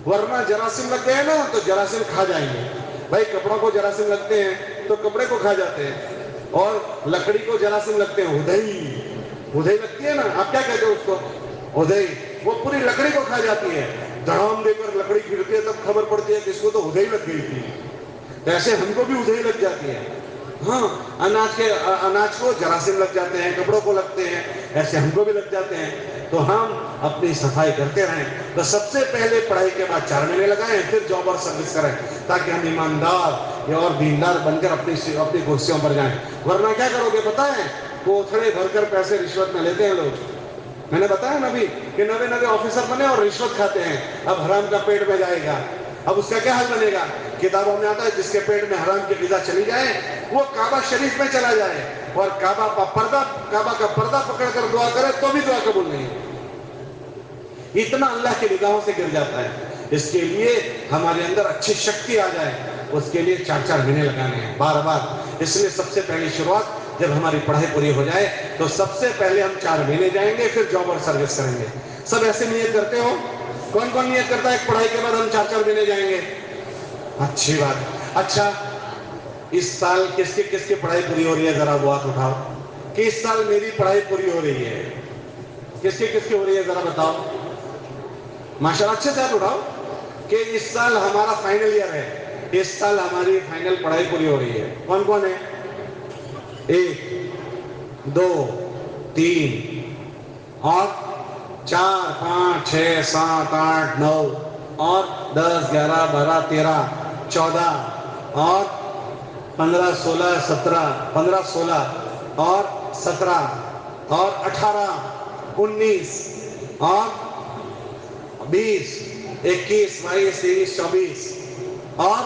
ورنہ جراثیم لگ گئے نا تو جراثیم کھا جائیں گے۔ بھائی کپڑوں کو جراثیم لگتے ہیں تو کپڑے کو کھا جاتے ہیں، اور لکڑی کو جراثیم لگتے ہیں، ادھئی لگتی ہے نا، آپ کیا کہتے ہو اس کو؟ ادھئی، وہ پوری لکڑی کو کھا جاتی ہے، دھڑام دے کر لکڑی گرتی ہے تب خبر پڑتی ہے کہ اس کو تو ادھئی لگ گئی تھی، ایسے ہم کو بھی ادھئی لگ جاتی ہے۔ ہاں، اناج کو جراثیم لگ جاتے ہیں، کپڑوں کو لگتے ہیں، ایسے ہم کو بھی لگ جاتے ہیں، تو ہم اپنی صفائی کرتے رہیں۔ تو سب سے پہلے پڑھائی کے بعد 4 مہینے لگائیں، پھر جاب اور سروس کریں، تاکہ ہم ایماندار اور دیندار بن کر اپنی کرسیوں پر جائیں۔ ورنہ کیا کرو گے پتہ ہے؟ کوتھڑے بھر کر پیسے رشوت میں لیتے ہیں لوگ، میں نے بتایا نا ابھی کہ نوے آفیسر بنے اور رشوت کھاتے ہیں، اب حرام کا پیٹ میں جائے گا، اب اس کا کیا حل بنے گا؟ کتابوں میں آتا ہے جس کے پیٹ میں حرام کی غذا چلی جائے وہ کعبہ شریف میں چلا جائے اور کعبہ کا پردہ پکڑ کر دعا کرے تو بھی دعا قبول نہیں، اتنا اللہ کی نگاہوں سے گر جاتا ہے۔ اس کے لیے ہمارے اندر اچھی شکتی آ جائے، اس کے لیے 4 مہینے لگانے ہیں بار بار۔ اس لیے سب سے پہلی شروعات جب ہماری پڑھائی پوری ہو جائے تو سب سے پہلے ہم 4 مہینے جائیں گے، پھر جاب اور سروس کریں گے۔ سب ایسے نیت کرتے ہو؟ کون کون نیت کرتا ہے کہ پڑھائی کے بعد ہم 4 مہینے جائیں گے؟ اچھی بات۔ اچھا، اس سال کس کی پڑھائی پوری ہو رہی ہے؟ ذرا وہ ہاتھ اٹھاؤ کہ اس سال میری پڑھائی پوری ہو رہی ہے۔ کس کی ہو رہی ہے ذرا بتاؤ؟ ماشاءاللہ، اچھے سے ہاتھ اٹھاؤ کہ اس سال ہمارا فائنل ایئر ہے، اس سال ہماری فائنل پڑھائی پوری ہو رہی ہے۔ کون کون ہے؟ 1 2 3 اور 4 5 6 7 8 9 اور 10 11 12 13 14 اور 15 16 17 15 16 اور 17 اور 18 19 اور 20 21 22 23 24 اور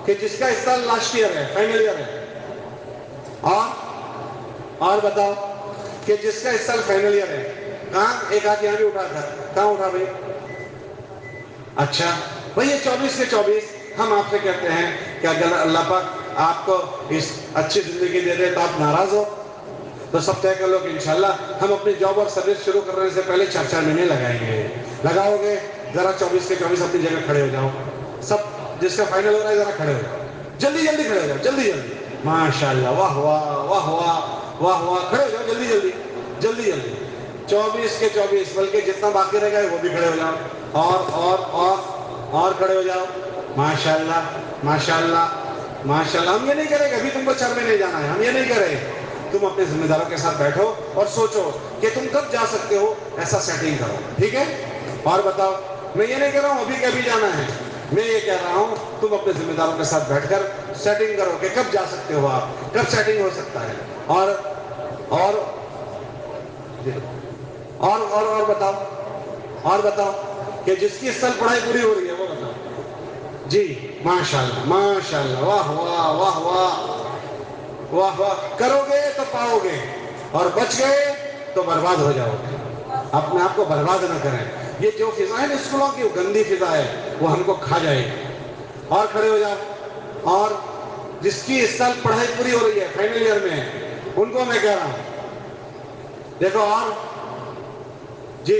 کہ جس کا اس سال لاسٹ ایئر ہے، فائنل ایئر ہے، اور بتاؤ کہ جس کا اس سال فائنل ایئر ہے، کہاں؟ ایک ہاتھ یہاں بھی اٹھا تھا، کہاں اٹھا بھائی؟ اچھا بھائی، یہ 24 کے 24 ہم آپ سے کہتے ہیں کہ اگر اللہ پاک آپ کو اس اچھی زندگی دے دے تو آپ ناراض ہو؟ تو سب طے کر لو کہ انشاءاللہ ہم اپنی جاب اور سروس شروع کرنے سے پہلے 4 مہینے لگائیں گے۔ لگاؤ گے؟ ذرا 24 کے 24 اپنی جگہ کھڑے ہو جاؤ، سب جس کا فائنل ہو رہا ہے ذرا کھڑے ہو جاؤ، جلدی کھڑے ہو جاؤ، جلدی ماشاءاللہ، واہ واہ واہ واہ واہ واہ، کھڑے ہو جاؤ جلدی 24 کے 24، بلکہ جتنا باقی رہ گئے وہ بھی کھڑے ہو جاؤ، اور کھڑے ہو جاؤ، ماشاءاللہ۔ ہم یہ نہیں کہہ رہے کہ ابھی تم کو 4 مہینے جانا ہے، ہم یہ نہیں کہہ رہے، تم اپنے ذمہ داروں کے ساتھ بیٹھو اور سوچو کہ تم کب جا سکتے ہو، ایسا سیٹنگ کرو، ٹھیک ہے؟ اور بتاؤ، میں یہ نہیں کہہ رہا ہوں ابھی کبھی جانا ہے، میں یہ کہہ رہا ہوں تم اپنے ذمہ داروں کے ساتھ بیٹھ کر سیٹنگ کرو کہ کب جا سکتے ہو آپ، کب سیٹنگ ہو سکتا ہے، اور بتاؤ کہ جس کی اس سال پڑھائی پوری ہو رہی ہے وہ بتاؤ جی۔ ماشاءاللہ، واہ واہ واہ واہ واہ واہ، کرو گے تو پاؤ گے، اور بچ گئے تو برباد ہو جاؤ گے۔ اپنے آپ کو برباد نہ کریں، یہ جو فضا ہے نا اسکولوں کی، وہ گندی فضا ہے، وہ ہم کو کھا جائے گی۔ اور کھڑے ہو جاؤ، اور جس کی اس سال پڑھائی پوری ہو رہی ہے فائنل ایئر میں، ان کو میں کہہ رہا ہوں دیکھو، اور جی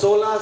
16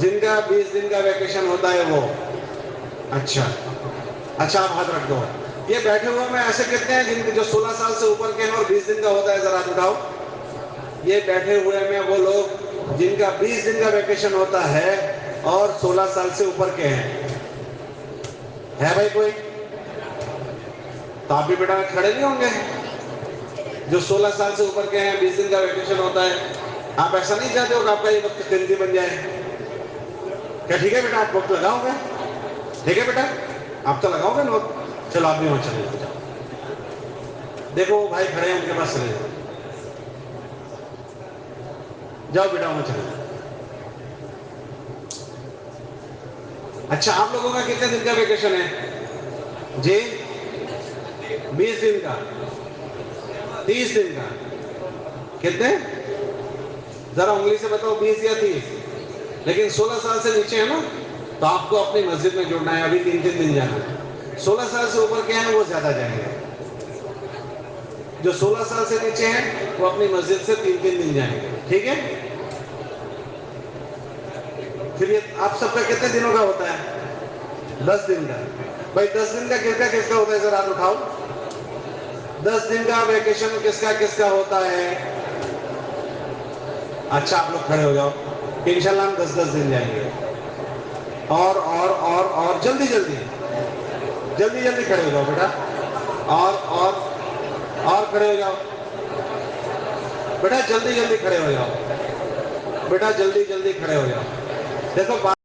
جن کا 20 دن کا ویکیشن ہوتا ہے وہ. اچھا آپ ہاتھ رکھ دو. یہ بیٹھے ہوئے میں ایسے کتنے ہیں جن کے جو 16 سال سے اوپر کے ہیں اور 20 دن کا ہوتا ہے؟ ذرا ہاتھ اٹھاؤ. یہ بیٹھے ہوئے میں وہ لوگ جن کا 20 دن کا ویکیشن ہوتا ہے اور 16 سال سے اوپر کے ہیں. ہے بھائی کوئی؟ تو آپ بھی بیٹا کھڑے نہیں ہوں گے. جو 16 سال سے اوپر کے ہیں 20 دن کا ویکیشن ہوتا ہے. آپ ایسا نہیں چاہتے ہو کہ آپ کا یہ وقت قیمتی بن جائے؟ کیا ٹھیک ہے بیٹا؟ آپ وقت لگاؤ گے؟ ٹھیک ہے بیٹا آپ تو لگاؤ گے نا وقت. چلو آپ بھی وہاں چلے جاؤ. دیکھو وہ بھائی کھڑے ہیں ان کے پاس چلے جاؤ. جاؤ بیٹا وہاں چلے جاؤ. اچھا آپ لوگوں کا کتنے دن کا ویکیشن ہے جی؟ 20 دن کا، 30 دن کا. کتنے؟ ذرا انگلی سے بتاؤ 20 یا 30. لیکن 16 سال سے نیچے ہے نا تو آپ کو اپنی مسجد میں جڑنا ہے. ابھی 3 دن جانا ہے. 16 سال سے اوپر کے ہیں وہ زیادہ جائیں گے. جو 16 سال سے نیچے ہیں وہ اپنی مسجد سے 3 دن جائیں گے. ٹھیک ہے؟ پھر یہ آپ سب کا کتنے دنوں کا ہوتا ہے؟ 10 دن کا. بھائی 10 دن کا کس کا ہوتا ہے؟ ذرا ہاتھ اٹھاؤ. 10 دن کا ویکیشن کس کا ہوتا ہے؟ اچھا آپ لوگ کھڑے ہو جاؤ. انشاءاللہ ہم 10 دن جائیں گے. اور جلدی کھڑے ہو جاؤ بیٹا. اور کھڑے ہو جاؤ بیٹا. جلدی کھڑے ہو جاؤ بیٹا. جلدی کھڑے ہو جاؤ. دیکھو